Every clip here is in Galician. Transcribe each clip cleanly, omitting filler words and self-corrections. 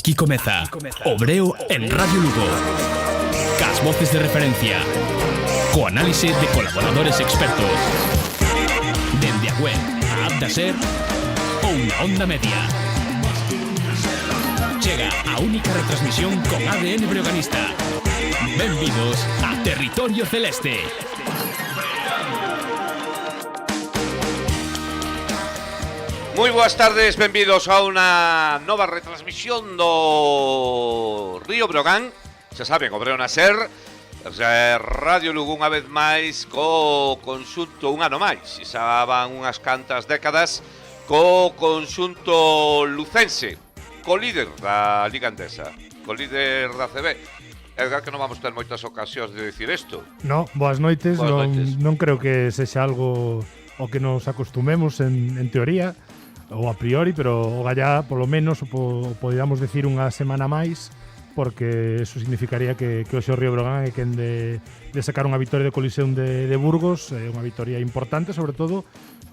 Aquí comeza o Breo en Radio Lugo. Cas voces de referencia. Co análise de colaboradores expertos. Dende a web, a app da SER ou na onda media. Chega a única retransmisión con ADN breoganista. Benvidos a Territorio Celeste. Moi boas tardes, benvidos a unha nova retransmisión do Río Brogan. Xa saben, o Breo na SER, Radio Lugo unha vez máis co conxunto un ano máis. Xa van unhas cantas décadas co conxunto lucense, co líder da Liga Endesa, co líder da CB. É verdad que non vamos ter moitas ocasións de dicir isto. No, boas noites, non creo que sexa algo o que nos acostumemos en teoría ou a priori, pero o gallá polo menos podíamos decir unha semana máis, porque eso significaría que hoxe o Río Brogan é quen de sacar unha vitoria de colisión de Burgos, unha vitoria importante, sobre todo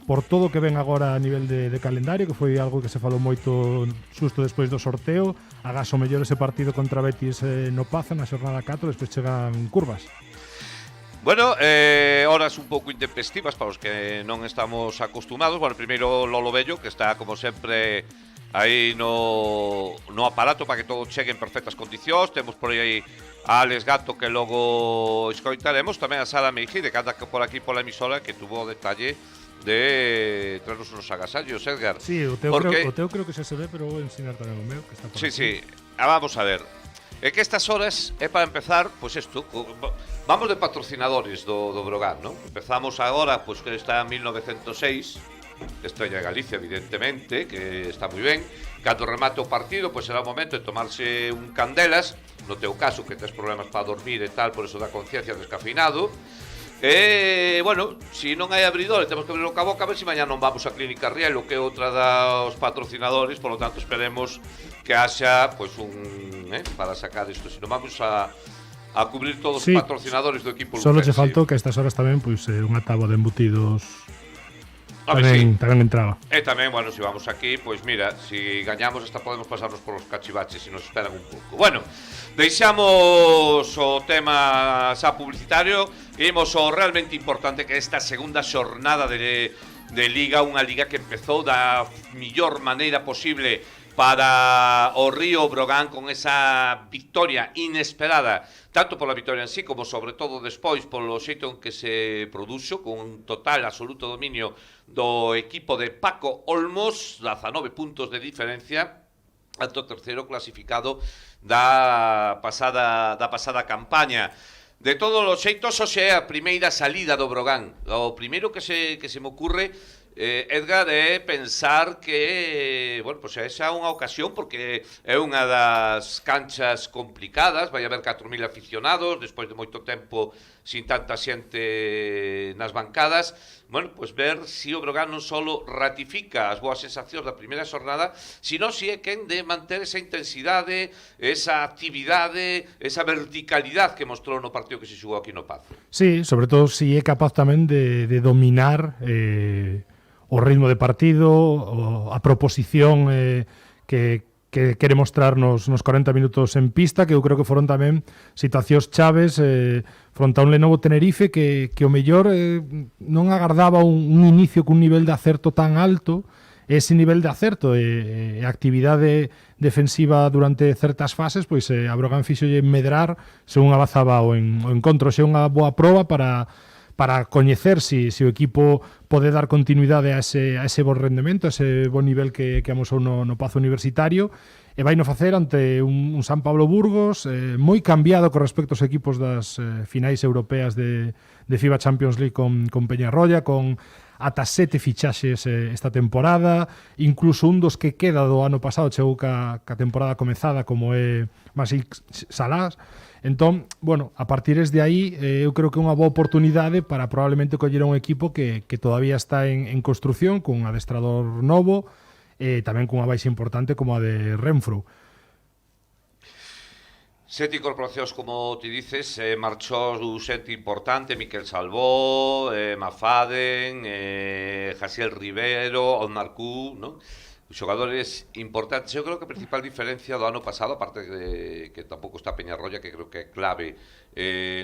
por todo o que ven agora a nivel de calendario, que foi algo que se falou moito xusto despois do sorteo. Agás o mellor ese partido contra Betis no Pazo na xornada 4, despois chegan curvas. Bueno, horas un pouco intempestivas para os que non estamos acostumados. Bueno, primeiro Lolo Bello, que está, como sempre, aí no aparato para que todo chegue en perfectas condicións. Temos por aí a Alex Gato, que logo escoitaremos. Tamén a Sara Meijide, que anda por aquí pola emisora, que tuvo o detalle de traernos unos agasallos, Edgar. Sí, o teu creo que xa se ve, pero vou ensinar tamén o meu, que está por aquí. Sí. Vamos a ver. É que estas horas é para empezar, pois isto, vamos de patrocinadores do Brogan, non? Empezamos agora, pois que está en 1906, Estrella de Galicia, evidentemente, que está moi ben. Cando remate o partido, pois será o momento de tomarse un candelas, no teu caso, que tes problemas para dormir e tal, por eso da conciencia descafeinado. Bueno, se non hai abridor, temos que abrir o boca, a ver se mañá non vamos a Clínica Rielo, que é outra dos patrocinadores, por lo tanto esperemos que haxa pois para sacar isto, se non vamos a cubrir todos os patrocinadores do equipo lucense. Solo che faltou que a estas horas tamén pois unha táboa de embutidos tamén entraba. E tamén, bueno, se vamos aquí, pois mira, se gañamos hasta podemos pasarnos por os cachivaches se nos esperan un pouco. Bueno, deixamos o tema xa publicitario e imos o realmente importante, que é esta segunda xornada de Liga, unha Liga que empezou da millor maneira posible para o Río Brogan, con esa victoria inesperada, tanto pola victoria en sí como sobre todo despois polo xeito en que se produxo, con un total absoluto dominio do equipo de Paco Olmos, 19 puntos de diferencia ante o terceiro clasificado da pasada campaña. De todos os xeitos, hoxe é a primeira salida do Brogan. O primeiro que se me ocurre, Edgar, é pensar que, bueno, pois é xa unha ocasión, porque é unha das canchas complicadas, vai haber 4.000 aficionados, despois de moito tempo sin tanta xente nas bancadas. Bueno, pois ver se o Brogan non só ratifica as boas sensacións da primeira xornada, sino se é quen de manter esa intensidade, esa actividade, esa verticalidade que mostrou no partido que se xugou aquí no Pazo. Sí, sobre todo se é capaz tamén de dominar o ritmo de partido, a proposición que quere mostrarnos nos 40 minutos en pista, que eu creo que foron tamén situacións chaves fronte a un Lenovo Tenerife que o mellor non agardaba un inicio cun nivel de acerto tan alto. Ese nivel de acerto e actividade defensiva durante certas fases, pois a Brogan fixolle medrar según avanzaba o encontro. Xe unha boa proba para coñecer se o equipo pode dar continuidade a ese bo rendemento, a ese bo nivel que amosou no Pazo Universitario, e vai no facer ante un San Pablo Burgos moi cambiado con respecto aos equipos das finais europeas de FIBA Champions League con Peñarroya, con ata 7 fichaxes esta temporada, incluso un dos que queda do ano pasado chegou ca temporada comezada, como é Masik Salas. Entón, bueno, a partir de aí eu creo que é unha boa oportunidade para probablemente coller un equipo que todavía está en construción, con un adestrador novo, tamén cunha baixa importante como a de Renfrew. 7 incorporacións, como ti dices, marchou xente importante, Miquel Salvó, Mafaden, Jasiel Rivero, Odmarcú, non? xogadores importantes. Eu creo que a principal diferencia do ano pasado, aparte de que tampouco está Peñarroya, que creo que é clave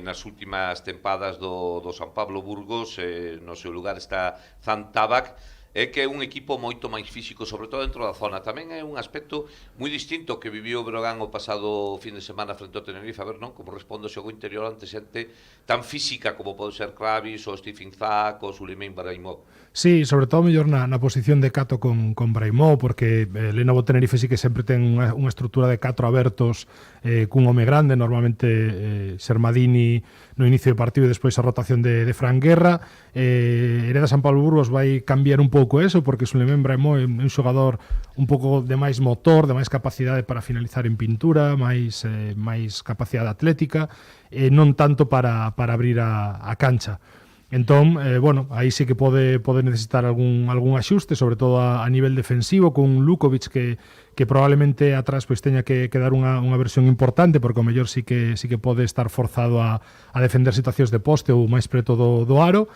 nas últimas tempadas do San Pablo Burgos, no seu lugar está Zantabac, é que é un equipo moito máis físico, sobre todo dentro da zona. Tamén é un aspecto moi distinto que viviu o Breogán o pasado fin de semana frente ao Tenerife. A ver, non? Como responde o xogo interior ante xente tan física como pode ser Kravis, ou Stephen Zack, ou Suleiman Brahimov. Sí, sobre todo mellor na posición de Cato con Brahimov, porque Lenovo Tenerife sí que sempre ten unha estrutura de 4 abertos cun home grande, normalmente Sermadini no inicio do partido e despois a rotación de Fran Guerra. Hereda San Pablo Burgos vai cambiar un pouco eso, porque Suleiman Brahimov é un xogador un pouco de máis motor, de máis capacidade para finalizar en pintura, máis capacidade atlética, non tanto para abrir a cancha. Entón, bueno, aí sí que pode necesitar algún axuste, sobre todo a nivel defensivo, con Lukovic que probablemente atrás pois teña que dar unha versión importante, porque o mellor sí que pode estar forzado a defender situacións de poste ou máis preto do aro.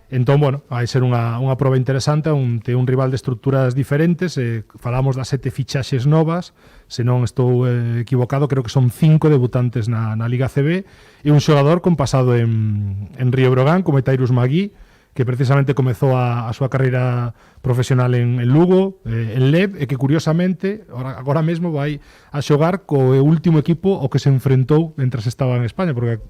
Entón, bueno, vai ser unha proba interesante, un rival de estruturas diferentes. Falamos das 7 fichaxes novas, se non estou equivocado, creo que son 5 debutantes na Liga CB, e un xogador con pasado en Río Breogán, como é Tairus Magui, que precisamente comezou a súa carreira profesional en Lugo, en LEB, e que curiosamente agora mesmo vai a xogar co último equipo ao que se enfrentou mentras estaba en España, porque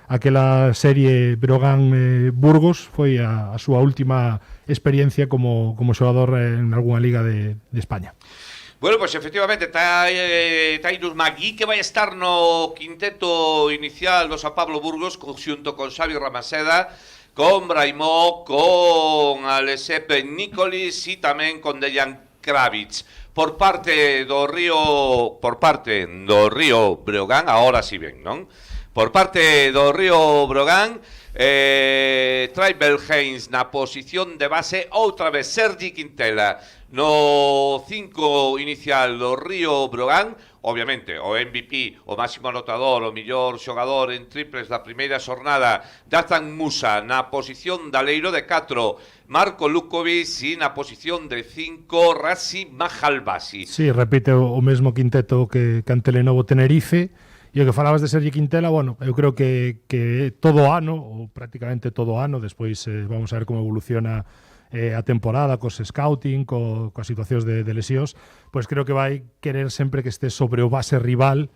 aquela serie Breogán-Burgos foi a súa última experiencia como xogador en algunha liga de España. Bueno, pues efectivamente Tairus Magui, que vai estar no quinteto inicial do San Pablo Burgos xunto con Xavi Ramaseda, con Brahimov, con Alesep Nicolis e tamén con Dejan Kravic. Por parte do Río Breogán, ahora si ben, non? Por parte do Río Breogán, Tribal Haynes na posición de base, outra vez Sergi Quintela no 5 inicial do Río Breogán. Obviamente, o MVP, o máximo anotador, o mellor xogador en triples da primeira xornada, Dazan Musa na posición de aleiro de 4, Marco Lukovic, e na posición de 5, Razi Mahalbasi. Sí, repite o mesmo quinteto que ante Lenovo Tenerife. E o que falabas de Sergi Quintela, bueno, eu creo que todo ano, ou prácticamente todo ano, despois vamos a ver como evoluciona a temporada cos scouting, coas situacións de lesións, pois creo que vai querer sempre que este sobre o base rival,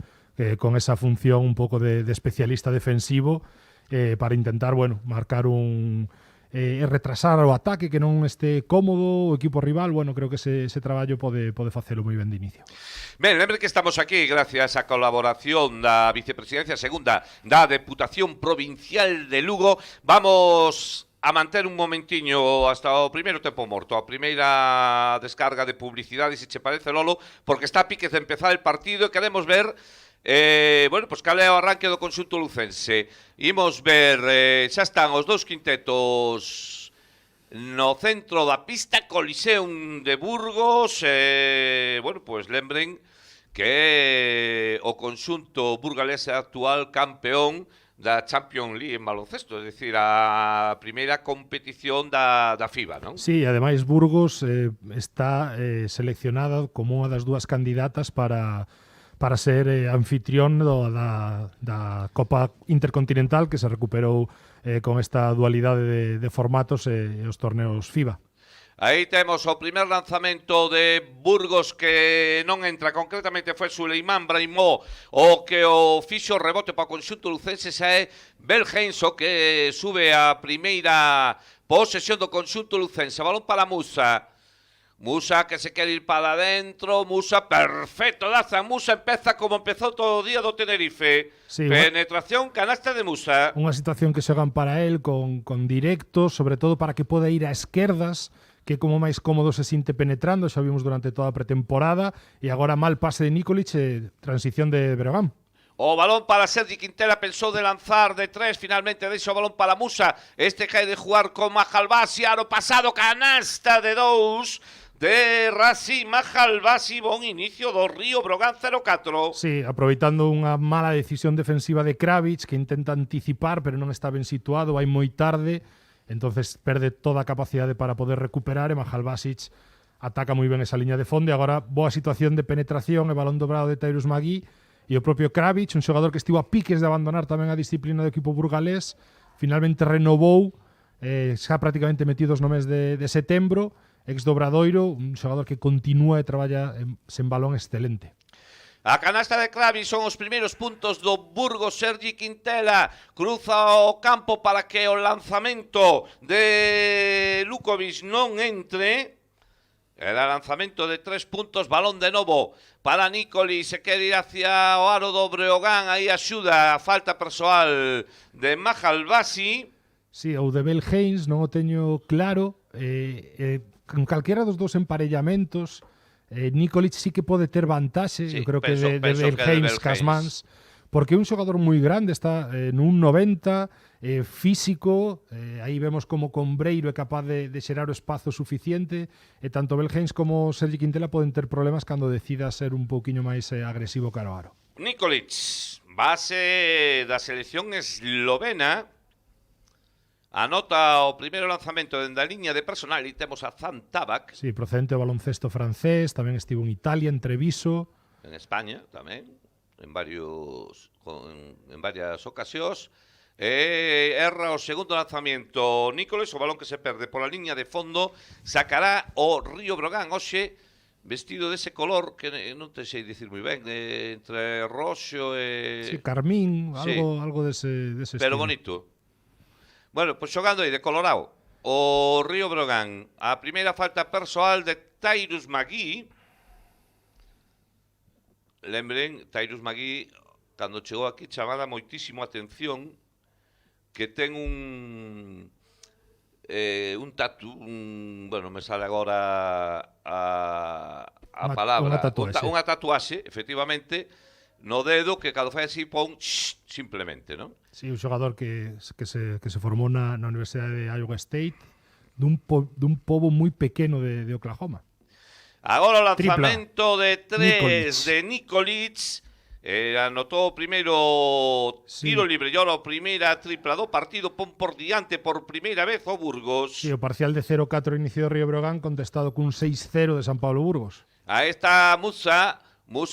con esa función un pouco de especialista defensivo, para intentar, bueno, marcar retrasar o ataque, que non este cómodo o equipo rival. Bueno, creo que ese traballo pode facelo moi ben de inicio. Ben, lembre que estamos aquí gracias á colaboración da Vicepresidencia Segunda da Deputación Provincial de Lugo. Vamos a manter un momentiño hasta o primeiro tempo morto, a primeira descarga de publicidade, se che parece, Lolo, porque está a piques de empezar el partido e queremos ver bueno, pues cal é o arranque do conxunto lucense. Imos ver, xa están os dous quintetos no centro da pista, Coliseum de Burgos. Bueno, pues lembren que o conxunto burgalés é actual campeón da Champions League en baloncesto, é dicir, a primeira competición da FIBA, non? Sí, ademais Burgos está seleccionada como unha das dúas candidatas para ser anfitrión da Copa Intercontinental, que se recuperou con esta dualidade de formatos e os torneos FIBA. Aí temos o primer lanzamento de Burgos, que non entra, concretamente foi Suleiman Brahimov o que o fixo rebote para o conxunto lucense. Xa é Belhens o que sube a primeira posesión do conxunto lucense. Balón para Musa. Musa que se quere ir para adentro. Musa, perfecto, Dazan Musa empeza como empezou todo o día do Tenerife. Sí, penetración, canasta de Musa. Unha situación que xogan para él con directo, sobre todo para que poda ir a esquerdas, que como máis cómodo se sinte penetrando. Xa vimos durante toda a pretemporada, e agora mal pase de Nikolic, transición de Breogán. O balón para Sergi Quintela, pensou de lanzar de 3, finalmente deixa o balón para Musa. Este cae de jugar con Mahalbasi, aro pasado, canasta de 2 de Razi Mahalbasi. Bon inicio do Río Breogán 0-4. Sí, aproveitando unha mala decisión defensiva de Kravic, que intenta anticipar, pero non está ben situado, vai moi tarde. Entonces perde toda a capacidade para poder recuperar, e Mahalbasic ataca moi ben esa liña de fondo, e agora boa situación de penetración e balón dobrado de Tyrus Magui, e o propio Kravic, un xogador que estivo a piques de abandonar tamén a disciplina do equipo burgalés, finalmente renovou, xa prácticamente metidos no mes de setembro, ex do Obradoiro, un xogador que continúa e traballa sen balón excelente. A canasta de Kravic son os primeiros puntos do Burgos. Sergi Quintela cruza o campo para que o lanzamento de Lukovic non entre. Era lanzamento de 3 puntos, balón de novo para Nikolic, se quere ir hacia o aro do Breogán, aí axuda a falta persoal de Mahalbasi. Sí, ou de Bell Haynes, non o teño claro, con calquera dos dous emparellamentos, Nikolic sí que pode ter vantaxe, Sí, eu creo que de Bell que Haynes Casmans, porque é un xogador moi grande, está nun 90, físico, aí vemos como Combreiro é capaz de xerar o espazo suficiente, e tanto Bell Haynes como Sergi Quintela poden ter problemas cando decida ser un pouquiño máis agresivo cara ao aro. Nikolic, base da selección eslovena, anota o primeiro lanzamento dende a liña de personal e temos a Zan Tabak. Sí, procedente do baloncesto francés, tamén estivo en Italia, en Treviso. En España tamén, en varias ocasións. Erra o segundo lanzamento Nikolic, o balón que se perde pola liña de fondo, sacará o Río Breogán, hoxe vestido dese color que non te sei dicir moi ben, entre roxo e... Sí, carmín, Sí. algo dese Pero estilo. bonito. Bueno, pois xogando aí de colorado o Río Breogán. A primeira falta persoal de Tyrus Magui. Lembren, Tyrus Magui, cando chegou aquí, chamada moitísimo a atención que ten un tatu, bueno, me sale agora a palabra, unha tatuaxe, efectivamente, no dedo, que cando fai así pon simplemente, non? Sí, un xogador que se formou na Universidade de Iowa State, dun pobo moi pequeno de Oklahoma. Agora o lanzamento de 3 Nikolic. de Nikolic, anotó o primeiro tiro libre, e ahora a primeira tripla do partido, pon por diante por primeira vez o Burgos. Sí, o parcial de 0-4 inicio do Río Breogán, contestado cun 6-0 de San Pablo Burgos. A esta Musa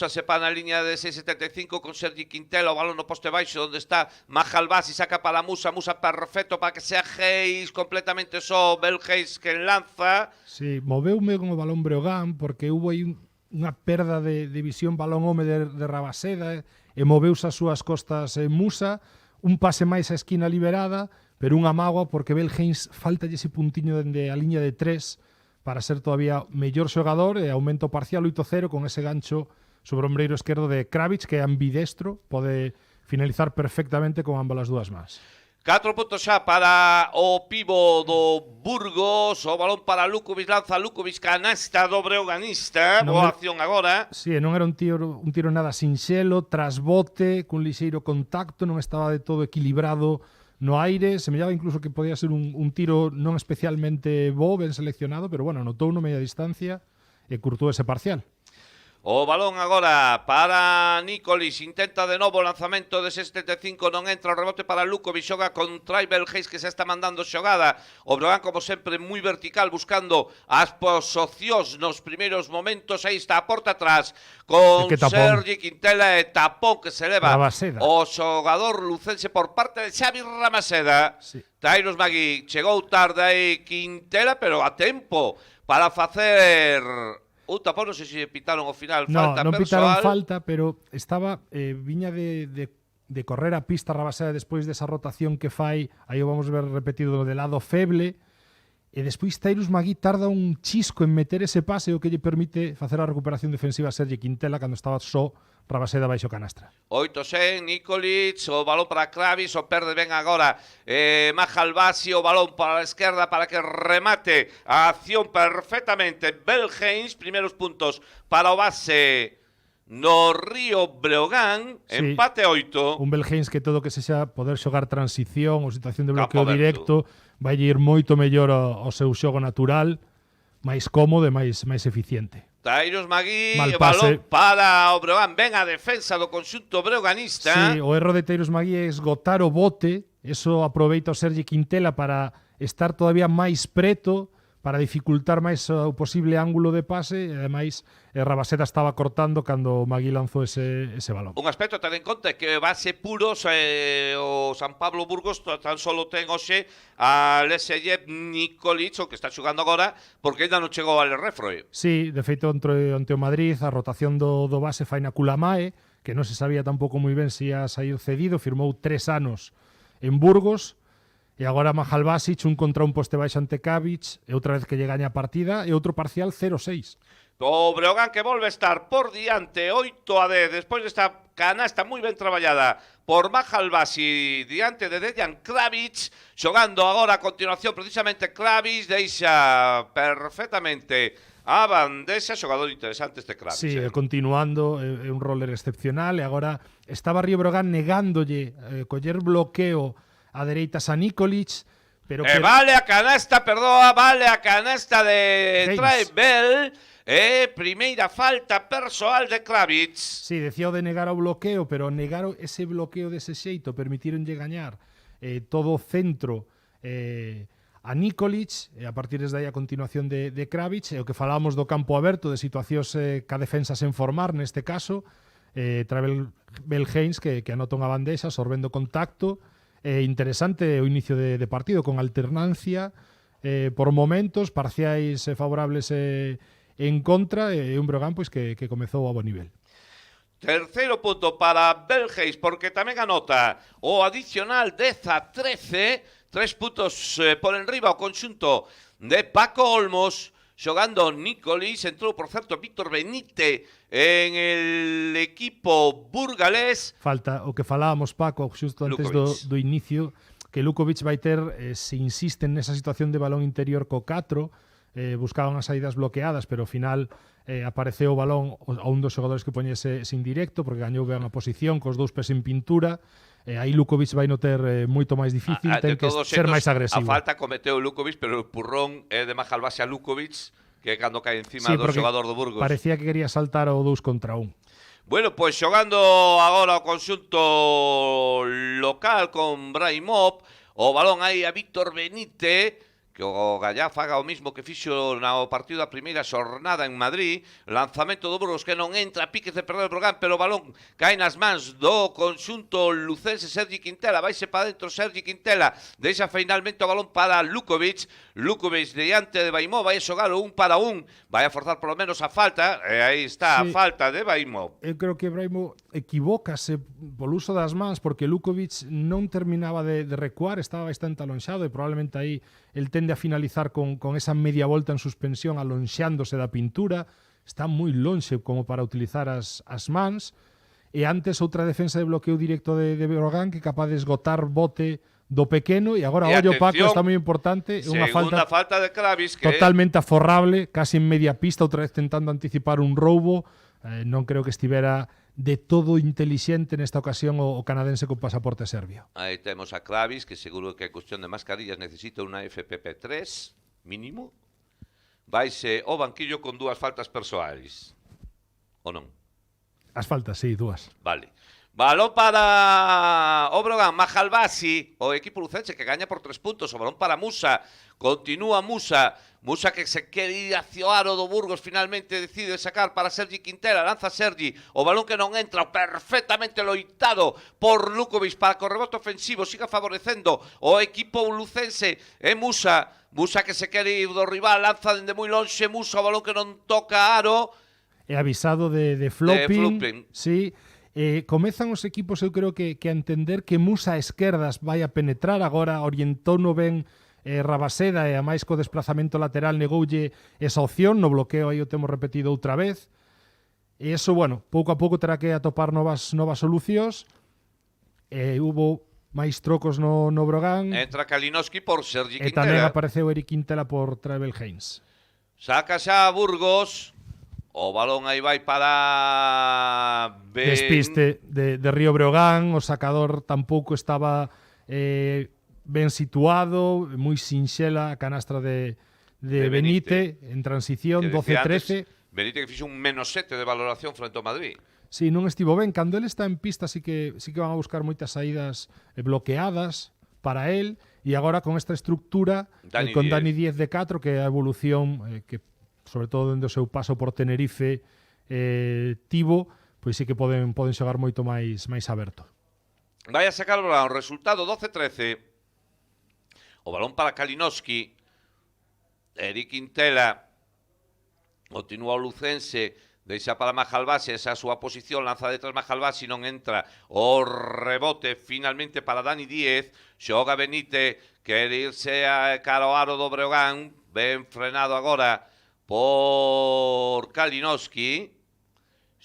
se pa na liña de 6.75 con Sergi Quintela, o balón no poste baixo onde está Mahalbasi, saca para Musa perfecto para que sea Hayes completamente só, Bell Hayes que lanza. Sí, moveume con o balón Breogán porque hubo aí unha perda de visión balón home de Rabaseda e moveuse as súas costas Musa, un pase máis á esquina liberada, pero unha mágoa porque Bell Hayes falta ese puntiño dende a liña de 3 para ser todavía mellor xogador, e aumento parcial 8-0 con ese gancho sobre o ombreiro esquerdo de Kravic, que é ambidestro, pode finalizar perfectamente con ambas as dúas más. 4 puntos xa para o pivo do Burgos, o balón para Lukovic, lanza Lukovic, canasta do breoganista, boa acción agora. Sí, non era un tiro nada sinxelo, tras bote, cun lixeiro contacto, non estaba de todo equilibrado no aire, semellaba incluso que podía ser un tiro non especialmente bo, ben seleccionado, pero bueno, anotou no media distancia e curtou ese parcial. O balón agora para Nikolic, intenta de novo o lanzamento de 6.75, non entra, o rebote para Lukovic, xoga con Bell Hayes que se está mandando xogada. O Breogán, como sempre, moi vertical, buscando as posicións nos primeiros momentos. Aí está a porta atrás con Sergi Quintela e tapón que se leva Rabaseda. o xogador lucense por parte de Xavi Rabaseda. Sí. Tyrus Magui chegou tarde aí Quintela, pero a tempo para facer... tapón, non sei se pitaron ao final falta non persoal. pitaron falta, pero estaba viña de correr a pista Rabaseda despois desa rotación que fai, aí o vamos ver repetido de lado feble, e despois Tyrus Magui tarda un chisco en meter ese pase, o que lle permite facer a recuperación defensiva a Sergi Quintela cando estaba só Rabaseda baixo canastra. 8-6, Nikolic, o balón para Kravic, o perde ben agora Mahalbasi, o balón para a esquerda para que remate a acción perfectamente Bell Hayes, primeros puntos para o base no Río Breogán, sí. Empate 8. Un Bell Hayes que todo que sexa poder xogar transición ou situación de bloqueo directo vai ir moito mellor ao seu xogo natural, máis cómodo e máis eficiente. Tyrus Magui, o balón para o Breogán, ben a defensa do conxunto breoganista. Sí, o erro de Tyrus Magui é esgotar o bote, eso aproveita o Sergi Quintela para estar todavía máis preto, para dificultar máis o posible ángulo de pase, e ademais Rabaseda estaba cortando cando Magui lanzou ese balón. Un aspecto a ter en conta é que base puros o San Pablo Burgos tan solo ten hoxe a Leseyev Nikolic, o que está xogando agora, porque ainda non chegou al Refroe. Sí, de feito, ante o Madrid, a rotación do base fai na Kulamae, que non se sabía tampouco moi ben se ia sair cedido, firmou 3 anos en Burgos, e agora Mahal Basic, un contra un poste baixo ante Kavic, e outra vez que lle gaña a partida, e outro parcial 0-6. O Breogán que volve a estar por diante 8-10 despois desta canasta moi ben traballada por Mahal Basic diante de Dejan Kravic, xogando agora a continuación precisamente Kravic, deixa perfectamente a bandexa, xogador interesante este Kravic. Sí, continuando, é un roller excepcional, e agora estaba Río Breogán negándolle coller bloqueo a dereitas a Nikolic, pero vale a canasta, perdoa, vale a canasta de Traibel, primeira falta persoal de Kravic. Sí, decía o de negar o bloqueo, pero negar ese bloqueo dese xeito, permitironlle gañar todo o centro a Nikolic, e a partir desde aí a continuación de Kravic, e o que falábamos do campo aberto, de situacións ca defensa sen formar, neste caso, Traibel Haynes, que anota unha bandexa, sorbendo contacto. Interesante o inicio de partido, con alternancia por momentos, parciais favorables en contra, e un Breogán pois, que comezou a bo nivel. Terceiro punto para Belgeis, porque tamén anota o adicional 10-13, 3 puntos por enriba o conxunto de Paco Olmos, xogando Nikolic, entrou por certo Víctor Benítez en el equipo burgalés. Falta o que falábamos, Paco, xusto antes do inicio, que Lukovic vai ter, se insiste nesa situación de balón interior co 4, buscaban as saídas bloqueadas, pero ao final apareceu o balón a un dos xogadores que poñese sin directo, porque gañou ben a posición, cos dous pés en pintura. Aí Lukovic vai no ter moito máis difícil, ten que ser máis agresivo. A falta cometeu Lukovic, pero o empurrón é de Mahal Basic a Lukovic, que é cando cae encima do xogador do Burgos. Parecía que quería saltar ao 2 contra 1. Bueno, pois xogando agora o conxunto local con Braimov, o balón aí a Víctor Benítez, que o Gallá faga o mismo que fixo no partido da primeira xornada en Madrid, lanzamento do Burgos que non entra, piques de perder o Breogán, pero o balón cae nas mans do conxunto lucense Sergi Quintela, vaise para dentro Sergi Quintela, deixa finalmente o balón para Lukovic, Lukovic diante de Baimov, vai xogar o 1 para 1, vai a forzar polo menos a falta, e aí está a falta de Baimov. Eu creo que Baimov equivócase polo uso das mans, porque Lukovic non terminaba de recuar, estaba bastante alonxado, e probablemente aí el tende a finalizar con esa media volta en suspensión, alonxándose da pintura, está moi lonxe como para utilizar as mans, e antes outra defensa de bloqueo directo de Breogán, que é capaz de esgotar bote do pequeno, e agora ollo, Paco, está moi importante, unha falta de Kravic, que totalmente aforrable, casi en media pista, outra vez tentando anticipar un roubo. Non creo que estivera de todo intelixente nesta ocasión o canadense con pasaporte serbio. Aí temos a Kravic, que seguro que a cuestión de mascarillas necesita unha FPP3 mínimo. Vaise ao banquillo con 2 faltas persoais. Ou non? As faltas, sí, 2. Vale. Balón para o Breogán, Mahal Basic, o equipo lucense que gaña por 3 puntos. O balón para Musa, continúa Musa que se quere ir hacia o aro do Burgos, finalmente decide sacar para Sergi Quintela, lanza Sergi, o balón que non entra, perfectamente loitado por Lukovic para que o rebote ofensivo siga favorecendo o equipo lucense, e Musa que se quere ir do rival, lanza dende moi lonxe Musa, o balón que non toca aro. É avisado de flopping. Sí. Comezan os equipos, eu creo que a entender que Musa a esquerdas vai a penetrar, agora orientouno ben Rabaseda, e a máis co desplazamento lateral negoulle esa opción, no bloqueo aí o temos repetido outra vez, e eso, bueno, pouco a pouco terá que atopar novas solucións. Hubo máis trocos no Breogán, entra Kalinowski por Sergi Quintela, e tamén apareceu Eric Quintela por Traibel Haynes. Saca xa Burgos. O balón aí vai para despiste de Río Breogán, o sacador tampouco estaba ben situado, moi sinxela a canastra de Benítez en transición, 12-13. Benítez que fixo un -7 de valoración frente ao Madrid. Sí, non estivo ben. Cando ele está en pista sí que van a buscar moitas saídas bloqueadas, para él, e agora con esta estructura con Dani Díez de 4, que é a evolución que sobre todo dende o seu paso por Tenerife tivo, pois sí que poden xogar moito máis aberto. Vai a sacar o balón, resultado 12-13. O balón para Kalinowski. Eric Quintela continúa o lucense, deixa para Majalbasi, esa a súa posición, lanza detrás Majalbasi, non entra o rebote finalmente para Dani Díez, xoga Benítez, quere irse a cara ao aro do Breogán, ben frenado agora por Kalinowski,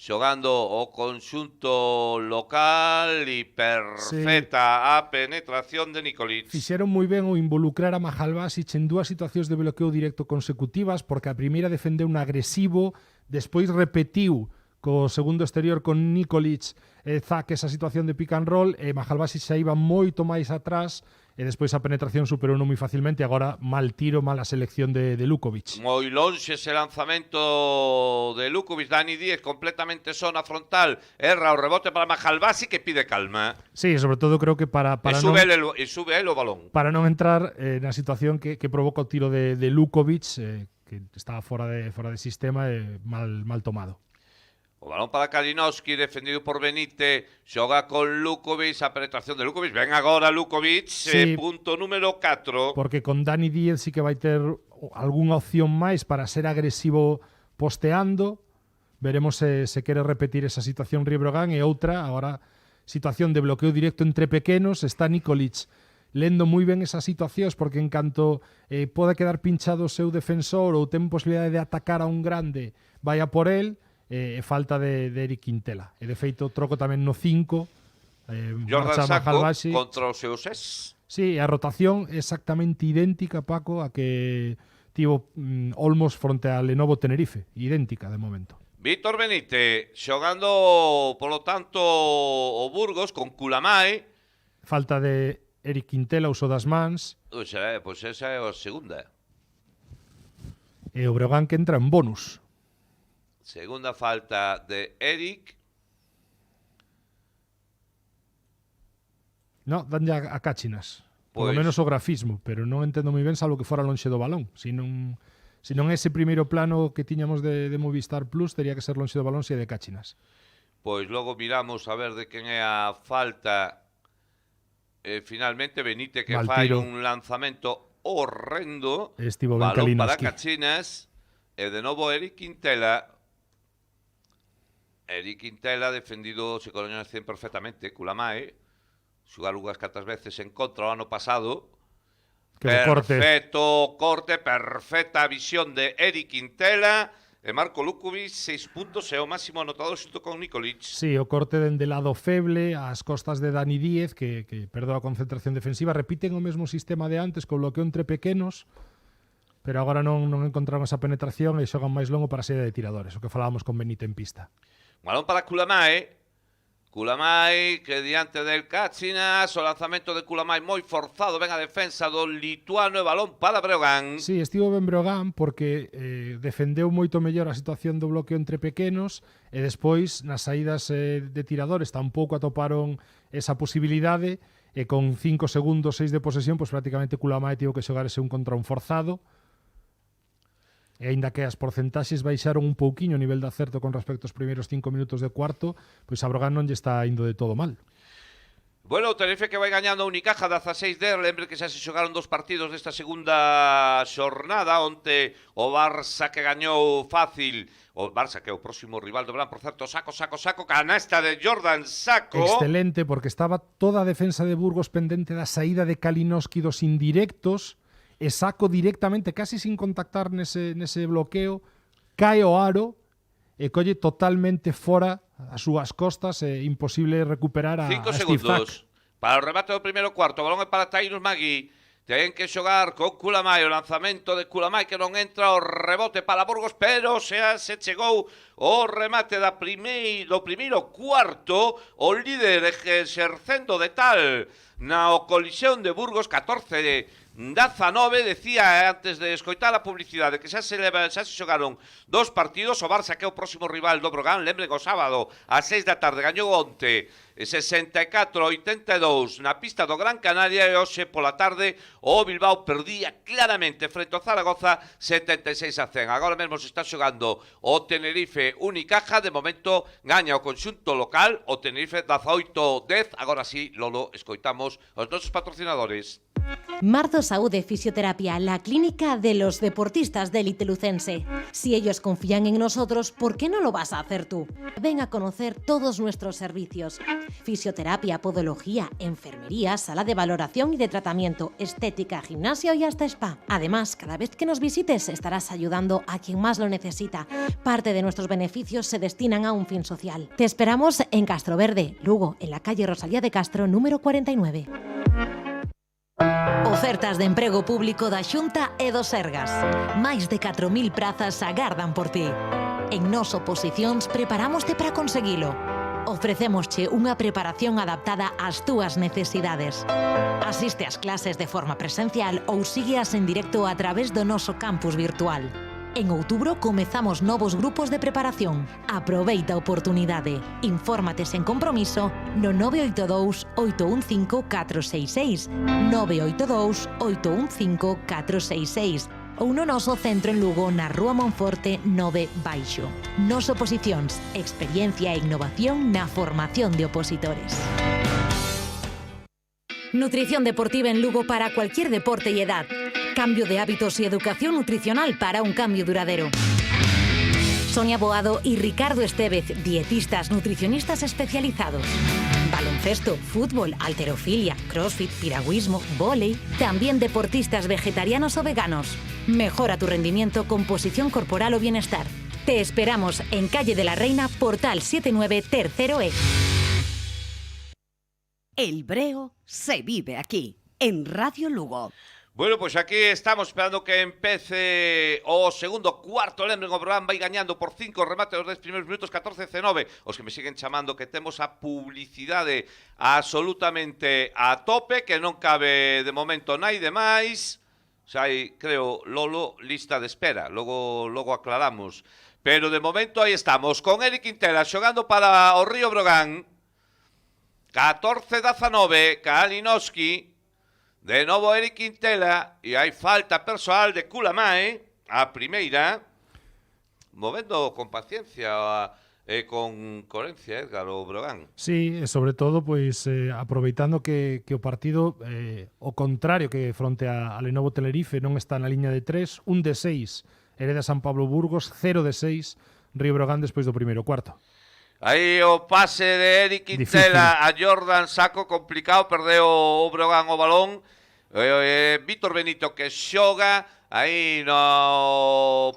xogando o conxunto local e perfecta a penetración de Nikolic. Fixeron moi ben o involucrar a Majalbasi en dúas situacións de bloqueo directo consecutivas, porque a primeira defendeu un agresivo, despois repetiu co segundo exterior con Nikolic Zak esa situación de pick and roll, e Majalbasi xa iba moito máis atrás, e despois a penetración superou moi facilmente, agora mal tiro, mala selección de Lukovic. Moi lonxe ese lanzamento de Lukovic, Dani Díez completamente zona frontal, erra o rebote para Majalbasi, que pide calma. Sí, sobre todo creo que para sube el o balón. Para non entrar na situación que provoca o tiro de Lukovic, que estaba fora de sistema e mal tomado. O balón para Kalinowski, defendido por Benítez, xoga con Lukovic, a penetración de Lukovic, ven agora Lukovic, sí, punto número 4. Porque con Dani Díez sí que vai ter algunha opción máis para ser agresivo posteando, veremos se quere repetir esa situación Río Breogán, e outra, agora, situación de bloqueo directo entre pequenos, está Nikolic lendo moi ben esas situacións, porque en canto pode quedar pinchado o seu defensor ou ten posibilidade de atacar a un grande, vai a por él, falta de Eric Quintela. E de feito troco tamén no 5, Jordan Sacco contra os seus ex. Sí, a rotación é exactamente idéntica, Paco, a que tivo Olmos fronte a Lenovo Tenerife, idéntica de momento. Víctor Benítez xogando, polo tanto, o Burgos con Kulamai. Falta de Eric Quintela, uso das mans. Pois esa é a segunda. E o Breogán que entra en bonus. Segunda falta de Eric. No, danlle a Cáchinas. Por lo menos o grafismo, pero non entendo moi ben salvo que fora lonxe do balón. Se non ese primeiro plano que tiñamos de Movistar Plus, tería que ser lonxe do balón se é de Cáchinas. Pois logo miramos a ver de quen é a falta. Finalmente Benítez que fai un lanzamento horrendo. Estivo ben balón Kalinowski. Para Cáchinas. E de novo Eric Quintela. Eric Quintela defendido, se coñecen perfectamente, Kulamai, xugar unhas cantas veces en contra o ano pasado. Perfecto corte, perfecta visión de Eric Quintela, e Marco Lukovic, 6 puntos, é o máximo anotado xunto con Nikolic. Sí, o corte dende lado feble, ás costas de Dani Díez, que perdeu a concentración defensiva, repiten o mesmo sistema de antes, con bloqueo entre pequenos, pero agora non encontramos a penetración e xogan máis longo para a serie de tiradores, o que falábamos con Benito en pista. Balón para Kulamai. Kulamai que diante del Cáchinas, o lanzamento de Kulamai moi forzado, ven a defensa do lituano e balón para Breogán. Sí, estivo ben Breogán porque defendeu moito mellor a situación do bloqueo entre pequenos e despois nas saídas de tiradores tampouco atoparon esa posibilidade e con 5 segundos, 6 de posesión, pois prácticamente Kulamai tivo que xogar ese un contra un forzado. E aínda que as porcentaxes baixaron un pouquiño o nivel de acerto con respecto aos primeiros 5 minutos de cuarto, pois a Breogán non lle está indo de todo mal. Bueno, o Tenerife que vai gañando a Unicaja 16-10, lembre que xa se xogaron 2 partidos desta segunda xornada, onte o Barça que gañou fácil, o Barça que é o próximo rival do Bran, por certo, Sacco, canasta de Jordan Sacco. Excelente, porque estaba toda a defensa de Burgos pendente da saída de Kalinowski dos indirectos, e Sacco directamente, casi sin contactar nese bloqueo, cae o aro e colle totalmente fora as súas costas, é imposible recuperar a 5 Steve segundos Zak. para o remate do primeiro cuarto, o balón é para Tyrus Magui, ten que xogar con Kulamai, o lanzamento de Kulamai que non entra, o rebote para Burgos, pero se chegou o remate do primeiro cuarto, o líder exercendo de tal na colisión de Burgos, 14 19. Decía antes de escoitar a publicidade que xa se xogaron 2 partidos. O Barça, que é o próximo rival do Brogan, lembren, o sábado a 6 da tarde gañou onte 64-82 na pista do Gran Canaria, e hoxe pola tarde o Bilbao perdía claramente frente ao Zaragoza 76-100. Agora mesmo se está xogando o Tenerife Unicaja. De momento gaña o conxunto local, o Tenerife 18-10. Agora sí, Lolo, escoitamos os nosos patrocinadores. Marzo Saúde Fisioterapia, la clínica de los deportistas de élite lucense. Si ellos confían en nosotros, ¿por qué no lo vas a hacer tú? Ven a conocer todos nuestros servicios. Fisioterapia, podología, enfermería, sala de valoración y de tratamiento, estética, gimnasio y hasta spa. Además, cada vez que nos visites estarás ayudando a quien más lo necesita. Parte de nuestros beneficios se destinan a un fin social. Te esperamos en Castroverde, Lugo, en la calle Rosalía de Castro, número 49. Ofertas de emprego público da Xunta e do Sergas. Máis de 4.000 prazas agardan por ti. En Nos Oposicións preparámoste para conseguilo. Ofrecémosche unha preparación adaptada ás túas necesidades. Asiste ás clases de forma presencial ou sígueas en directo a través do noso campus virtual. En outubro comezamos novos grupos de preparación. Aproveita a oportunidade. Infórmate sen compromiso no 982 815 466, 982 815 466 ou no noso centro en Lugo na Rúa Monforte 9 Baixo. Nos Oposicións, experiencia e innovación na formación de opositores. Nutrición deportiva en Lugo para cualquier deporte y edad. Cambio de hábitos y educación nutricional para un cambio duradero. Sonia Boado y Ricardo Estevez, dietistas nutricionistas especializados. Baloncesto, fútbol, halterofilia, crossfit, piragüismo, vóley. También deportistas vegetarianos o veganos. Mejora tu rendimiento, composición corporal o bienestar. Te esperamos en Calle de la Reina, Portal 79, tercero E. El Breo se vive aquí, en Radio Lugo. Bueno, pois aquí estamos esperando que empece o segundo cuarto. Lembren, o programa vai gañando por 5 remate os 10 primeiros minutos, 14-19. Os que me siguen chamando que temos a publicidade absolutamente a tope, que non cabe de momento naide máis. Xa hai, creo, Lolo, lista de espera. Logo aclaramos. Pero de momento aí estamos, con Eric Quintela xogando para o Río Brogan. 14-19, Kalinowski. De novo Eric Quintela. E hai falta persoal de Kulamae. A primeira. Movendo con paciencia e con coherencia, Edgar, o Brogan. Sí, e sobre todo, pois, aproveitando que o partido, o contrario que fronte a Lenovo Tenerife, non está na liña de 3, 1 de 6, Hereda San Pablo Burgos, 0 de 6, Río Brogan despois do primeiro cuarto. Aí o pase de Eric Quintela a Jordan Saco, complicado, perdeu o Brogan o balón. Víctor Benito que xoga aí no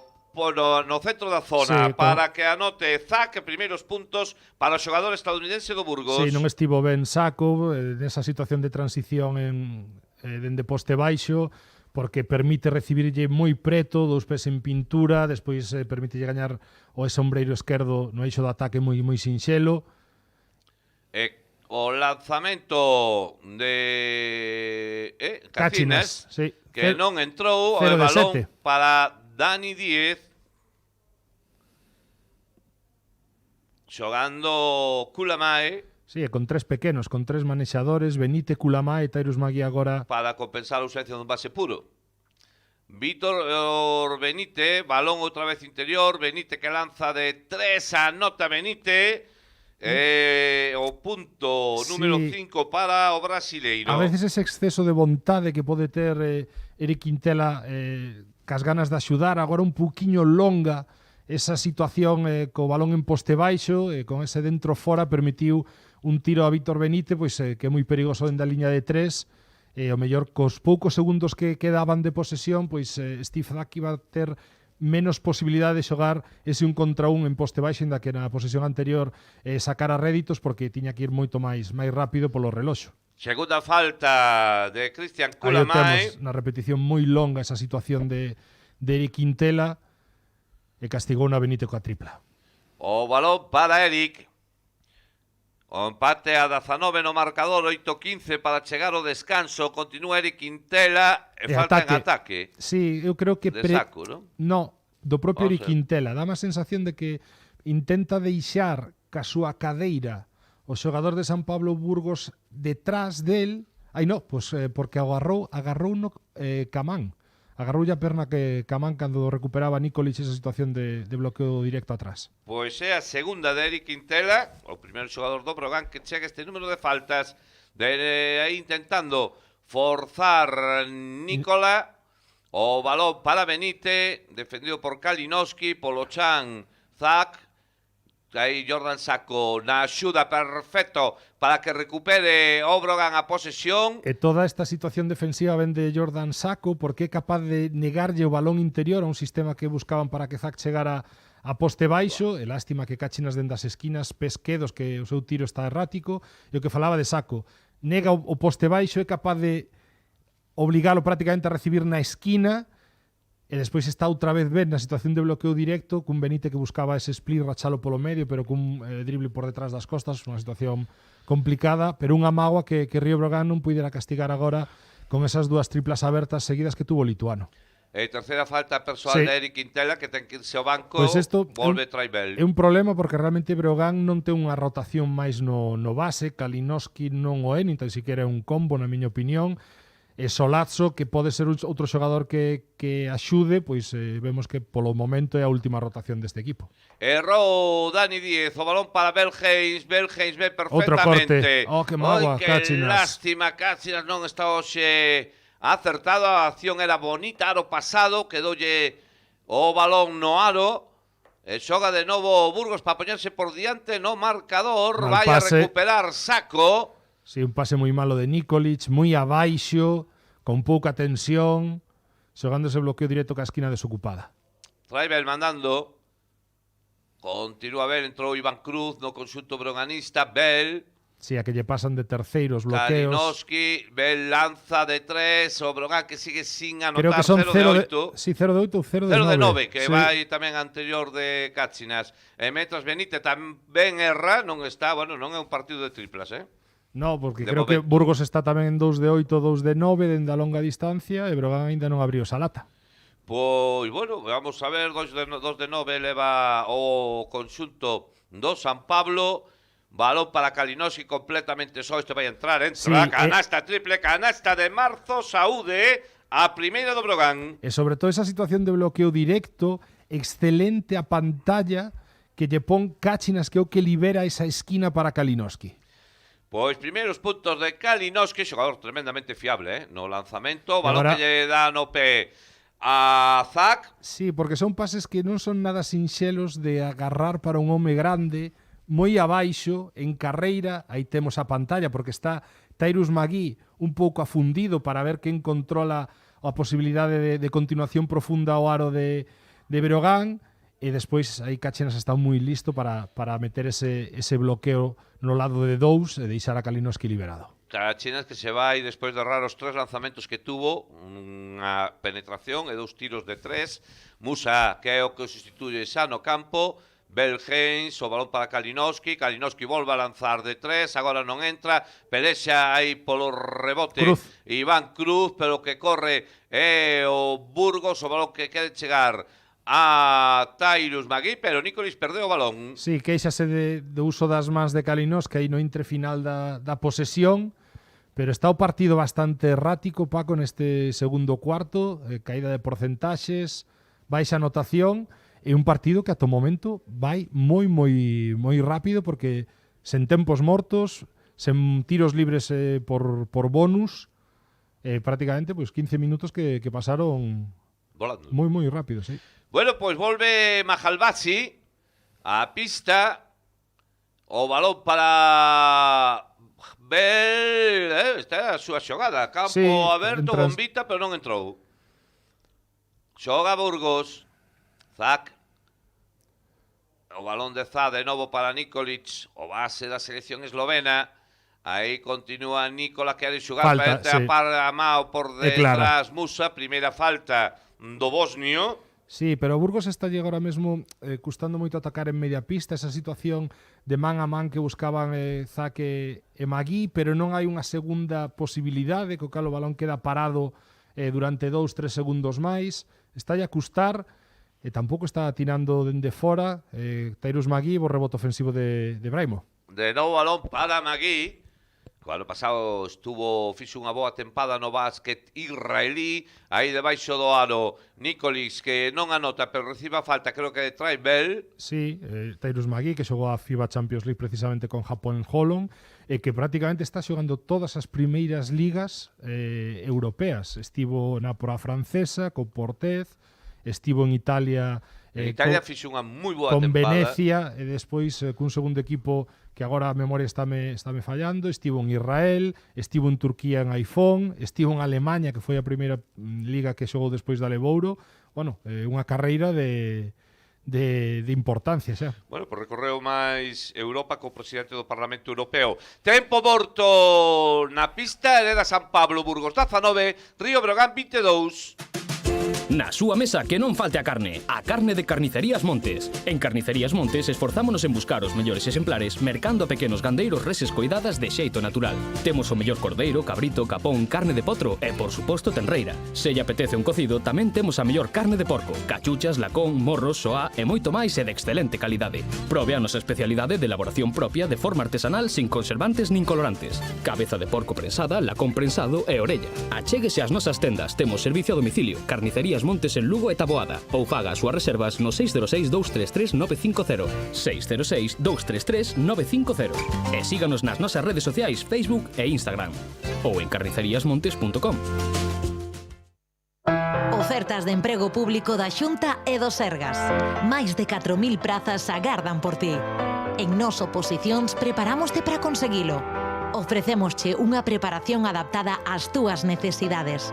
centro da zona, sí, para que anote Zac, primeiros puntos para o xogador estadounidense do Burgos. Sí, non estivo ben Saco nesa situación de transición dende poste baixo, porque permite recibirlle moi preto, dous pés en pintura, despois permítelle gañar o sombreiro esquerdo no eixo do ataque moi sinxelo. O lanzamento de Cacinas, sí, que non entrou, o balón 7 para Dani Díez. Xogando Kulamae. Sí, con 3 pequenos, con 3 manexadores, Benite, Kulamae e Tairus Magui agora. Para compensar a ausencia dun base puro. Víctor Benite, balón outra vez interior, Benite que lanza de 3, anota Benite. O punto número 5 para o brasileiro. A veces ese exceso de vontade que pode ter Eric Quintela cas ganas de axudar, agora un pouquiño longa esa situación co balón en poste baixo, con ese dentro fora permitiu un tiro a Víctor Benite, pois que é moi perigoso dende a liña de 3, o mellor cos poucos segundos que quedaban de posesión, pois Steve Zac iba a ter menos posibilidade de xogar ese 1 contra 1 en poste baixo, ainda que na posesión anterior sacara réditos, porque tiña que ir moito máis rápido polo reloxo. Segunda falta de Cristian Kulamae. Aí temos na repetición moi longa esa situación de Eric Quintela, e castigou na Benite coa tripla. O balón para Eric. O empate a 19 no marcador, 8-15 para chegar ao descanso. Continúa Eric Quintela e falta en ataque. Sí, eu creo que... De Saco, non? No, do propio Eric Sei. Quintela. Dá má sensación de que intenta deixar ca súa cadeira o xogador de San Pablo Burgos detrás del. Ai, no, pues, porque agarrou no Camán. Agarrou a perna que Camán cando recuperaba Nikolic esa situación de bloqueo directo atrás. Pois é a segunda de Eric Quintela, o primeiro xogador do Brogan que chega este número de faltas, de aí intentando forzar Nicola, o balón para Benítez, defendido por Kalinowski, polo Chan Zak, aí Jordan Saco na axuda perfecto para que recupere o Brogan a posesión. E toda esta situación defensiva ven de Jordan Saco porque é capaz de negarlle o balón interior a un sistema que buscaban para que Zak chegara a poste baixo, e lástima que Cachinas dende as esquinas pesquedos que o seu tiro está errático, e o que falaba de Saco, nega o poste baixo, é capaz de obligalo prácticamente a recibir na esquina, e despois está outra vez ben na situación de bloqueo directo cun Benítez que buscaba ese split rachalo polo medio pero cun drible por detrás das costas, unha situación complicada, pero unha mágoa que Río Brogan non puidera castigar agora con esas dúas triplas abertas seguidas que tuvo o lituano. E terceira falta persoal Sí. de Eric Quintela que ten que irse ao banco, Pois isto volve Traibel. É un problema porque realmente Brogan non ten unha rotación máis no base, Kalinowski non o é, nin tan siquiera é un combo na miña opinión. E Solazzo, que pode ser outro xogador que axude, pois vemos que polo momento é a última rotación deste equipo. Errou Dani Díez, o balón para Belgeis ve perfectamente. Outro corte. Oh, que mágoa, que Cachinas. lástima, Cachinas non está hoxe acertado, a acción era bonita, aro pasado, quedoulle o balón no aro, e xoga de novo Burgos para poñerse por diante no marcador, Mal vai a pase. recuperar Saco. Sí, un pase moi malo de Nikolic, moi abaixo, con pouca tensión, xogando ese bloqueo directo ca esquina desocupada. Traibel mandando. Continúa a ver, entrou Iván Cruz no conxunto broganista. Bel, Sí, a que lle pasan de terceiros bloqueos. Kalinowski, Bel lanza de 3. O Brogan que sigue sin anotar. Creo que son 0 de 8. Sí, 0 de 8 ou 0 de 0 9. de 9, que Sí. vai tamén anterior de Cachinas. E mentras Benítez tamén erra, non está, bueno, non é un partido de triplas, No, porque De creo que momento. Burgos está tamén en 2 de 8, 2 de 9 dende a longa distancia e Brogan aínda non abriu esa lata. Pois, bueno, vamos a ver, 2 de 9 leva o conxunto do San Pablo. Balón para Kalinowski completamente só, este vai entrar, entra, Sí, canasta, triple canasta de Marzo, saúde, a primeira do Brogan. E sobre todo esa situación de bloqueo directo, excelente a pantalla que lle pon Cachinas, que é o que libera esa esquina para Kalinowski. Pois primeiros puntos de Kalinowski, xogador tremendamente fiable, no lanzamento, balón agora- que lle dá no pé a Zak. Sí, porque son pases que non son nada sinxelos de agarrar para un home grande, moi abaixo, en carreira, aí temos a pantalla, porque está Tyrus Magui un pouco afundido para ver quen controla a posibilidade de continuación profunda ao aro de Brogan, e despois aí Cachinas está moi listo para meter ese bloqueo no lado de 2 e deixar a Kalinowski liberado. Cachinas que se vai despois de errar os 3 lanzamentos que tuvo, unha penetración e 2 tiros de 3. Musa, que é o que o sustituye xa no campo. Belgeins, o balón para Kalinowski. Kalinowski volve a lanzar de 3, agora non entra. Pelexa aí polo rebote. Cruz. Iván Cruz, pero que corre é o Burgos, o balón que quere chegar a Tyrus Magui, pero Nikolic perdeu o balón. Sí, queixase do uso das mans de Kalinowski aí no intre final da posesión, pero está o partido bastante errático, Paco, neste segundo cuarto, caída de porcentaxes, baixa anotación, e un partido que ata o momento vai moi rápido, porque sen tempos mortos, sen tiros libres por bonus, prácticamente pues 15 minutos que pasaron Volando. moi rápido, sí. Bueno, pois volve Mahalbasi á pista. O balón para Bel, esta é a súa xogada. Campo Sí, aberto, entras- bombita, pero non entrou. Xoga Burgos. Zak. O balón de Zá de novo para Nikolic, o base da selección eslovena. Aí continúa Nikola que ha de xugar Falta, para sí. a Mao por É clara. detrás. Musa, primeira falta do bosnio. Sí, pero o Burgos está agora mesmo custando moito atacar en media pista, esa situación de man a man que buscaban Zaque e Magui, pero non hai unha segunda posibilidade, co cal o balón queda parado durante 2-3 segundos máis. Está a custar, e tampouco está atinando dende fora Tyrus Magui, bo rebote ofensivo de Braimo. De novo balón para Magui. O ano pasado fixo unha boa tempada no básquet israelí, aí debaixo do aro Nicolis, que non anota, pero recibe a falta, creo que de Traibel. Sí, Tyrus Magui, que xogou a FIBA Champions League precisamente con Japón en Holon, e que prácticamente está xogando todas as primeiras ligas europeas. Estivo na Proa francesa, co Portez, estivo en Italia... En Italia fixo unha moi boa con tempada. Venecia, e despois cun segundo equipo que agora a memoria estáme fallando, estivo en Israel, estivo en Turquía en Haifón, estivo en Alemanha, que foi a primeira liga que xogou despois da Levouro. Bueno, unha carreira de importancia xa. Bueno, pues recorreu máis Europa co presidente do Parlamento Europeo. Tempo morto na pista, Hereda San Pablo, Burgos 19, Río Breogán 22. Na súa mesa que non falte a carne de Carnicerías Montes. En Carnicerías Montes esforzámonos en buscar os mellores exemplares mercando a pequenos gandeiros reses coidadas de xeito natural. Temos o mellor cordeiro, cabrito, capón, carne de potro e, por suposto, tenreira. Se lle apetece un cocido, tamén temos a mellor carne de porco, cachuchas, lacón, morros, soá e moito máis e de excelente calidade. Probe a nosa especialidade de elaboración propia de forma artesanal sin conservantes nin colorantes. Cabeza de porco prensada, lacón prensado e orella. Achéguese ás nosas tendas, temos servicio a domicilio, Carnicerías Montes en Lugo e Taboada, ou faga as súas reservas no 606-233-950, 606-233-950, e síganos nas nosas redes sociais Facebook e Instagram, ou en carniceriasmontes.com. Ofertas de emprego público da Xunta e do Sergas. Máis de 4.000 prazas agardan por ti. En Nos Oposicións preparámoste para conseguilo. Ofrecémosche unha preparación adaptada ás túas necesidades.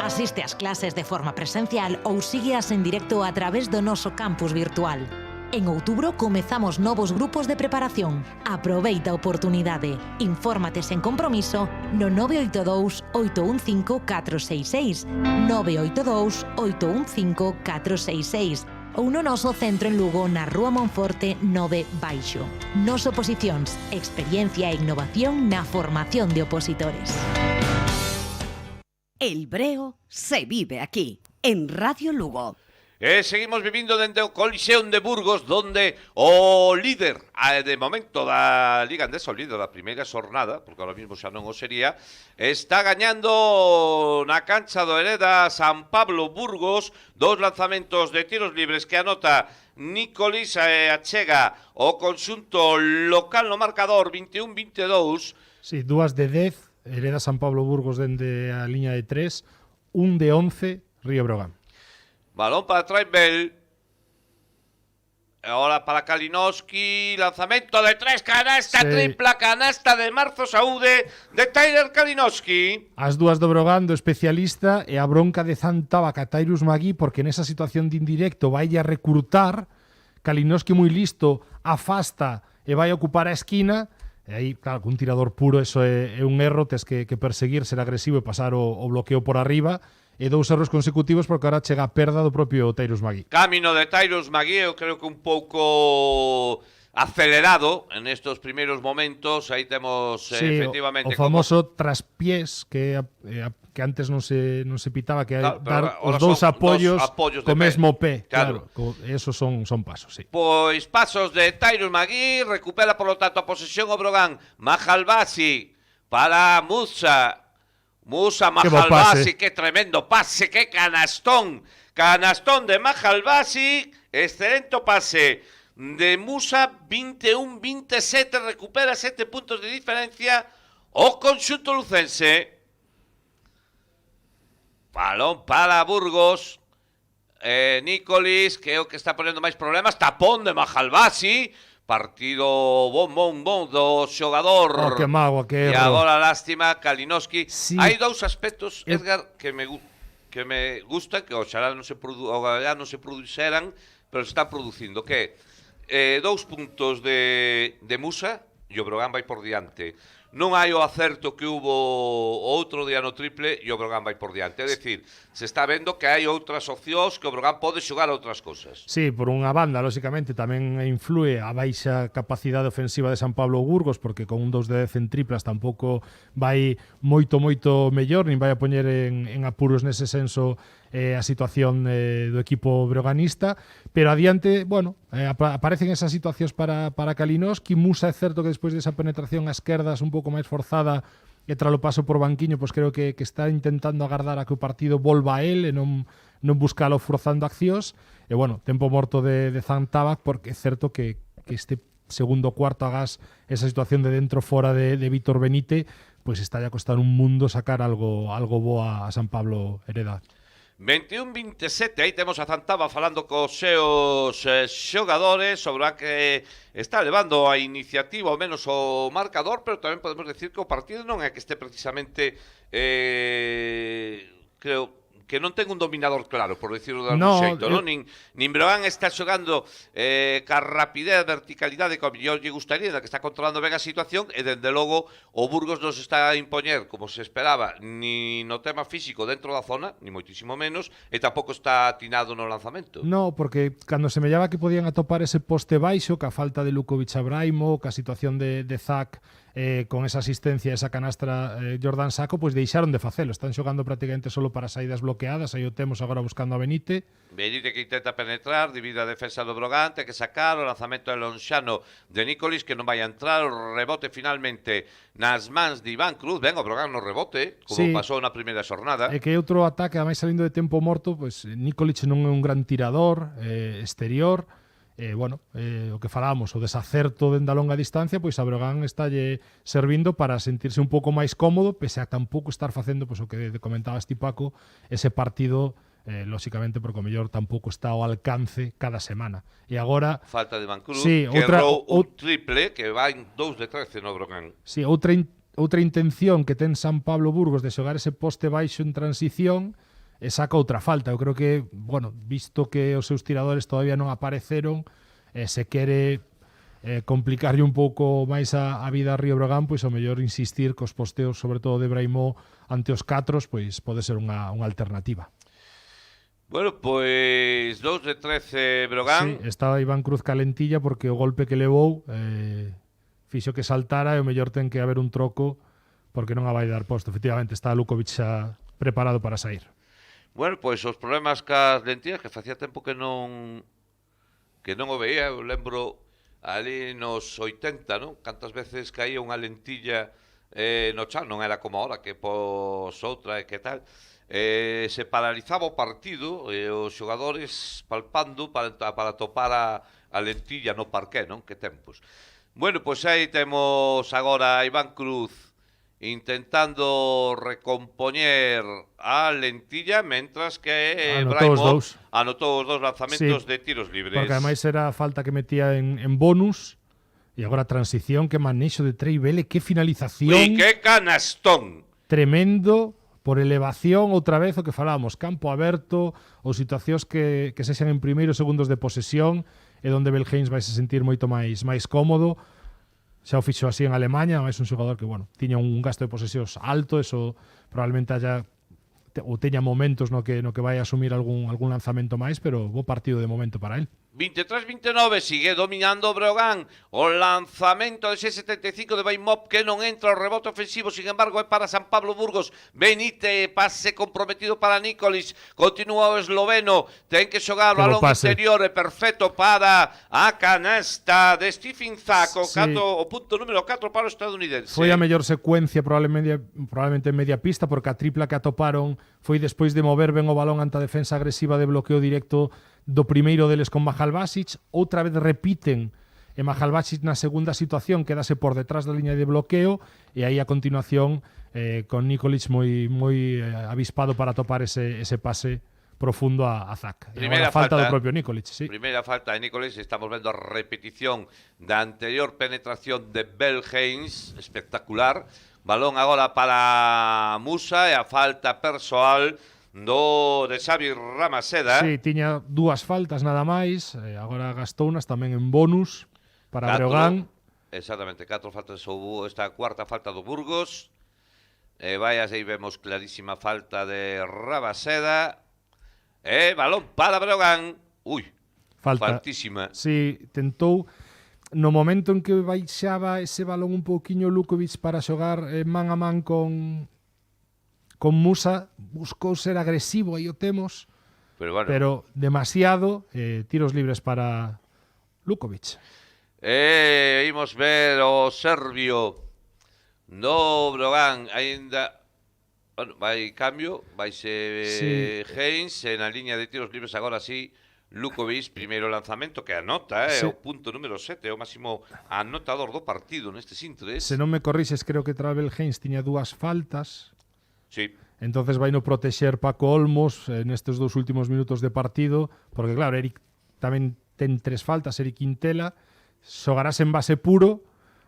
Asiste ás clases de forma presencial ou sígueas en directo a través do noso campus virtual. En outubro comezamos novos grupos de preparación. Aproveita a oportunidade. Infórmate sen compromiso no 982-815-466, 982-815-466 ou no noso centro en Lugo na Rúa Monforte 9 Baixo. Nos Oposicións, experiencia e innovación na formación de opositores. El Breo se vive aquí, en Radio Lugo. Seguimos vivindo dende o Coliseum de Burgos, donde o líder, de momento, da Liga Andesa, o líder da primeira xornada, porque ahora mismo xa non o sería, está gañando na cancha do Hereda San Pablo Burgos, 2 lanzamentos de tiros libres que anota Nicolis e achega o conxunto local no marcador 21-22. Sí, 2 de 10, Hereda San Pablo Burgos dende a liña de 3, 1 de 11, Río Breogán. Balón para Traibel. Ahora para Kalinowski. Lanzamento de 3, canasta, sí. Tripla canasta de Marzo Saúde de Tyler Kalinowski. As dúas do Breogán, do especialista, e a bronca de Zantabaca, Tyrus Magui, porque nesa situación de indirecto vai a recrutar. Kalinowski moi listo, afasta e vai a ocupar a esquina. E aí, claro, con un tirador puro, eso é un erro, tes que perseguir, ser agresivo e pasar o bloqueo por arriba. E 2 erros consecutivos porque ahora chega a perda do propio Tyrus Magui. Camino de Tyrus Magui, eu creo que un pouco acelerado en estos primeiros momentos. Aí temos efectivamente o famoso traspiés que antes non se pitaba, que claro, dar os dous apoios co mesmo pé. Claro, esos son pasos, sí. Pois pasos de Tyrus Magui, recupera por lo tanto a posesión o Breogán. Mahalbasi para Musa Mahalbasi, qué tremendo pase, qué canastón de Mahalbasi, excelente pase de Musa, 21-27, recupera 7 puntos de diferencia o conxunto lucense. Balón para Burgos, Nicolis, que é o que está ponendo máis problemas, tapón de Mahalbasi. Partido bon do xogador. Que mágoa, que erro. E agora, lástima, Kalinowski. Sí. Hai 2 aspectos, Edgar, que me gusta, que oxalá non se produxeran, pero se están producindo, que 2 puntos de Musa, e o Breogán vai por diante. non hai o acerto que hubo outro día no triple e o Brogan vai por diante. É dicir, se está vendo que hai outras opcións que o Brogan pode xogar a outras cousas. Sí, por unha banda, lóxicamente, tamén influe a baixa capacidade ofensiva de San Pablo Burgos, porque con un 2 de 10 en triplas tampouco vai moito mellor, nin vai a poñer en apuros nese senso a situación do equipo breoganista, pero adiante, bueno, aparecen esas situacións para Kalinowski. Musa é certo que despois desa penetración a esquerdas un pouco máis forzada e tras o paso por banquiño, pois creo que está intentando agardar a que o partido volva a él e non buscalo forzando accións. E bueno, tempo morto de Zan Tabak, porque é certo que este segundo cuarto agás esa situación de dentro fora de Víctor Benítez, pois está a costar un mundo sacar algo boa a San Pablo Hereda. 21-27, aí temos a Zantaba falando cos seus xogadores sobre a que está levando a iniciativa, ao menos o marcador, pero tamén podemos decir que o partido non é que este precisamente creo que non ten un dominador claro, por decirlo de algún xeito, non? Nin Brogan está xogando ca rapidez, verticalidade que ao mellor lle gustaría, que está controlando ben a situación, e dende logo o Burgos non se está a impoñer como se esperaba, ni no tema físico dentro da zona, ni moitísimo menos, e tampouco está atinado no lanzamento. No, porque cando se mellaba que podían atopar ese poste baixo, ca falta de Lukovic a Braimo, ca situación de Zak, con esa asistencia, esa canastra Jordan Sacco, pois deixaron de facelo. Están xogando prácticamente solo para saídas bloqueadas. Aí o temos agora buscando a Benítez. Benítez que intenta penetrar, divide a defensa do Brogan, ten que sacar o lanzamento de Lonxano de Nicolis, que non vai a entrar, o rebote finalmente nas mans de Iván Cruz. Ben, o Brogan no rebote, como sí, pasou na primeira xornada. É que outro ataque, ademais salindo de tempo morto, pois Nikolic non é un gran tirador exterior. O que falábamos, o desacerto dende a longa distancia, pois a Brogan estalle servindo para sentirse un pouco máis cómodo, pese a tampouco estar facendo, pois o que comentabas ti, Paco, ese partido, lóxicamente, porque o mellor tampouco está ao alcance cada semana. E agora falta de Iván Cruz, sí, que errou un triple que vai en 2 de 13 no Brogan. Sí, outra intención que ten San Pablo Burgos de xogar ese poste baixo en transición, e saca outra falta. Eu creo que, bueno, visto que os seus tiradores todavía non apareceron, se quere complicarlle un pouco máis a vida a Río Brogan, pois ao mellor insistir cos posteos, sobre todo de Braimó, ante os catros, pois pode ser unha alternativa. Bueno, pois 2 de 13 Brogan. Sí, estaba Iván Cruz calentilla porque o golpe que levou fixo que saltara e o mellor ten que haber un troco porque non a vai dar posto. Efectivamente, está Lukovic xa preparado para sair. Bueno, pois os problemas cas lentillas, que facía tempo que non o veía. Eu lembro ali nos 80, non? Cantas veces caía unha lentilla no chan, non era como ahora que pos outra e que tal. Se paralizaba o partido e os xogadores palpando para topar a lentilla no parqué, non? Que tempos. Bueno, pois aí temos agora a Iván Cruz intentando recompoñer a lentilla, mentras que Braimo anotou os dous lanzamentos de tiros libres. Porque ademais era a falta que metía en bonus, e agora transición, que manexo de Trey Vélez, que finalización. E que canastón. Tremendo, por elevación, outra vez o que falábamos, campo aberto, ou situacións que sexan en primeiros segundos de posesión, e onde Belheims vai se sentir moito máis cómodo. Xa o fixo así en Alemanha, é un xogador que, bueno, tiña un gasto de posesións alto, eso probablemente haya ou teña momentos no que vai a asumir algún lanzamento máis, pero bo partido de momento para él. 23-29, sigue dominando o Brogan. O lanzamento de 6.75 de Baimop, que non entra o rebote ofensivo, sin embargo é para San Pablo Burgos. Benítez, pase comprometido para Nicolis, continúa o esloveno, ten que xogar o balón interior, é perfecto para a canasta de Stephen Zak, o punto número 4 para o estadounidense. Foi a mellor secuencia probablemente en media pista, porque a tripla que atoparon foi despois de mover ben o balón ante a defensa agresiva de bloqueo directo do primeiro deles con Mahalbasic. Outra vez repiten e Mahalbasic na segunda situación quedase por detrás da liña de bloqueo, e aí a continuación con Nikolic moi avispado para topar ese pase profundo a Zak. Primeira falta do propio Nikolic, sí. Primeira falta de Nikolic, estamos vendo a repetición da anterior penetración de Belheims, espectacular. Balón agora para Musa e a falta persoal de Xavi Ramaseda. Sí, tiña dúas faltas nada máis, agora gastou unas tamén en bonus para Breogán. Exactamente, 4 faltas houve esta cuarta falta do Burgos. Vaias, aí vemos clarísima falta de Rabaseda. Balón para Breogán. Ui, faltísima. Sí, tentou no momento en que baixaba ese balón un pouquiño Lukovic para xogar man a man con Musa, buscou ser agresivo, aí o temos, Pero bueno, pero demasiado, tiros libres para Lukovic. Imos ver o serbio no Breogán aínda. Bueno, vai cambio, vaise Heinz na liña de tiros libres agora sí. Lukovic, primeiro lanzamento que anota, Sí. o punto número 7, o máximo anotador do partido nestes intres. Se non me corrixes, creo que Travel Heinz tiña 2 faltas. Sí. Entonces vai no protexer Paco Olmos nestes 2 últimos minutos de partido, porque claro, Eric tamén ten 3 faltas, Eric Quintela, xogarás en base puro,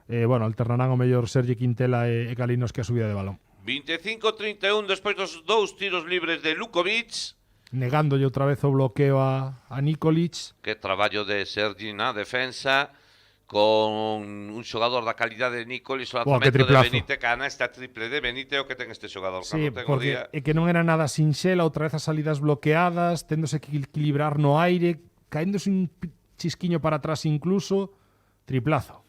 bueno, alternarán o mellor Sergi Quintela e Kalinowski a subida de balón. 25-31 despois dos 2 tiros libres de Lukovic. Negándolle outra vez o bloqueo a Nikolic. Que traballo de Sergi na defensa con un xogador da calidade de Nikolic, o lanzamento de Benítez, canasta triple de Benítez, o que ten este xogador. Sí, ten porque é que non era nada sinxela, outra vez as salidas bloqueadas, téndose que equilibrar no aire, caéndose un chisquiño para atrás incluso, triplazo.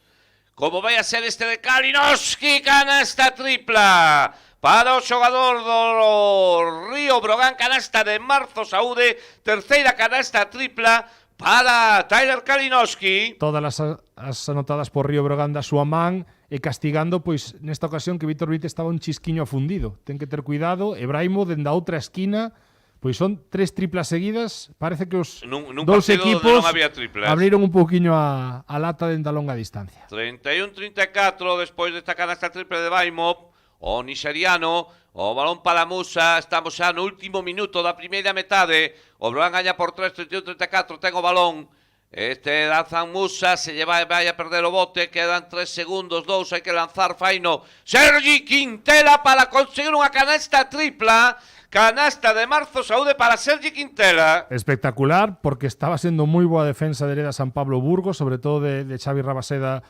Como vai a ser este de Kalinowski, canasta tripla para o xogador do Río Breogán, canasta de Marzo Saúde, terceira canasta tripla para Tyler Kalinowski. Todas as anotadas por Río Breogán da súa man e castigando, pois, nesta ocasión que Vítor Benítez estaba un chisquiño afundido. Ten que ter cuidado, Ebraimo, dende a outra esquina, pois son 3 triplas seguidas, parece que os nun dous partido equipos non había triplas. abriron un pouquiño a lata dende a longa distancia. 31-34 despois desta canasta triple de Baimov, o nixeriano, o balón para Musa, estamos xa no último minuto da primeira metade, o Breogán gaña por 3, 31-34, ten o balón, lanzan Musa, se vai a perder o bote, quedan 3 segundos, 2, hai que lanzar faino, Sergi Quintela para conseguir unha canasta tripla, canasta de Marzo Saúde para Sergi Quintela. Espectacular, porque estaba sendo moi boa defensa de Hereda San Pablo Burgos, sobre todo de Xavi Rabaseda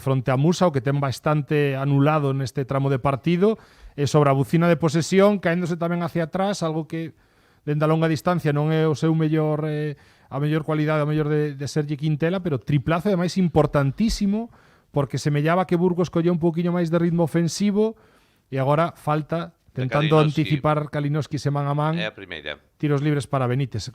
fronte a Musa, o que ten bastante anulado neste tramo de partido, sobre a bucina de posesión, caéndose tamén hacia atrás, algo que dende a longa distancia non é o seu mellor, a mellor cualidade, o mellor de Sergi Quintela, pero triplazo ademais importantísimo, porque semellaba que Burgos collía un poquinho máis de ritmo ofensivo, e agora falta tentando anticipar Kalinowski se man a man. É a primeira. Tiros libres para Benítez.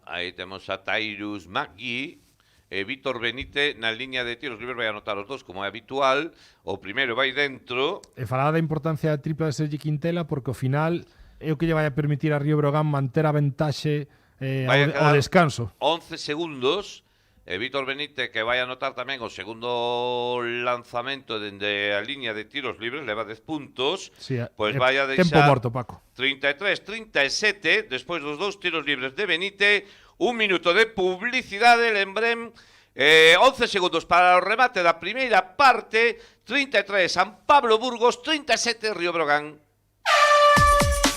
Aí temos a Tyrus Magui e Vítor Benítez na liña de tiros libres, vai anotar os dos como é habitual. O primeiro vai dentro. E falaba da importancia da tripla de Sergi Quintela, porque ao final é o que lle vai a permitir a Río Breogán manter a ventaxe ao descanso. 11 segundos. E Vítor Benítez, que vai anotar tamén o segundo lanzamento dende a liña de tiros libres, leva 10 puntos. Sí, pois vai a deixar tempo morto, Paco. 33-37, despois dos 2 tiros libres de Benítez, un minuto de publicidade, lembrem, 11 segundos para o remate da primeira parte, 33 San Pablo Burgos, 37 Río Breogán.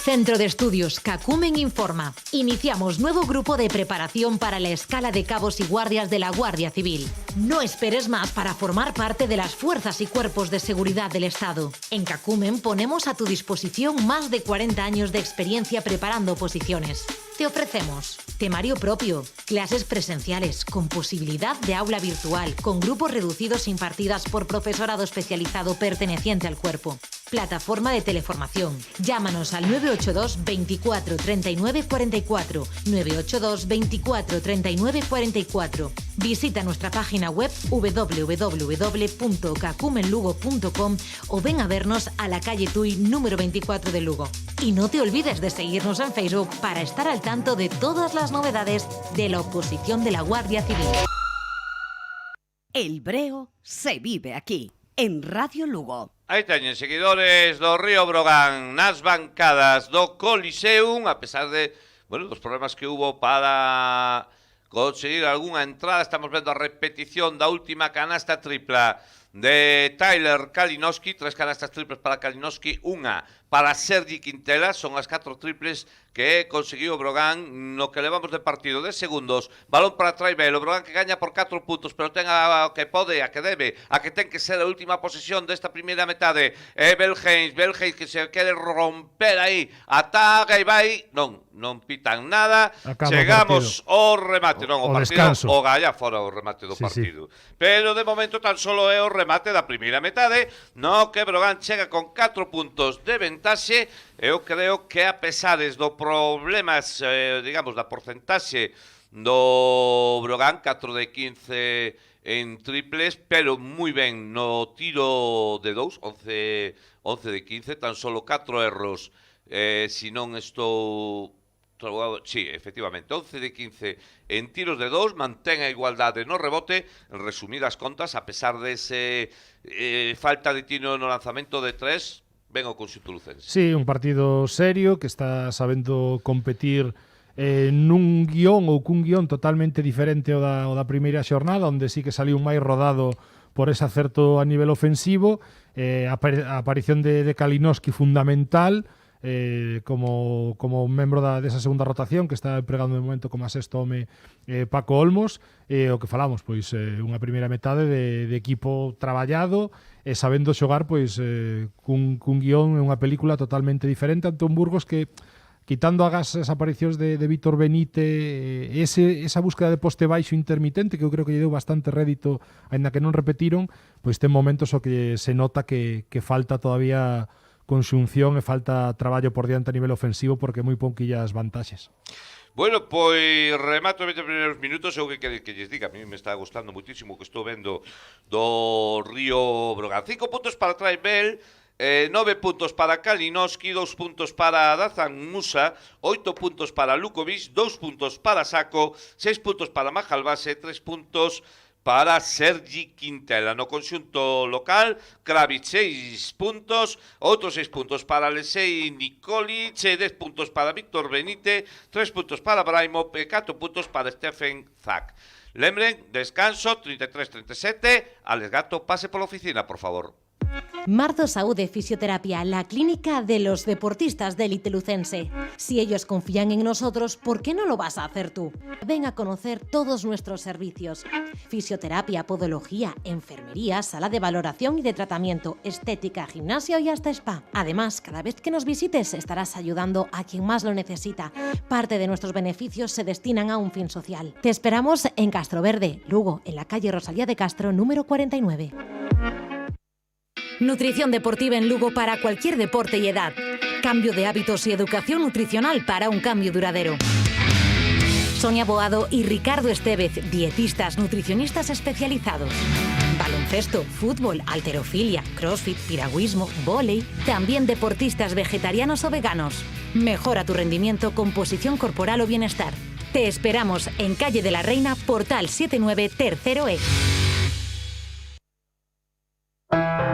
Centro de Estudios Cacumen informa. Iniciamos nuevo grupo de preparación para la escala de cabos y guardias de la Guardia Civil. No esperes más para formar parte de las fuerzas y cuerpos de seguridad del Estado. En Cacumen ponemos a tu disposición más de 40 años de experiencia preparando oposiciones. Te ofrecemos temario propio, clases presenciales con posibilidad de aula virtual, con grupos reducidos impartidas por profesorado especializado perteneciente al cuerpo. Plataforma de teleformación. Llámanos al 982 24 39 44, 982 24 39 44. Visita nuestra página web www.cacumenlugo.com o ven a vernos a la calle Tuy número 24 de Lugo. Y no te olvides de seguirnos en Facebook para estar al tanto de todas las novedades de la oposición de la Guardia Civil. El Breo se vive aquí, en Radio Lugo. Aí teñen seguidores do Río Breogán nas bancadas do Coliseum, a pesar de, dos problemas que hubo para conseguir algunha entrada. Estamos vendo a repetición da última canasta tripla de Tyler Kalinowski, 3 canastas triples para Kalinowski, unha para Sergi Quintela, son as 4 triples que conseguiu o Brogan no que levamos de partido 10 segundos, balón para Traibel, o Brogan que gaña por 4 puntos, pero ten a que pode, a que debe, a que ten que ser a última posesión desta primeira metade. Belhens que se quere romper aí, ataca e vai, non pitan nada. Acaba chegamos ao remate, non, o partido, descanso. o galla fora o remate do partido. Pero de momento tan solo é o remate da primeira metade, no que Brogan chega con 4 puntos de ventaxe. Eu creo que a pesares do problemas, digamos, da porcentaxe do Brogan, 4 de 15 en triples, pero moi ben no tiro de 2, 11 de 15, tan solo 4 erros, si non estou... Sí, efectivamente, 11 de 15 en tiros de 2, mantén a igualdade no rebote, en resumidas contas, a pesar dese falta de tino no lanzamento de 3, ven o conxunto lucense. Sí, un partido serio que está sabendo competir nun guión ou cun guión totalmente diferente ao da primeira xornada, onde sí que saliu máis rodado por ese acerto a nivel ofensivo, a aparición de Kalinowski fundamental, como membro desa segunda rotación que está empregando de momento como a sexto home Paco Olmos, o que falamos, pois unha primeira metade de equipo traballado e sabendo xogar pois cun guión e unha película totalmente diferente ante un Burgos que, quitando as aparicións de Víctor Benítez, esa búsqueda de poste baixo intermitente que eu creo que lle deu bastante rédito, aínda que non repetiron, pois ten momentos o que se nota que falta todavía conxunción e falta traballo por diante a nivel ofensivo porque moi pouquillas vantaxes. Bueno, pois remato 20 primeiros minutos. Eu que lles diga, a mí me está gustando muitísimo o que estou vendo do Río Brogan. 5 puntos para Traibel, 9 puntos para Kalinowski, 2 puntos para Dazan Musa, 8 puntos para Lukovic, 2 puntos para Sako, 6 puntos para Majalbase, 3 puntos para Sergi Quintela. No conxunto local, Kravic 6 puntos, outros 6 puntos para Alexei Nikolic, 10 puntos para Víctor Benítez, 3 puntos para Braimov e 4 puntos para Stephen Zak. Lembren, descanso, 33-37, Alex Gato, pase pola oficina, por favor. Marzo Saúde Fisioterapia, la clínica de los deportistas de élite lucense. Si ellos confían en nosotros, ¿por qué no lo vas a hacer tú? Ven a conocer todos nuestros servicios. Fisioterapia, podología, enfermería, sala de valoración y de tratamiento, estética, gimnasio y hasta spa. Además, cada vez que nos visites estarás ayudando a quien más lo necesita. Parte de nuestros beneficios se destinan a un fin social. Te esperamos en Castro Verde, Lugo, en la calle Rosalía de Castro, número 49. Nutrición deportiva en Lugo para cualquier deporte y edad. Cambio de hábitos y educación nutricional para un cambio duradero. Sonia Boado y Ricardo Estevez, dietistas nutricionistas especializados. Baloncesto, fútbol, halterofilia, crossfit, piragüismo, vóley. También deportistas vegetarianos o veganos. Mejora tu rendimiento, composición corporal o bienestar. Te esperamos en Calle de la Reina, Portal 79, tercero E.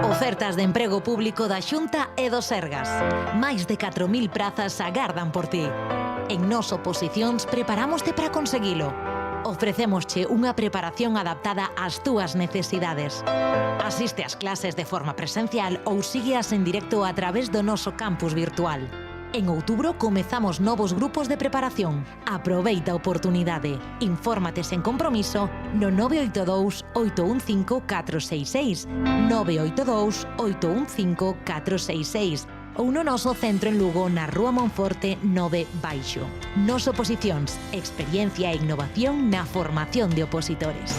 Ofertas de emprego público da Xunta e do Sergas. Máis de 4.000 prazas agardan por ti. En Nos Oposicións preparámoste para conseguilo. Ofrecémosche unha preparación adaptada ás túas necesidades. Asiste ás clases de forma presencial ou sígueas en directo a través do noso campus virtual. En outubro comezamos novos grupos de preparación. Aproveita a oportunidade. Infórmate sen compromiso no 982-815-466, 982-815-466 ou no noso centro en Lugo na Rúa Monforte 9 Baixo. Nos Oposicións, experiencia e innovación na formación de opositores.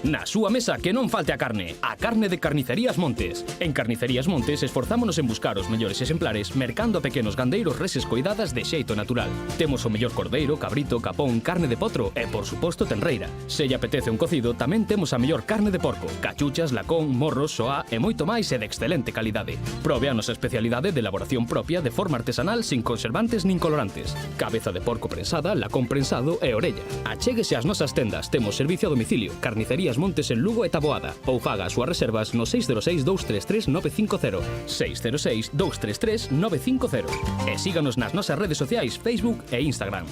Na súa mesa que non falte a carne de Carnicerías Montes. En Carnicerías Montes esforzámonos en buscar os mellores exemplares mercando a pequenos gandeiros reses coidadas de xeito natural. Temos o mellor cordeiro, cabrito, capón, carne de potro e, por suposto, tenreira. Se lle apetece un cocido, tamén temos a mellor carne de porco, cachuchas, lacón, morros, soá e moito máis e de excelente calidade. Probe a nosa especialidade de elaboración propia de forma artesanal sin conservantes nin colorantes. Cabeza de porco prensada, lacón prensado e orella. Achéguese ás nosas tendas, temos servicio a domicilio. Carnicerías Montes en Lugo e Taboada ou faga as súas reservas no 606-233-950 606-233-950 e síganos nas nosas redes sociais Facebook e Instagram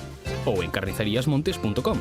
ou en carniceríasmontes.com.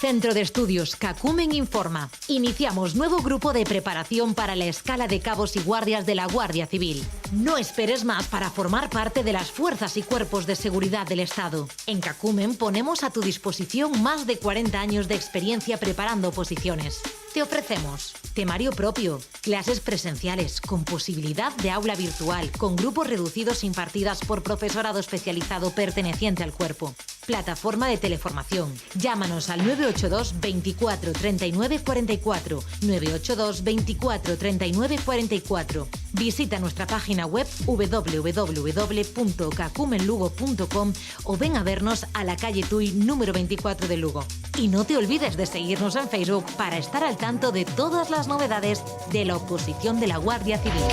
Centro de Estudios Cacumen informa. Iniciamos nuevo grupo de preparación para la escala de cabos y guardias de la Guardia Civil. No esperes más para formar parte de las fuerzas y cuerpos de seguridad del Estado. En Cacumen ponemos a tu disposición más de 40 años de experiencia preparando oposiciones. Te ofrecemos temario propio, clases presenciales con posibilidad de aula virtual, con grupos reducidos impartidas por profesorado especializado perteneciente al cuerpo. Plataforma de teleformación. Llámanos al 982 24 39 44, 982 24 39 44. Visita nuestra página web www.cacumenlugo.com o ven a vernos a la calle Tui número 24 de Lugo. Y no te olvides de seguirnos en Facebook para estar al tanto de todas las novedades de la oposición de la Guardia Civil.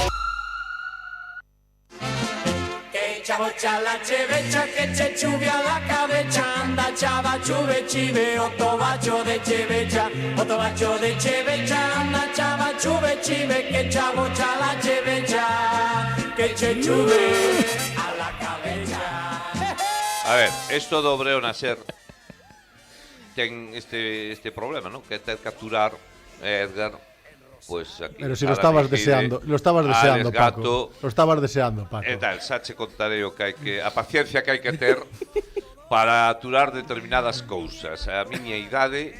Chavo chala chevecha que che chuvia la cabeza anda chava chuve chive otto bacio de chevecha anda chava chuve chive que chavo chala chevecha que che chuve a la cabeza. A ver, esto do Obreo Nacer ten este problema, ¿no? Que ten que capturar Edgar. Pues aquí, pero si lo estabas deseando, Paco. Lo estabas deseando, Paco. E tal, xa che contarei o que hai que a paciencia que hai que ter para aturar determinadas cousas. A miña idade,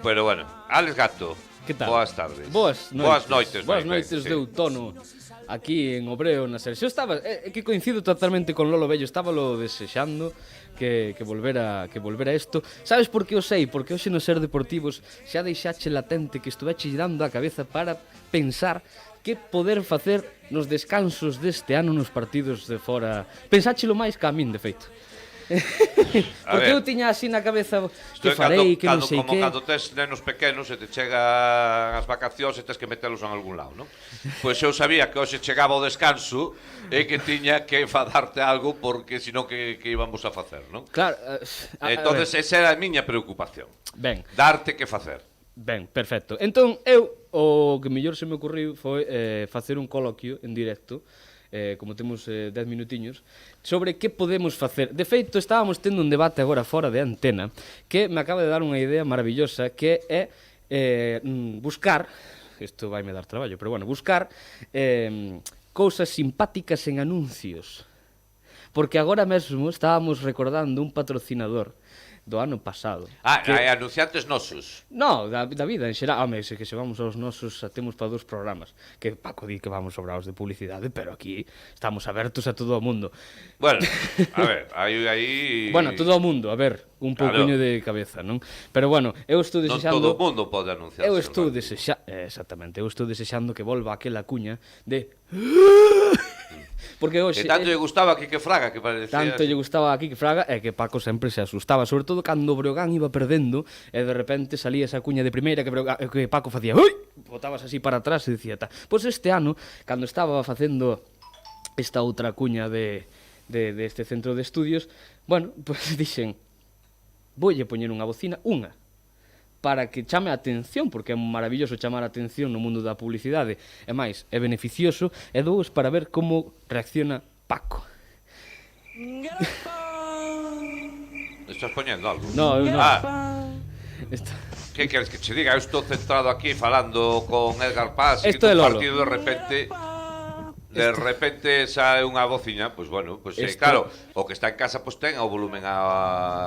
pero bueno, Alex Gato. Que tal? Boas tardes. Boas noites sí. de outono aquí en Obreo Nacer. Xo estaba, que coincido totalmente con Lolo Bello, estábalo desexando que volvera isto. Sabes por que o sei? Porque hoxe no Ser Deportivos xa deixache latente que estuveche dando a cabeza para pensar que poder facer nos descansos deste ano nos partidos de fora. Pensáchelo máis que a min, de feito. Porque eu tiña así na cabeza que farei, que non sei que. Como cando tes nenos pequenos e te chegan as vacacións e tes que metelos en algún lado, non? Pois eu sabía que hoxe chegaba o descanso e que tiña que enfadarte algo porque senón que íbamos a facer, non? Claro. Entonces esa era a miña preocupación. Ben. Darte que facer. Ben, perfecto. Entón, o que mellor se me ocurriu foi facer un coloquio en directo, como temos 10 minutiños, sobre que podemos facer. De feito, estábamos tendo un debate agora fora de antena que me acaba de dar unha idea maravillosa, que é buscar, isto vai me dar traballo, pero bueno, buscar cousas simpáticas en anuncios. Porque agora mesmo estábamos recordando un patrocinador do ano pasado. Que anunciantes nosos. No, da vida en xeral. Home, se que se vamos aos nosos, temos para 2 programas. Que Paco di que vamos sobrados de publicidade, pero aquí estamos abertos a todo o mundo. Bueno, a ver, aí... Bueno, todo o mundo, a ver, un pouquiño de cabeza, non? Pero bueno, eu estou desexando... Non todo o mundo pode anunciarse. Eu estou desexando... Exactamente, eu estou desexando que volva aquela cuña de... Porque hoxe... E tanto lle gustaba a Quique Fraga, que parecía... Tanto lle gustaba a Quique Fraga e que Paco sempre se asustaba, sobre todo cando o Breogán iba perdendo e de repente salía esa cuña de primeira que Paco facía ui, botabas así para atrás e dicía pois este ano, cando estaba facendo esta outra cuña de este centro de estudios, bueno, pois dixen voulle poñer unha bocina, para que chame a atención, porque é maravilloso chamar a atención no mundo da publicidade, e máis, é beneficioso, e dous, para ver como reacciona Paco. Estás poñendo algo? No, eu non. Que queres que che diga? Eu estou centrado aquí falando con Edgar Paz e Esto é do Lolo. partido de repente sae unha bociña, pois bueno, pois claro, o que está en casa pois ten o volumen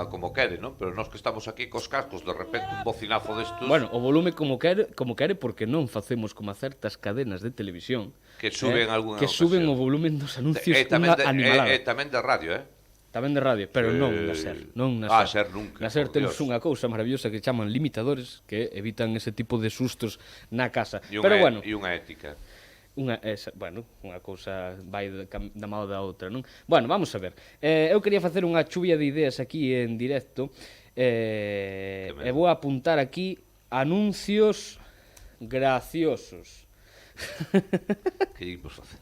como quere, non? Pero nós que estamos aquí cos cascos, de repente un bocinazo destos. Bueno, o volume como quere porque non facemos como a certas cadenas de televisión que suben algunha que suben o volumen dos anuncios unha animalada. E tamén de radio, Tamén de radio, pero non na SER. SER nunca. Na SER temos unha cousa maravillosa que chaman limitadores que evitan ese tipo de sustos na casa. Pero bueno, e unha ética. Unha cousa vai da mão da outra, non? Bueno, vamos a ver. Eu quería facer unha chuvia de ideas aquí en directo e vou apuntar aquí anuncios graciosos. Que imos facer?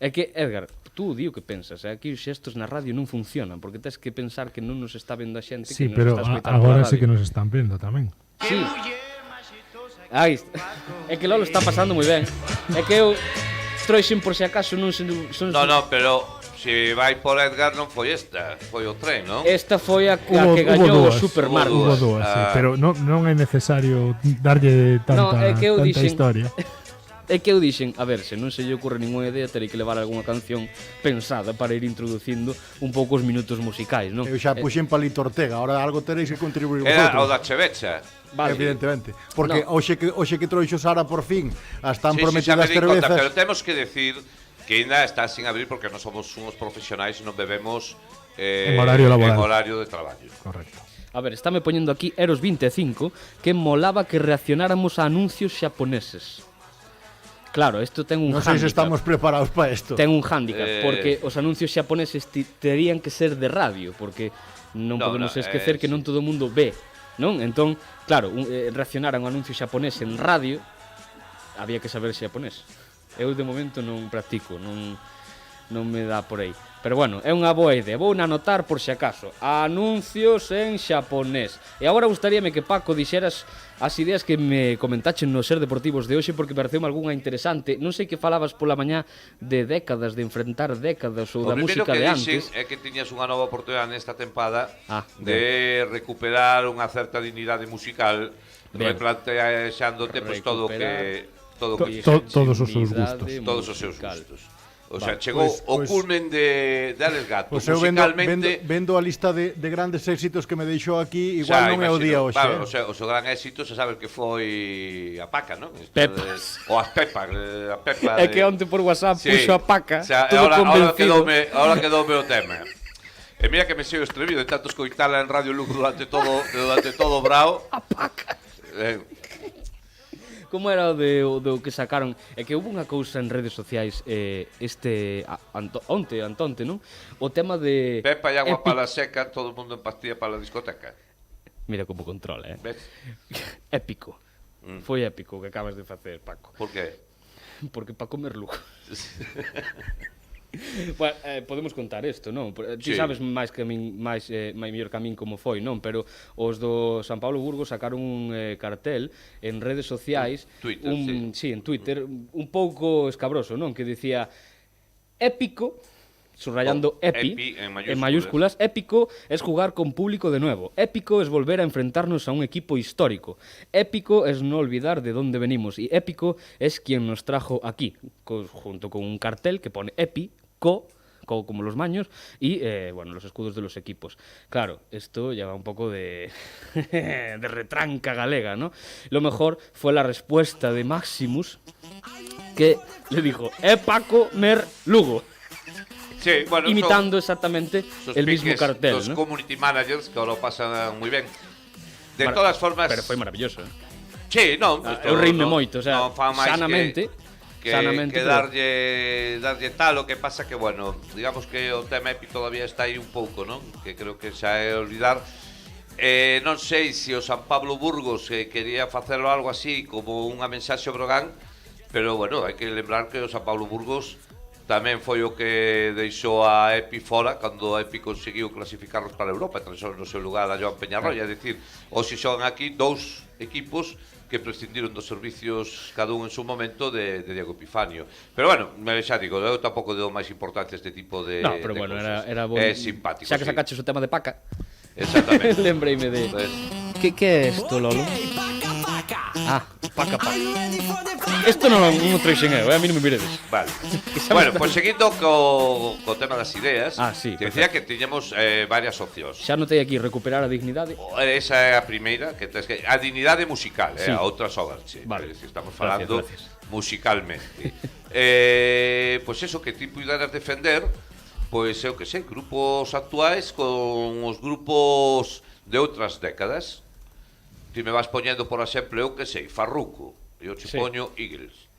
É que, Edgar, tú di o que pensas, aquí os xestos na radio non funcionan, porque tens que pensar que non nos está vendo a xente, sí, que nos está escoitando agora a radio. sí que nos están vendo tamén. Sí. Ai, é que Lolo está pasando moi ben. É que eu trouxen por se acaso non se... No, pero se vai por Edgar non foi esta, foi o tren, non? Esta foi a que gañou o Supermarcos. Hubo dúas, sí, pero non é necesario darlle tanta historia. É que eu dixen, a ver, se non se lle ocorre ninguna idea, terei que levar algunha canción pensada para ir introducindo un pouco os minutos musicais, non? Eu xa puxen Palito Ortega, ahora algo teréis que contribuir vosotros. Era o da Chevecha. Vale. Evidentemente, porque hoxe que trouxo Sara por fin as tan prometidas cervezas. Pero temos que decir que ainda está sin abrir porque non somos uns profesionais e non bebemos en horario laboral. En horario de traballo. Correcto. A ver, estáme poñendo aquí Eros 25 que molaba que reaccionáramos a anuncios xaponeses. Claro, isto ten un hándicap. Non sei se estamos preparados para isto. Ten un hándicap, porque os anuncios xaponeses terían que ser de radio, porque non podemos esquecer que non todo o mundo ve, non? Entón, claro, reaccionar a un anuncio xaponés en radio, había que saber xaponés. Eu de momento non practico, non me dá por aí. Pero bueno, é unha boa idea. Vou anotar por se acaso. Anuncios en xaponés. E agora gustaríame que Paco dixeras as ideas que me comentachen nos Ser Deportivos de hoxe, porque pareceu algunha interesante. Non sei que falabas pola mañá de décadas, de enfrentar décadas ou da música de antes. O primeiro que dixen é que tiñas unha nova oportunidade nesta tempada de recuperar unha certa dignidade musical, replanteando-te pues, todos os seus gustos. Todos os seus gustos. O sea, chegou o culmen de Alex Gato. Pues musicalmente vendo a lista de grandes éxitos que me deixou aquí, igual non é o día hoxe. Claro, o seu gran éxito, se sabe que foi a Paca, non? Pepas. Ou as Pepas, a Pepa. É que onte por WhatsApp puxo a Paca, todo convencido. Ahora quedoume o tema. E mira que me sigo estrevido de tanto escoitala en Radio Lugo durante todo o brao. A Paca. Como era o do que sacaron? É que houve unha cousa en redes sociais onte, non? O tema de... Pepa e agua para la seca, todo o mundo en pastilla para la discoteca. Mira como controla, Ves? Épico. Foi épico o que acabas de facer, Paco. Por qué? Porque para comer Lugo. Bueno, podemos contar isto, non? Ti sabes máis que a min, mellor que a min como foi, non? Pero os do San Pablo Burgos sacaron un cartel en redes sociais, Twitter, en Twitter, un pouco escabroso, non? Que dicía épico, subrayando epi en mayúsculas, épico es jugar con público de nuevo, épico es volver a enfrentarnos a un equipo histórico, épico es no olvidar de dónde venimos y épico es quien nos trajo aquí, junto con un cartel que pone epi, como los maños y bueno, los escudos de los equipos. Claro, esto lleva un poco de de retranca galega, ¿no? Lo mejor fue la respuesta de Maximus, que le dijo, Paco Mer Lugo. Sí, bueno, imitando exactamente el mismo cartel, los ¿no? community managers que lo pasan muy bien. De todas formas... Pero foi maravilloso, Sí, non. Eu reíme moito, o sea, sanamente... Que darlle tal, o que pasa que, bueno, digamos que o tema Epi todavía está aí un pouco, non? Que creo que xa é olvidar. Non sei se o San Pablo Burgos quería facerlo algo así como unha mensaxe ao Brogán, pero, bueno, hai que lembrar que o San Pablo Burgos tamén foi o que deixou a Epi fora cando a Epi conseguiu clasificarlos para a Europa, transou no seu lugar a Joan Peñarroya, é dicir, hoxe xogan aquí dous equipos que prescindiron dos servicios cada un en su momento de Diego Epifanio. Pero bueno, xa digo, eu tampouco dou máis importancia a este tipo de no, pero bueno, cosas. Era bon... É simpático. Xa que sacaches o tema de Paca. Exactamente. Lembreime de... Pues... Que é isto, Lolo? Paca. Isto non o trouxen eu, a mí non me miredes. Vale. Bueno, pois seguindo co tema das ideas, sí, te decía que tiñamos varias opcións. Xa notei aquí recuperar a dignidade. Esa é a primeira, que a dignidade musical, sí. A outra sogarche. Vale. Estamos falando musicalmente. Pois eso que ti puideras defender, pois eu que sei, grupos actuais con os grupos de outras décadas. Ti me vas poñendo, por exemplo, eu que sei, Farruko, e eu te poño Eagles.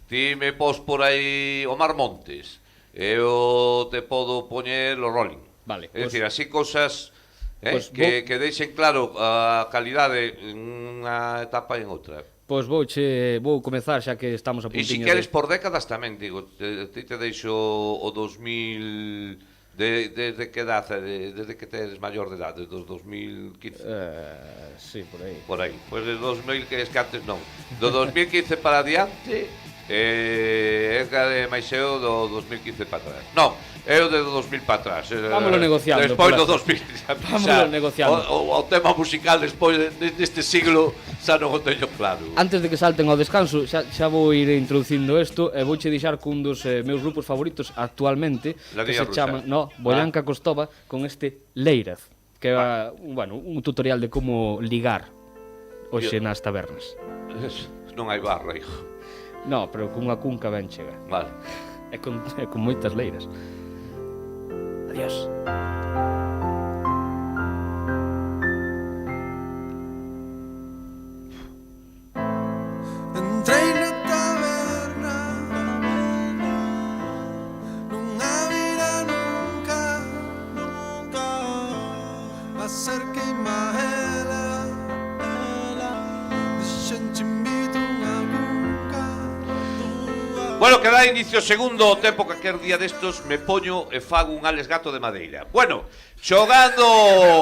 Ti me pos por aí Omar Montes, eu te podo poñer los Rolling. Vale. É dicir, así cosas que deixen claro a calidade en unha etapa e en outra. Pois vou comezar xa que estamos a puntiño. E se queres por décadas tamén, digo, ti te deixo o 2000... Desde que edad? Desde que eres maior de edad, desde os 2015? Sí, por aí. Por aí. Pois de 2000, que es que antes non. Do 2015 para adiante, Edgar máis eu do 2015 para atrás. Non, eu de 2000 para atrás. Vámolo negociando. Despois do 2000. Vámolo negociando. O tema musical despois deste siglo xa non o teño claro. Antes de que salten ao descanso, xa vou ir introducindo isto e vouche deixar cun dos meus grupos favoritos actualmente, que se chama, Boyanka Kostova, con este Leiraz, que é, bueno, un tutorial de como ligar hoxe nas tabernas. Non hai barra, hijo. No, pero cunha cunca ben chega. Vale. E con moitas leiras. Adiós. Entrei na taberna, non a vira nunca, acerquei-me a ela, deixando-te invito unha cunca. Bueno, que dá inicio segundo tempo que aquel día destos me poño e fago un Alex Gato de madeira. Bueno, xogando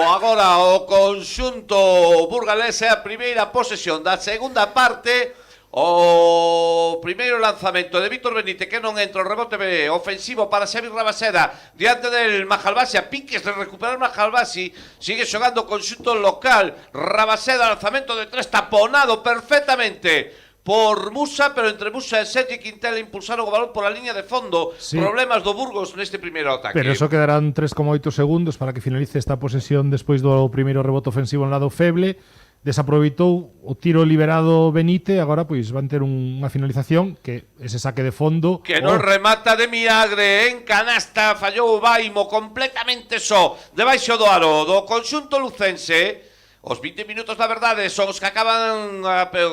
agora o conxunto burgalés é a primeira posesión da segunda parte. O primeiro lanzamento de Víctor Benítez, que non entra o rebote ofensivo para Xavi Rabaseda diante del Majalbasi, a piques de recuperar Majalbasi, sigue xogando o conxunto local. Rabaseda, lanzamento de tres, taponado perfectamente por Musa, pero entre Musa e Sergi Quintela impulsaron o balón pola liña de fondo. Sí. Problemas do Burgos neste primeiro ataque. Pero eso quedarán 3,8 segundos para que finalice esta posesión despois do primeiro rebote ofensivo en lado feble. Desaproveitou o tiro liberado Benítez, agora pois van ter unha finalización que ese saque de fondo que non remata de milagre en canasta, fallou o Baimo completamente só debaixo do aro do conxunto lucense. Os 20 minutos da verdade son os que acaban,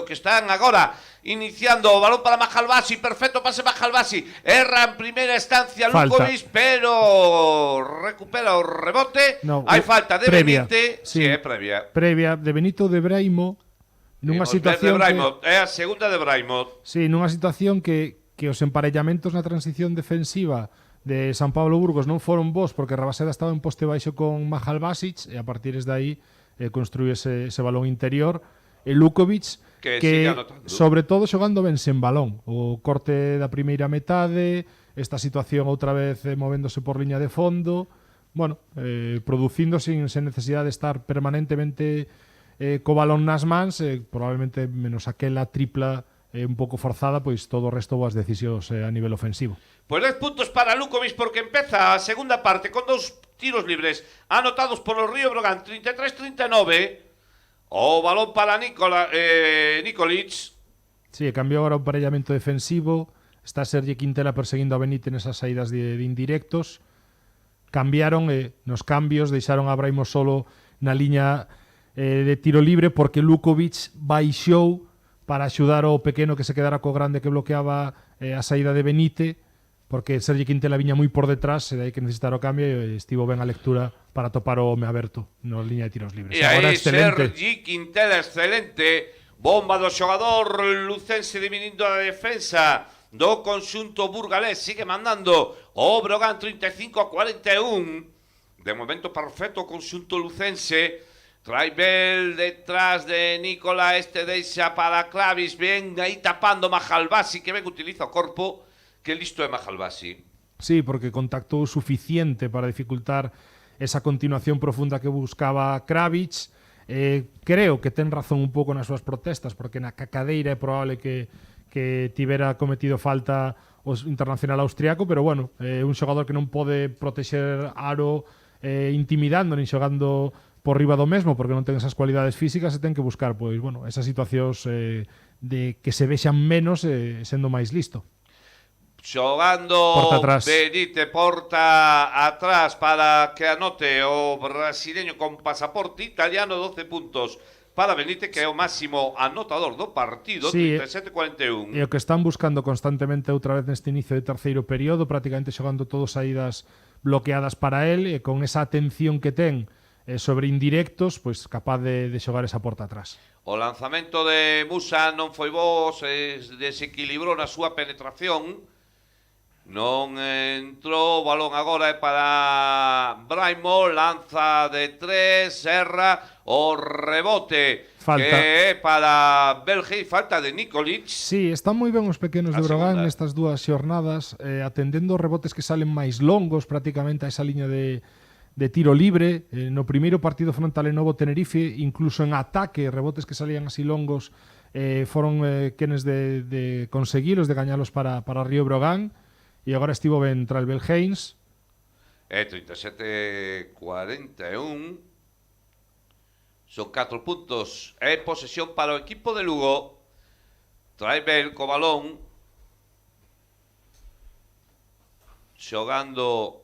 que están agora iniciando o balón para Majalbasi, perfecto pase Majalbasi, erra en primeira estancia Lukovic, pero recupera o rebote. Hai falta de Benítez, sí, é previa. Previa de Benito de Braimo nunha situación é a segunda de Braimo. Sí, nunha situación que os emparellamentos na transición defensiva de San Pablo Burgos non foron bons porque Rabaseda estaba en poste baixo con Majalbasic e a partir de aí construí ese balón interior. E Lukovic que sobre todo xogando ben sen balón, o corte da primeira metade, esta situación outra vez movéndose por liña de fondo, bueno, producindo sin necesidade de estar permanentemente co balón nas mans, probablemente menos aquela tripla un pouco forzada, pois todo o resto boas decisións a nivel ofensivo. Pois 10 puntos para Lukovic porque empeza a segunda parte con 2 tiros libres anotados por o Río Brogan, 33-39. O balón para Nikolic. Sí, cambiou agora o emparellamento defensivo. Está Sergi Quintela perseguindo a Benítez nesas saídas de indirectos. Cambiaron nos cambios, deixaron a Braimo solo na liña de tiro libre porque Lukovic baixou para axudar ao pequeno que se quedara co grande que bloqueaba a saída de Benítez, porque Sergi Quintela viña moi por detrás e dai que necesitar o cambio e estivo ben a lectura para topar o home aberto na liña de tiros libres. E aí Sergi Quintela excelente, bomba do xogador lucense diminuindo a defensa do conxunto burgalés, sigue mandando o Brogan 35-41. De momento perfecto o conxunto lucense. Traibel detrás de Nicola, deixa para Clavis, ben aí tapando Majalbasi, que ben utiliza o corpo. Que listo é Majalbasi. Sí, porque contactou suficiente para dificultar esa continuación profunda que buscaba Kravic. Creo que ten razón un pouco nas súas protestas, porque na cacadeira é probable que tivera cometido falta o internacional austriaco, pero bueno, un xogador que non pode protexer aro intimidando, nin xogando por riba do mesmo, porque non ten esas cualidades físicas e ten que buscar, pois, bueno, esas situacións de que se vexan menos sendo máis listo. Xogando Benítez, porta atrás para que anote o brasileño con pasaporte italiano, 12 puntos para Benítez, que é o máximo anotador do partido, sí, 37-41. E o que están buscando constantemente outra vez neste inicio de terceiro período, prácticamente xogando todos saídas bloqueadas para él, e con esa atención que ten sobre indirectos, pois capaz de xogar esa porta atrás. O lanzamento de Musa non foi bo, se desequilibrou na súa penetración. Non entrou, o balón agora é para Braimo, lanza de 3, Serra, o rebote Falta. que é para Belge, falta de Nikolic. Sí, están moi ben os pequenos de A Brogan segunda. nestas dúas xornadas, atendendo os rebotes que salen máis longos prácticamente a esa liña de tiro libre. No primeiro partido fronte a Lenovo Tenerife, incluso en ataque, rebotes que salían así longos foron quenes de conseguilos, de gañalos para Río Brogan. E agora estivo ben tra el Belgeins. 37-41. Son 4 puntos. É posesión para o equipo de Lugo. Trae Bel co balón. Xogando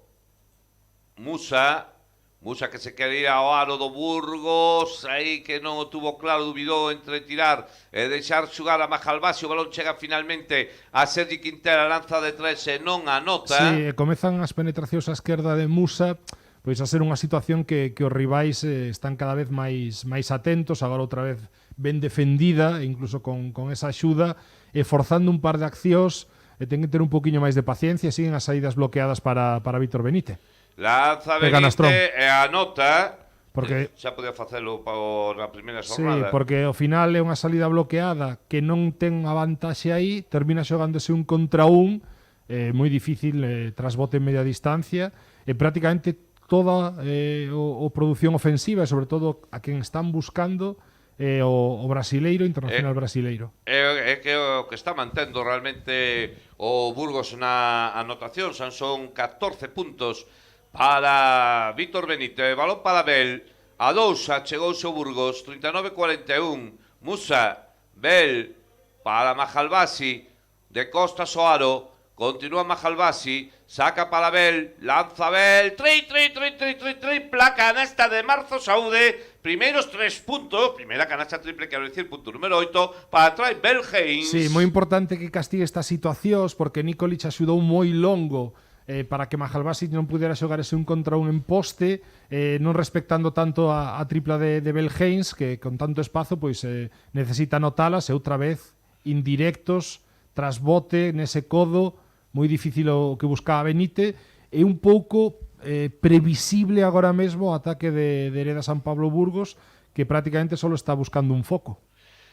Musa. Musa que se quere ir ao aro do Burgos. Aí que non o tuvo claro, dubidou entre tirar e deixar xugar a Majalbasi. O balón chega finalmente a Sergi Quintela, lanza de 3 e non anota. Sí, comezan as penetracións á esquerda de Musa, pois a ser unha situación que os rivais están cada vez máis atentos, agora outra vez ben defendida, incluso con esa axuda, e forzando un par de accións, e ten que ter un poquinho máis de paciencia, e siguen as saídas bloqueadas para Víctor Benítez. Lanza Pega Nastrón. Benítez e anota. Porque Xa podía facelo na primeira sí, xornada. porque ao final é unha salida bloqueada que non ten a vantaxe aí, termina xogándose un contra un, moi difícil trasbote en media distancia, e prácticamente toda o produción ofensiva, e sobre todo a quen están buscando o brasileiro, internacional brasileiro. É que o que está mantendo realmente o Burgos na anotación, son 14 puntos para Víctor Benítez, balón para Bel, a 2 achegouse o Burgos, 39-41, Musa, Bel, para Majalbasi, de Costa Soaro, continúa Majalbasi, saca para Bel, lanza Bel, tripla canasta de Marzo Saúde, primeiros 3 puntos, primeira canasta triple, quero dicir, punto número 8, para traer Belgeins. Sí, moi importante que castigue estas situacións, porque Nikolic axudou moi longo para que Majalbasi non pudera xogar ese un contra un en poste, non respectando tanto a tripla de Belgeins, que con tanto espazo pois necesita anotalas, e outra vez indirectos, tras bote, nese codo, moi difícil o que buscaba Benítez, e un pouco previsible agora mesmo o ataque de Hereda San Pablo Burgos, que prácticamente só está buscando un foco.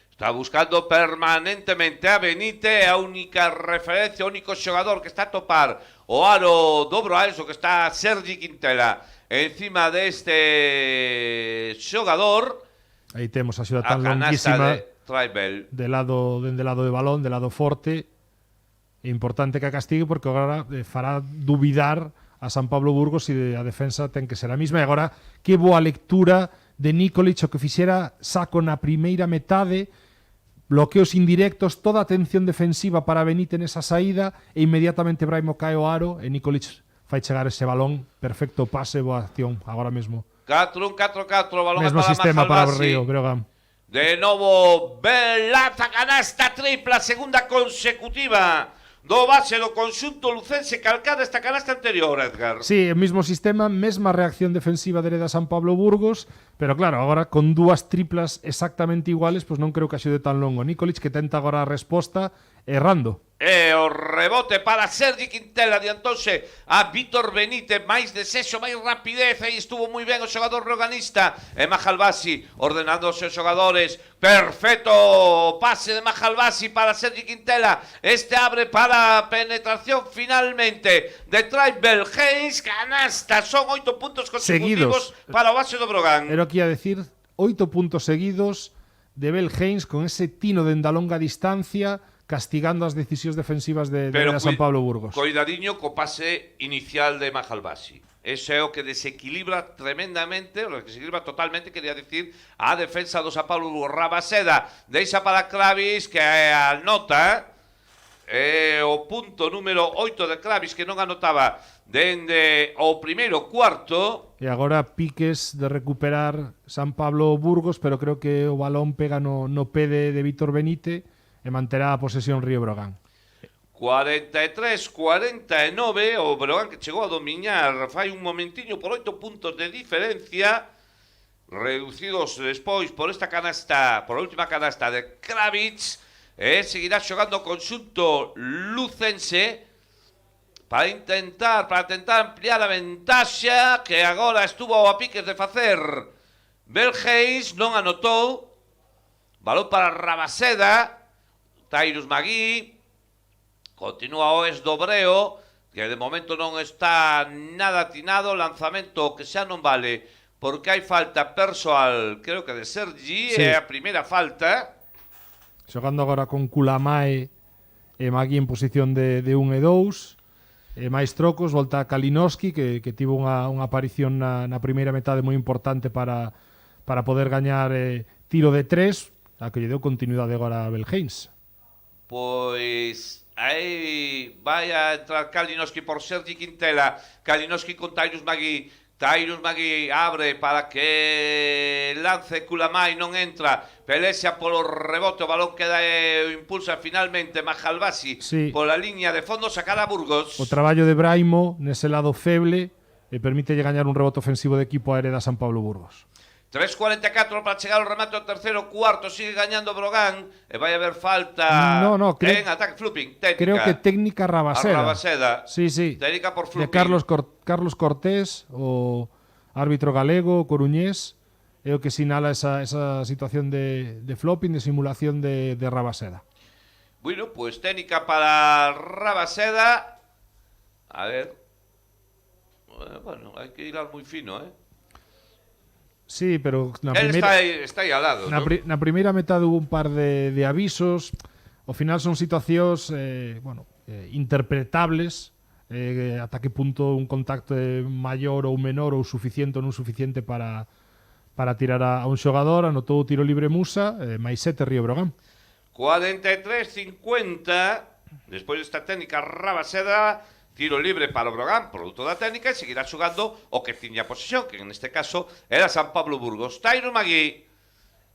Está buscando permanentemente a Benítez, a única referencia, o único xogador que está a topar o aro do Broaense, que está Sergi Quintela encima deste xogador. Aí temos a xuda A tan canasta longuísima de Traibel. dende lado de balón, de lado forte. É importante que a castigue, porque agora fará dubidar a San Pablo Burgos e a defensa ten que ser a mesma. E agora, que boa lectura de Nikolic, o que fixera saco na primeira metade, bloqueos indirectos, toda a atención defensiva para Benítez nesa saída, e inmediatamente Braimo cae o aro e Nikolic fai chegar ese balón, perfecto pase, boa acción agora mesmo. 4-1, 4-4, balón Mesmo para sistema para Majalbasi. Río Breogán. De novo, Bel lanza canasta tripla, segunda consecutiva do base do conxunto lucense, calcada esta canasta anterior, Edgar. Sí, o mismo sistema, mesma reacción defensiva de Hereda San Pablo Burgos, pero claro, agora con dúas triplas exactamente iguales, pois non creo que axude tan longo. Nikolic, que tenta agora a resposta errando. E o rebote para Sergi Quintela, adiantouse a Víctor Benítez, máis desexo, máis rapidez, aí estuvo moi ben o xogador roganista, e Majalbasi ordenando os seus xogadores, perfecto pase de Majalbasi para Sergi Quintela, este abre para penetración finalmente de Traib Belgeins, canasta, son 8 puntos consecutivos Seguidos. para o base do Brogan. Era o que ia decir, 8 puntos seguidos de Belgeins con ese tino dende a longa distancia, castigando as decisións defensivas de Hereda San Pablo Burgos. Coidadiño co pase inicial de Majalbasi. Ese é o que desequilibra tremendamente, o que desequilibra totalmente, quería decir, a defensa do San Pablo Burgos. Rabaseda deixa para Kravis, que anota, o punto número 8 de Kravis, que non anotaba dende o primeiro cuarto. E agora piques de recuperar San Pablo Burgos, pero creo que o balón pega no pé de Víctor Benítez, e manterá a posesión Río Brogan. 43-49, o Brogan que chegou a dominar fai un momentiño por 8 puntos de diferencia, reducidos despois por esta canasta, por a última canasta de Kravic, e seguirá xogando o conxunto lucense, para tentar ampliar a ventaxa que agora estuvo a piques de facer Belgeis, non anotou. Balón para Rabaseda, Tairus Magui, continúa o Esdobreo, que de momento non está nada atinado, lanzamento que xa non vale, porque hai falta persoal, creo que de Sergi, Sí. é a primeira falta. Xogando agora con Kulamae e Magui en posición de 1 e 2. E máis trocos, volta a Kalinowski, que tivo unha aparición na primeira metade moi importante para poder gañar tiro de 3, a que lle deu continuidade agora a Belgeins. Pois aí vai a entrar Kalinowski por Sergi Quintela. Kalinowski con Tairus Magui. Tairus Magui abre para que lance Kulamai, non entra. Pelexia polo rebote, o balón queda e impulsa finalmente Majalbasi Sí. pola liña de fondo, sacada a Burgos. O traballo de Braimo nese lado feble e permite gañar un rebote ofensivo de equipo aéreo da San Pablo Burgos. 3.44 para chegar ao remate ao terceiro cuarto. Sigue gañando Brogan e vai haber falta No, en ataque Fluping, técnica. Creo que técnica Rabaseda. A Rabaseda. Sí, sí. Técnica por Fluping. De Carlos Cortés, o árbitro galego, coruñés, é o que sinala esa situación de flopping, de simulación de Rabaseda. Bueno, pues técnica para Rabaseda. A ver. Bueno, hai que hilar moi fino, Sí, pero na Él primeira... está aí al lado, Na, ¿no? na primeira metade hubo un par de avisos. Ao final son situacións interpretables, ata que punto un contacto é maior ou menor ou suficiente ou non suficiente para tirar a un xogador. Anotou o tiro libre Musa, máis 7 Río Brogan. 43-50. Despois desta técnica Rabaseda, tiro libre para o Brogan, produto da técnica, e seguirá xogando o que tiña posesión, que neste caso era San Pablo Burgos. Tairus Magui,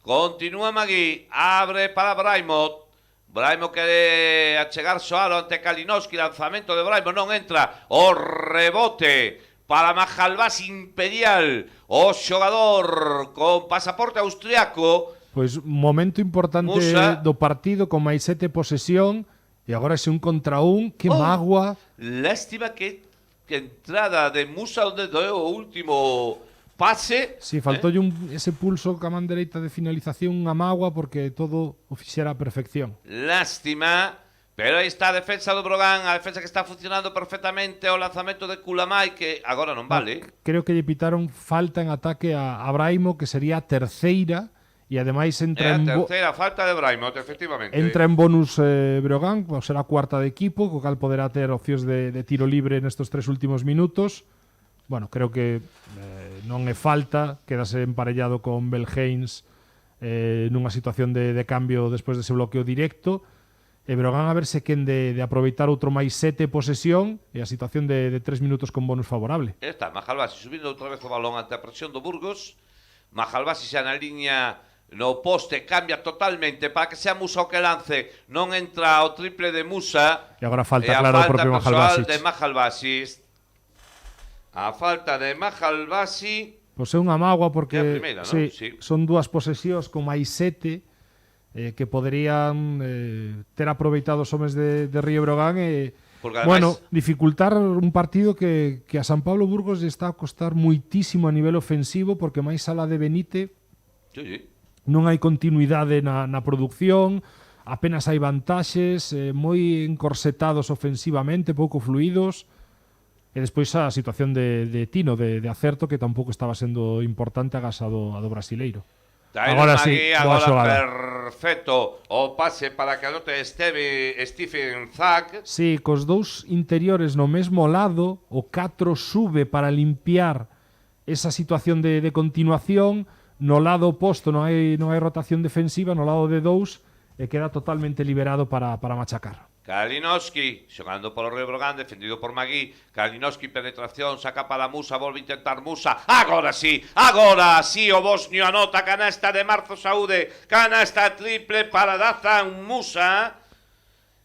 continúa Magui, abre para Braimo. Braimo quere achegar soalo ante Kalinowski, lanzamento de Braimo, non entra. O rebote para Majalbás Imperial, o xogador con pasaporte austriaco. Pois momento importante Musa. do partido, con máis 7 posesión, e agora é un contra un, que mágoa. Lástima que entrada de Musa onde deu o último pase. Si, faltoulle ese pulso ca man dereita de finalización, unha mágoa, porque todo o fixera a perfección. Lástima, pero aí está a defensa do Brogan, a defensa que está funcionando perfectamente, o lanzamento de Kulamai, que agora non vale. Creo que lle pitaron falta en ataque a Braimo, que sería a terceira, e ademais É entra a en terceira falta de Braimot, efectivamente. entra en bonus Brogan, será a cuarta de equipo, co cal poderá ter opcións de tiro libre nestos 3 últimos minutos. Bueno, creo que non é falta, quedase emparellado con Belgeins nunha situación de cambio despois dese bloqueo directo. E Brogan a ver se quen de aproveitar outro máis 7 posesión e a situación de 3 minutos con bonus favorable. Está Majalbasi subindo outra vez o balón ante a presión do Burgos. Majalbasi xa na liña no poste, cambia totalmente para que sea Musa o que lance. Non entra o triple de Musa. E agora falta, claro, o propio Majalbasi. De Majalbasi. A falta de Majalbasi. Pois é unha mágoa porque É a primeira, non? sí, Sí. son dúas posesións con máis 7 que poderían ter aproveitado os homes de Río Brogan e Porque bueno, ademais, dificultar un partido que a San Pablo Burgos lle está a costar muitísimo a nivel ofensivo, porque máis alá de Benite sí. non hai continuidade na produción, apenas hai vantaxes, moi encorsetados ofensivamente, pouco fluidos, e despois a situación de Tino, de acerto, que tampouco estaba sendo importante agás a do brasileiro. Agora sí, boa xogada. Perfecto o pase para que anote Stephen Zack. Sí, cos dous interiores no mesmo lado, o 4 sube para limpiar esa situación de continuación. No lado oposto non hai rotación defensiva, no lado de 2, e queda totalmente liberado para machacar. Kalinowski, xogando polo Río Brogan, defendido por Magui. Kalinowski, penetración, saca para Musa, volve a intentar Musa. Agora sí, o bosnio anota canasta de Marzo Saúde. Canasta triple para Dazan Musa.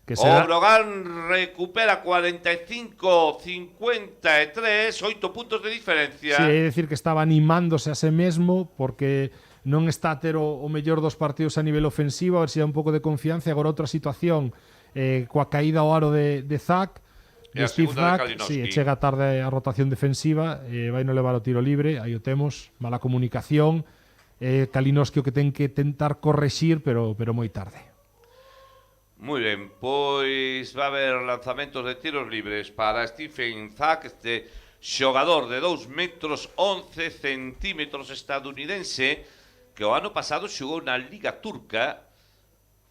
Que O Brogan recupera 45-53, 8 puntos de diferencia. Sí, é dicir que estaba animándose a se mesmo, porque non está a ter o mellor dos partidos a nivel ofensivo, a ver se dá un pouco de confianza. Agora outra situación, coa caída ao aro de Zack, E a segunda de Kalinowski. sí, chega tarde a rotación defensiva, vai no levar o tiro libre, aí o temos, mala comunicación, Kalinowski o que ten que tentar correxir, pero moi tarde. Moi ben, pois va a haber lanzamentos de tiros libres para Stephen Zack, este xogador de 2 metros 11 centímetros estadounidense que o ano pasado xogou na Liga Turca.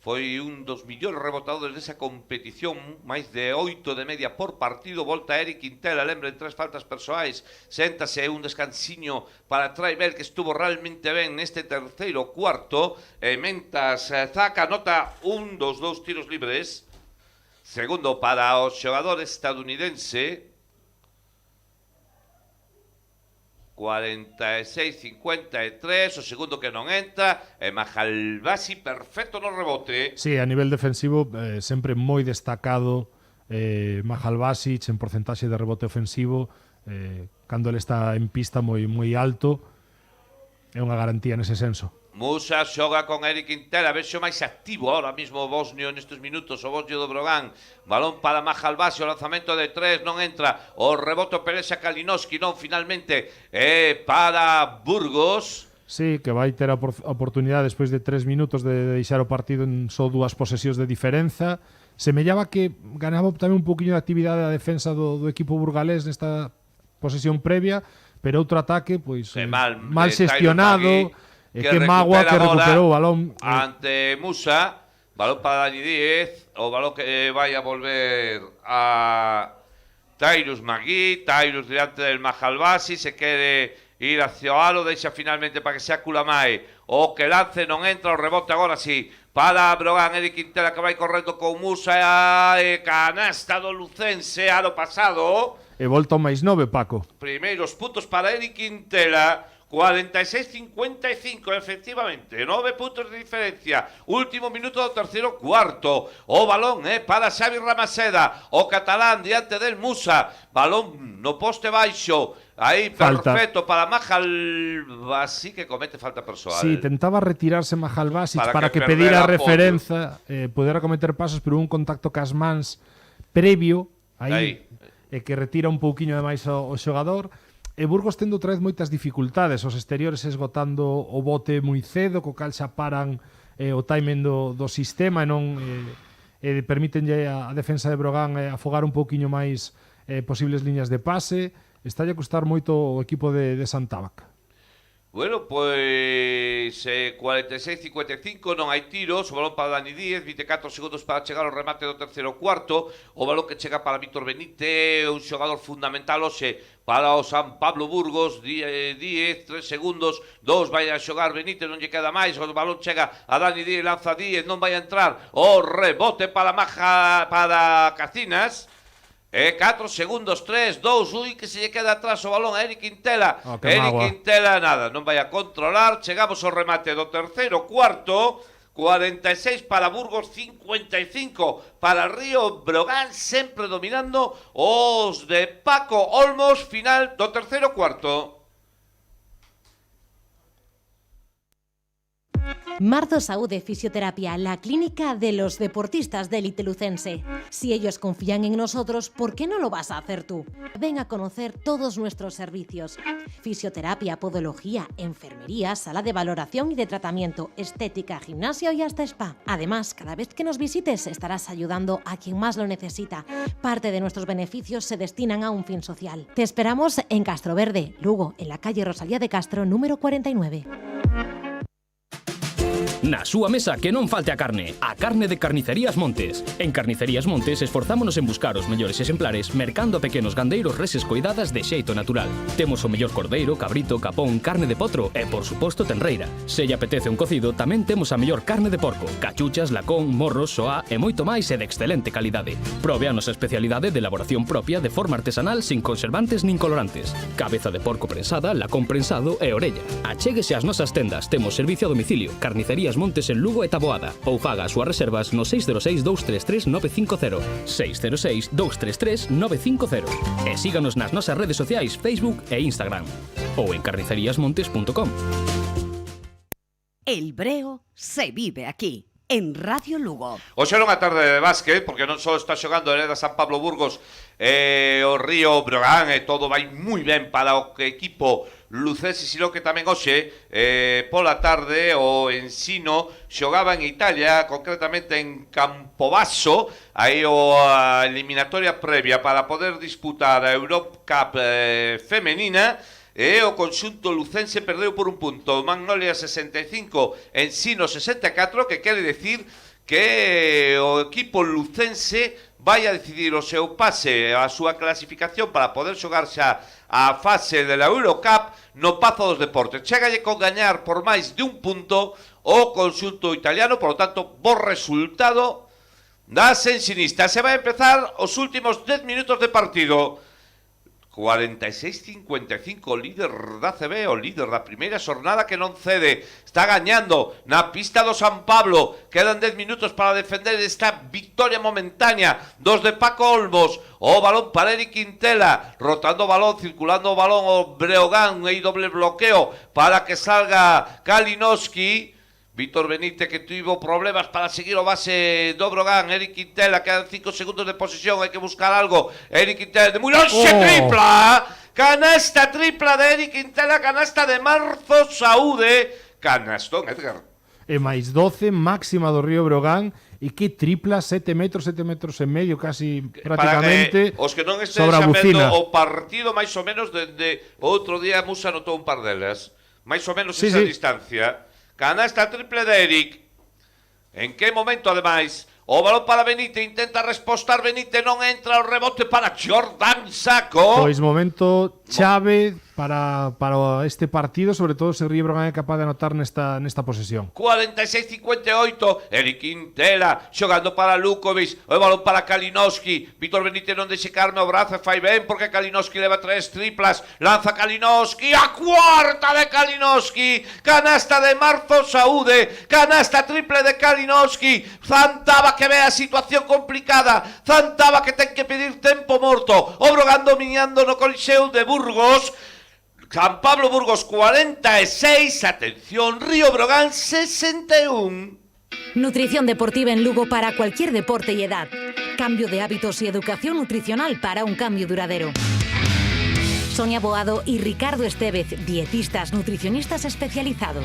Foi un dos millores rebotadores desa competición, máis de 8 de media por partido. Volta Eric Quintela, lembren 3 faltas persoais, séntase un descansiño para Traibel, que estuvo realmente ben neste terceiro cuarto, e mentas Zack anota un dos 2 tiros libres, segundo para o xogador estadounidense, 46-53, o segundo que non entra, e Mahalbasi perfecto no rebote. Sí, a nivel defensivo sempre moi destacado Mahalbasi en porcentaxe de rebote ofensivo, cando ele está en pista moi alto, é unha garantía nese senso. Musa xoga con Eric Quintela, vexo máis activo ahora mismo o bosnio nestes minutos, o bosnio do Brogan. Balón para Mahalbasi, o lanzamento de 3 non entra, o rebote Peresa Kalinowski non finalmente, para Burgos. Sí, que vai ter a oportunidade despois de 3 minutos de deixar o partido en só 2 posesións de diferenza. Semellaba que ganaba tamén un poquinho de actividade a defensa do equipo burgalés nesta posesión previa, pero outro ataque pois mal xestionado. Que Magua que recuperou o balón ante Musa, balón para Dani Díez, o balón que vai a volver a Tyrus Magui, Tyrus diante del Mahalbasi, se quere ir hacia o alo, deixa finalmente para que sea Kulamai, o que lance non entra, o rebote agora sí, para Brogan, Eric Quintela que vai correndo con Musa, e canasta do Lucense ano pasado. E volta máis 9, Paco. Primeiros puntos para Eric Quintela, 46-55, efectivamente, 9 puntos de diferencia. Último minuto do terceiro cuarto. O balón para Xavi Ramaseda, o catalán diante del Musa. Balón no poste baixo. Aí perfecto para Mahalbasi, que comete falta persoal. Sí, tentaba retirarse Mahalbasi para que pedira referenza, pudera cometer pasos, pero un contacto cas mans previo aí. Que retira un pouquiño de máis o xogador. E Burgos tendo outra vez moitas dificultades, os exteriores esgotando o bote moi cedo, co cal xa paran o timing do sistema e non permítenlle a defensa de Brogan afogar un pouquiño máis posibles liñas de pase. Estalle a custar moito o equipo de Santabac. Bueno, pois 46-55, non hai tiros, o balón para Dani Díez, 24 segundos para chegar ao remate do terceiro cuarto, o balón que chega para Víctor Benítez, un xogador fundamental hoxe para o San Pablo Burgos, 10, 3 segundos, 2 vai a xogar Benítez, non lle queda máis, o balón chega a Dani Díez, lanza Díez, non vai a entrar, o rebote para Cacinas. 4 segundos, 3, 2, que se lle queda atrás o balón a Eric Quintela. Eric Quintela nada, non vai a controlar. Chegamos ao remate do terceiro cuarto. 46 para Burgos, 55 para Río Brogan, sempre dominando os de Paco Olmos. Final do terceiro cuarto. Marzo Saúde Fisioterapia, la clínica de los deportistas de élite lucense. Si ellos confían en nosotros, ¿por qué no lo vas a hacer tú? Ven a conocer todos nuestros servicios. Fisioterapia, podología, enfermería, sala de valoración y de tratamiento, estética, gimnasio y hasta spa. Además, cada vez que nos visites estarás ayudando a quien más lo necesita. Parte de nuestros beneficios se destinan a un fin social. Te esperamos en Castroverde, Lugo, en la calle Rosalía de Castro, número 49. Na súa mesa que non falte a carne de Carnicerías Montes. En Carnicerías Montes esforzámonos en buscar os mellores exemplares mercando a pequenos gandeiros reses coidadas de xeito natural. Temos o mellor cordeiro, cabrito, capón, carne de potro e, por suposto, tenreira. Se lle apetece un cocido, tamén temos a mellor carne de porco, cachuchas, lacón, morros, soa e moito máis e de excelente calidade. Prove a nosa especialidade de elaboración propia de forma artesanal sin conservantes nin colorantes. Cabeza de porco prensada, lacón prensado e orella. Achéguese ás nosas tendas, temos servicio a domicilio. Carnicerías Montes en Lugo e Taboada, ou faga as súas reservas no 606-233-950, 606-233-950, e síganos nas nosas redes sociais Facebook e Instagram, ou en carniceríasmontes.com. El Breo se vive aquí. en Radio Lugo. Hoxe era unha tarde de básquet, porque non só está xogando Hereda San Pablo Burgos o Río Breogán, e todo vai moi ben para o equipo lucense, sino que tamén hoxe, pola tarde, o Ensino xogaba en Italia, concretamente en Campobasso, aí a eliminatoria previa para poder disputar a Europe Cup femenina, e o conxunto lucense perdeu por un punto. Magnolia 65, Ensino 64, que quere decir que o equipo lucense vai a decidir o seu pase, a súa clasificación para poder xogar xa a fase de la Eurocup no Pazo dos Deportes. Chegalle con gañar por máis de un punto o conxunto italiano, por lo tanto, bo resultado das ensinistas. Se vai a empezar os últimos 10 minutos de partido. 46-55, líder da CB, o líder da primeira xornada que non cede, está gañando na pista do San Pablo, quedan 10 minutos para defender esta victoria momentánea dos de Paco Olmos, o balón para Eric Quintela, rotando o balón, circulando o balón o Breogán, e doble bloqueo para que salga Kalinowski. Víctor Benítez, que tivo problemas para seguir o base do Breogán. Eric Quintela, quedan 5 segundos de posesión, hai que buscar algo. Eric Quintela de moi lonxe, tripla! Canasta tripla de Eric Quintela, canasta de Marzo Saúde. Canastón, Edgar. E máis 12, máxima do Río Breogán, e que tripla, 7 metros e medio, casi prácticamente, os que non estén sobre a sabendo bucina. o partido, máis ou menos, dende outro día Musa anotou un par delas. Máis ou menos esa distancia. Canasta triple de Eric. En que momento, ademais, o balón para Benítez, intenta respostar Benítez, non entra o rebote para Jordan Saco. Pois momento chave para este partido, sobre todo se Río Breogán é capaz de anotar nesta posesión. 46-58, Eric Quintela xogando para Lukovic, o balón para Kalinowski. Víctor Benítez non deixe carme o brazo e fai ben porque Kalinowski leva 3 triplas, lanza Kalinowski, a cuarta de Kalinowski, canasta de Marzo Saúde, canasta triple de Kalinowski. Zantaba que ve a situación complicada, Zantaba que ten que pedir tempo morto, o Breogán dominando no Coliseo de Burgos. San Pablo Burgos 46, atención, Río Breogán 61. Nutrición deportiva en Lugo para cualquier deporte y edad. Cambio de hábitos y educación nutricional para un cambio duradero. Sonia Boado y Ricardo Estevez, dietistas nutricionistas especializados.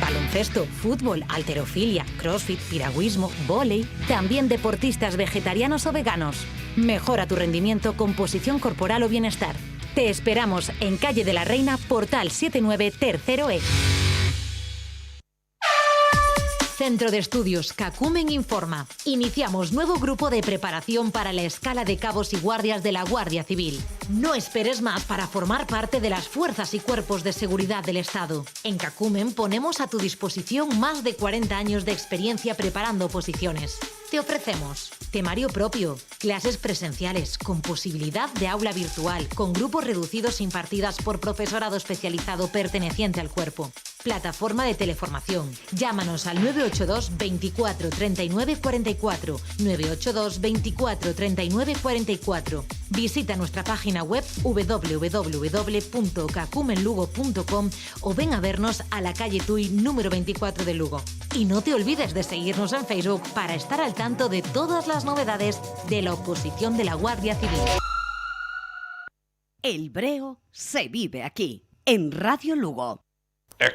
Baloncesto, fútbol, halterofilia, crossfit, piragüismo, vóley. También deportistas vegetarianos o veganos. Mejora tu rendimiento, composición corporal o bienestar. Te esperamos en Calle de la Reina, Portal 79, tercero E. Centro de Estudios Cacumen informa. Iniciamos nuevo grupo de preparación para la escala de cabos y guardias de la Guardia Civil. No esperes más para formar parte de las fuerzas y cuerpos de seguridad del Estado. En Cacumen ponemos a tu disposición más de 40 años de experiencia preparando oposiciones. Te ofrecemos temario propio, clases presenciales con posibilidad de aula virtual, con grupos reducidos impartidas por profesorado especializado perteneciente al cuerpo. Plataforma de teleformación. Llámanos al 982 24 39 44, 982 24 39 44. Visita nuestra página web www.cacumenlugo.com o ven a vernos a la calle Tui número 24 de Lugo. Y no te olvides de seguirnos en Facebook para estar al tanto de todas las novedades de la oposición de la Guardia Civil. El Breo se vive aquí, en Radio Lugo.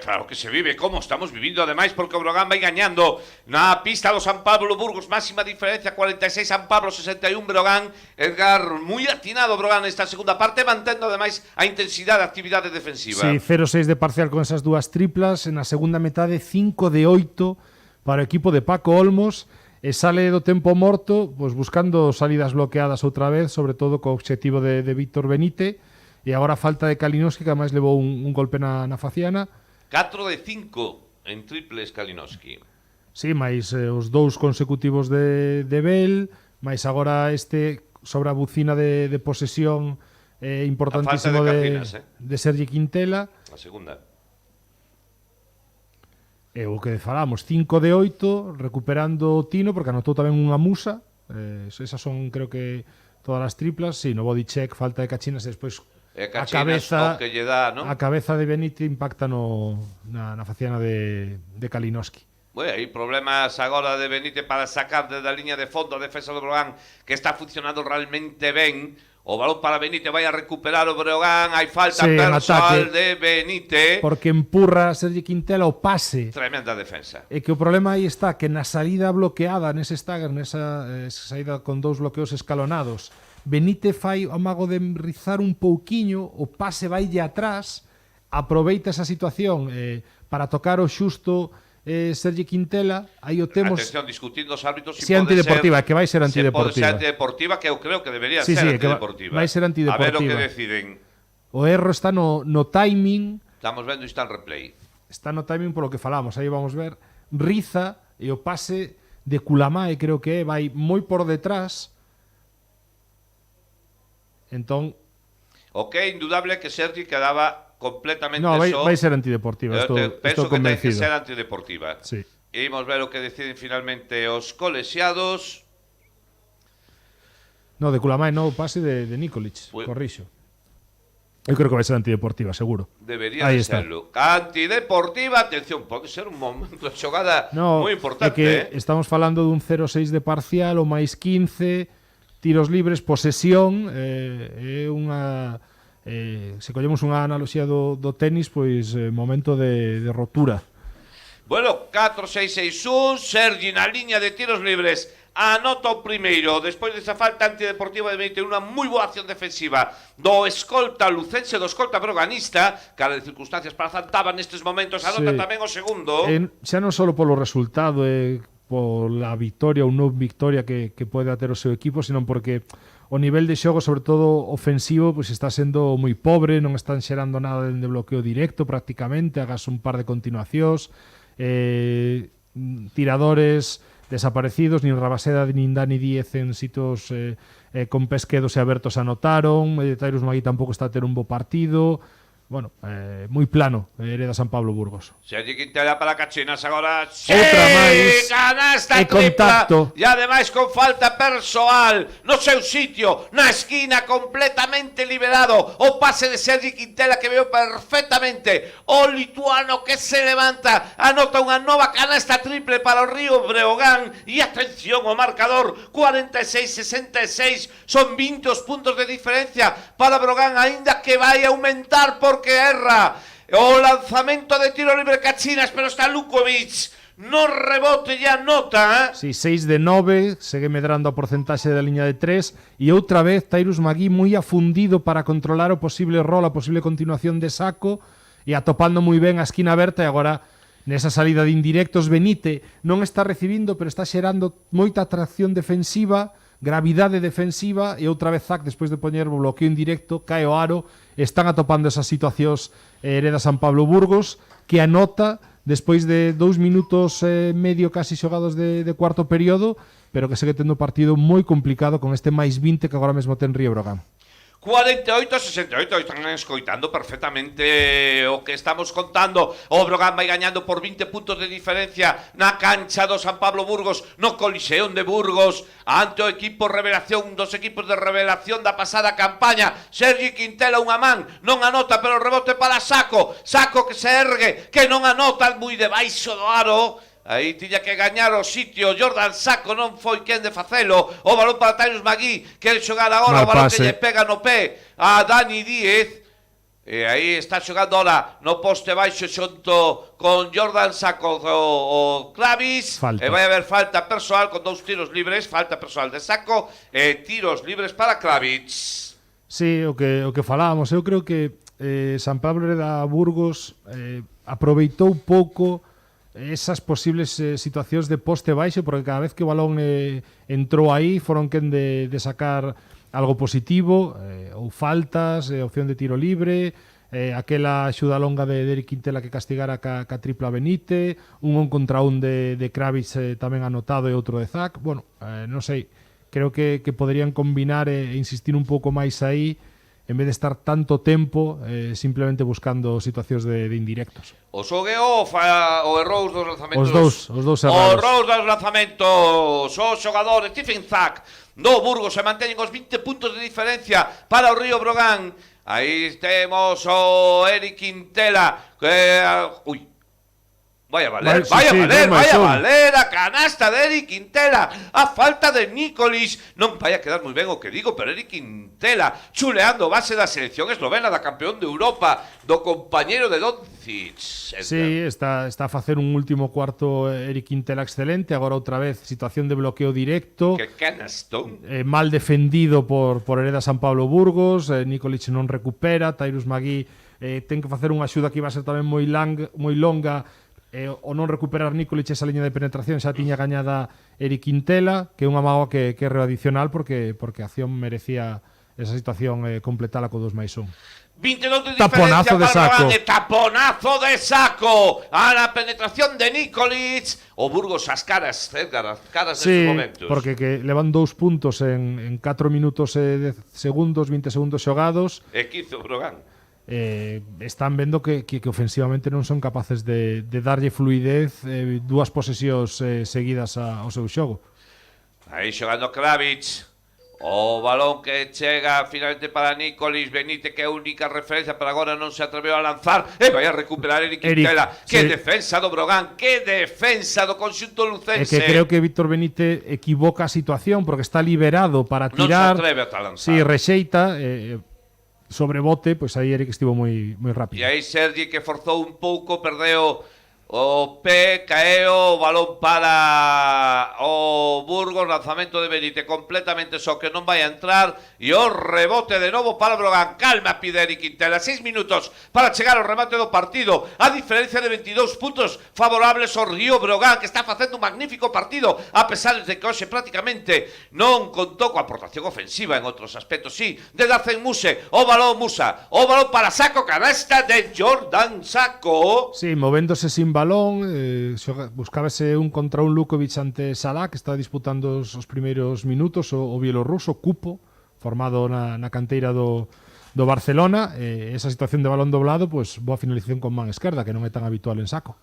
Claro que se vive, como estamos vivindo ademais, porque o Breogán vai gañando na pista do San Pablo Burgos, máxima diferencia, 46 San Pablo, 61 Breogán. Edgar, moi atinado Breogán nesta segunda parte, mantendo ademais a intensidade da actividade defensiva. Sí, 0-6 de parcial con esas dúas triplas, na segunda metade 5 de 8 para o equipo de Paco Olmos, e sale do tempo morto, pois buscando salidas bloqueadas outra vez, sobre todo co obxectivo de Víctor Benítez, e agora a falta de Kalinowski, que ademais levou un golpe na faciana. 4 de 5 en triples Kalinowski. Sí, máis os dous consecutivos de Bell, máis agora este sobre a bucina de posesión importantísimo de Sergi Quintela. A segunda. E o que falamos, 5 de 8, recuperando o Tino, porque anotou tamén unha Musa. Esas son, creo que, todas as triplas. Sí, no body check, falta de Cachinas, e despois a cabeza, que lle dá, ¿no? A cabeza de Benítez impacta na faciana de Kalinowski. Bueno, hai problemas agora de Benítez para sacar desde a liña de fondo a defensa do Breogán, que está funcionando realmente ben. O balón para Benítez, vai a recuperar o Breogán, hai falta persoal de Benítez. Porque empurra a Sergi Quintela o pase. Tremenda defensa. E que o problema aí está, que na salida bloqueada, nese stagger, nesa saída con 2 bloqueos escalonados, Benítez fai o mago de rizar un pouquiño, o pase vaille atrás, aproveita esa situación para tocar o xusto Sergi Quintela, aí o temos... Atención, discutindo os árbitros si antideportiva, que vai ser antideportiva. Se pode ser antideportiva, que eu creo que debería ser antideportiva. Vai ser antideportiva. A ver o que deciden. O erro está no timing. Estamos vendo instant replay. Está no timing polo que falamos, aí vamos ver. Riza e o pase de Kulamae, creo que vai moi por detrás. Entón... O que é indudable que Sergi quedaba completamente vai ser antideportiva. Penso que ten que ser antideportiva. Sí. Imos ver o que deciden finalmente os colexiados. No, de Kulamae no, o pase de Nikolic, corrixo. Eu creo que vai ser antideportiva, seguro. Debería de serlo. Antideportiva, atención, pode ser un momento de xogada moi importante. É que estamos falando dun 0-6 de parcial, o máis 15, tiros libres, posesión, é unha... se collemos unha analoxía do tenis, pois momento de rotura. Bueno, 4-6-6-1, Sergi na liña de tiros libres, anota o primeiro, despois desa falta antideportiva de Benítez, unha moi boa acción defensiva do escolta lucense, do escolta broganista, cara de circunstancias para Zantaba nestes momentos, anota tamén o segundo. Xa non só polo resultado, pola victoria ou non victoria que pode ter o seu equipo, sino porque o nivel de xogo, sobre todo ofensivo, pois está sendo moi pobre, non están xerando nada de bloqueo directo prácticamente, hagas un par de continuacións, tiradores desaparecidos, nin Rabaseda nin Dani Díez en sitios con pesquedos e abertos anotaron, Tairus Magui tampouco está a ter un bo partido. Bueno, moi plano, hereda San Pablo Burgos. Sergi Quintela para Cachinas agora. Outra máis. Canasta e contacto. E ademais con falta persoal no seu sitio, na esquina, completamente liberado. O pase de Sergi Quintela que veo perfectamente. O lituano que se levanta, anota unha nova canasta triple para o Río Breogán. E atención, o marcador 46-66. Son 20 os puntos de diferencia para Breogán, aínda que vai aumentar porque erra o lanzamento de tiro libre Cachinas, pero está Lukovic no rebote e anota. Sí, 6 de 9, segue medrando a porcentaxe da liña de 3 e outra vez Tairus Magui moi afundido para controlar o posible rol, a posible continuación de Saco e atopando moi ben a esquina aberta. E agora nesa salida de indirectos Benítez non está recibindo, pero está xerando moita atracción defensiva, gravidade defensiva, e outra vez Zac, despois de poñer o bloqueo indirecto, cae o aro. Están atopando esas situacións hereda San Pablo Burgos, que anota despois de 2 minutos medio casi xogados de cuarto período, pero que segue tendo partido moi complicado con este máis 20 que agora mesmo ten Río Breogán. 48-68, están escoitando perfectamente o que estamos contando. O Breogán vai gañando por 20 puntos de diferencia na cancha do San Pablo Burgos, no Coliseón de Burgos, ante o equipo revelación, un dos equipos de revelación da pasada campaña. Sergi Quintela unha man, non anota, pero o rebote para Saco. Saco que se ergue, que non anota, moi debaixo do aro. Aí tiña que gañar o sitio Jordan Saco, non foi quen de facelo. O balón para Tairus Magui, quere xogar agora, o balón que lle pega no pé a Dani Díez. E aí está xogando ahora no poste baixo xunto con Jordan Saco o Clavis. E vai haber falta persoal con 2 tiros libres, falta persoal de Saco e tiros libres para Clavis. Sí, o que falábamos, eu creo que San Pablo hereda Burgos aproveitou pouco esas posibles situacións de poste baixo, porque cada vez que o balón entrou aí foron quen de sacar algo positivo, ou faltas, opción de tiro libre, aquela axuda longa de Eric Quintela que castigara ca tripla Benítez, un contra un de Kravitz tamén anotado e outro de Zac. Bueno, non sei, creo que poderían combinar e insistir un pouco máis aí, en vez de estar tanto tempo simplemente buscando situacións de indirectos. O xogueo o errou os dos lanzamentos. Os dous errados. O errou dos lanzamentos. O xogador Stephen Zac do Burgos se manteñen os 20 puntos de diferencia para o Río Breogán. Aí temos o Eric Quintela. Vaya a valer, Vale, sí, sí, vaya a 2-1. valer a canasta de Eric Quintela, a falta de Nikolic. Non vai a quedar moi ben o que digo, pero Eric Quintela chuleando base da selección eslovena da campeón de Europa, do compañeiro de Doncic. Sí, está a facer un último cuarto Eric Quintela excelente, agora outra vez situación de bloqueo directo. Que canastón. Mal defendido por Hereda San Pablo Burgos, Nikolic non recupera, Tyrus Magui ten que facer unha axuda que iba a ser tamén moi longa, o non recuperar Nikolic esa liña de penetración xa tiña gañada Eric Quintela, que é unha mágoa que é readicional porque a acción merecía esa situación completala co 2+1. 22 de Taponazo diferencia de para saco. Brogan, taponazo de saco a la penetración de Nikolic. O Burgos as caras, Edgar, as caras Sí, nestes momentos. porque que levan 2 puntos en 4 minutos e 10 segundos, 20 segundos xogados. E quizo Brogan. Están vendo que ofensivamente non son capaces de darlle fluidez 2 posesións seguidas ao seu xogo. Aí xogando Kravic. O balón que chega finalmente para Nikolic Benítez, que é a única referencia, pero agora non se atreveu a lanzar. E vai a recuperar Eric Quintela. Que sí. defensa do Brogan, que defensa do conxunto lucense. É que creo que Víctor Benítez equivoca a situación porque está liberado para tirar. Non se atreve a lanzar. Sí, rexeita, sobre bote, pois aí Eric estivo moi rápido. E aí Sergi, que forzou un pouco, perdeu o pé, caeu, o balón para o Burgos, lanzamento de Benítez completamente só, que non vai a entrar, e o rebote de novo para Brogan. Calma, pide Eric Quintela, 6 minutos para chegar ao remate do partido, a diferencia de 22 puntos favorables ao Río Brogan, que está facendo un magnífico partido, a pesar de que hoxe prácticamente non contou coa aportación ofensiva en outros aspectos, sí, de Dacen Muse, o balón Musa, o balón para Saco, canasta de Jordan Saco. Sí, movéndose sin balón, buscábase un contra un Lukovic ante Salah, que está disputando os primeiros minutos, o bielorruso Cupo, formado na canteira do Barcelona. Esa situación de balón doblado, pues boa finalización con man esquerda, que non é tan habitual en Saco.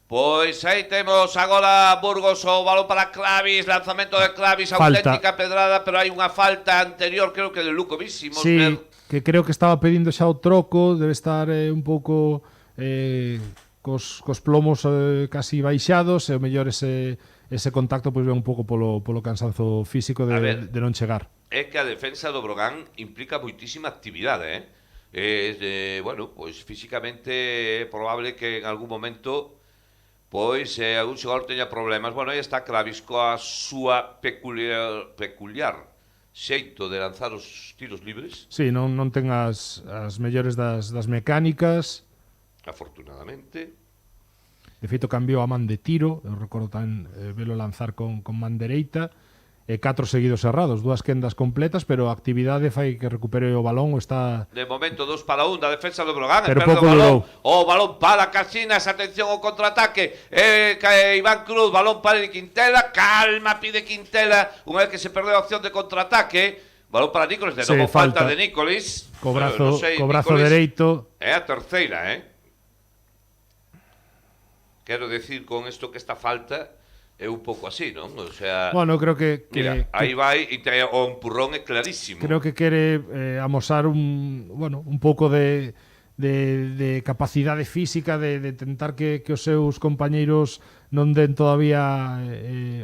Pois aí temos agora Burgos, o balón para Kravis, lanzamento de Kravis, auténtica pedrada, pero hai unha falta anterior, creo que de Lukovic. Sí, que creo que estaba pedindo xa o troco, debe estar un pouco cos plomos casi baixados, e o mellor ese contacto pois ve un pouco polo cansanzo físico de non chegar. É que a defensa do Brogan implica moitísima actividade, bueno, pois físicamente é probable que en algún momento pois algún xogador teña problemas. Bueno, aí está Kravis coa súa peculiar xeito de lanzar os tiros libres. Sí, non ten as mellores das mecánicas. Afortunadamente. De feito, cambiou a man de tiro. Eu recordo tan velo lanzar con man dereita. 4 seguidos errados, 2 quendas completas, pero a actividade fai que recupere o balón. Está de momento 2 para 1 da defensa do Brogan. Pero pouco durou. O balón para Casinas, atención ao contraataque. Iván Cruz, balón para Quintela. Calma, pide Quintela. Unha vez que se perdeu a opción de contraataque, balón para Nikolic, de novo falta de Nikolic. Co brazo dereito. É a terceira, Quero decir con isto que esta falta é un pouco así, non? O sea, bueno, creo que mira, aí vai e o empurrón é clarísimo. Creo que quere amosar un pouco de capacidade física de tentar que os seus compañeiros non den todavía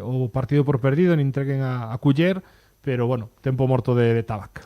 o partido por perdido, nin entreguen a culler, pero bueno, tempo morto de Tabac.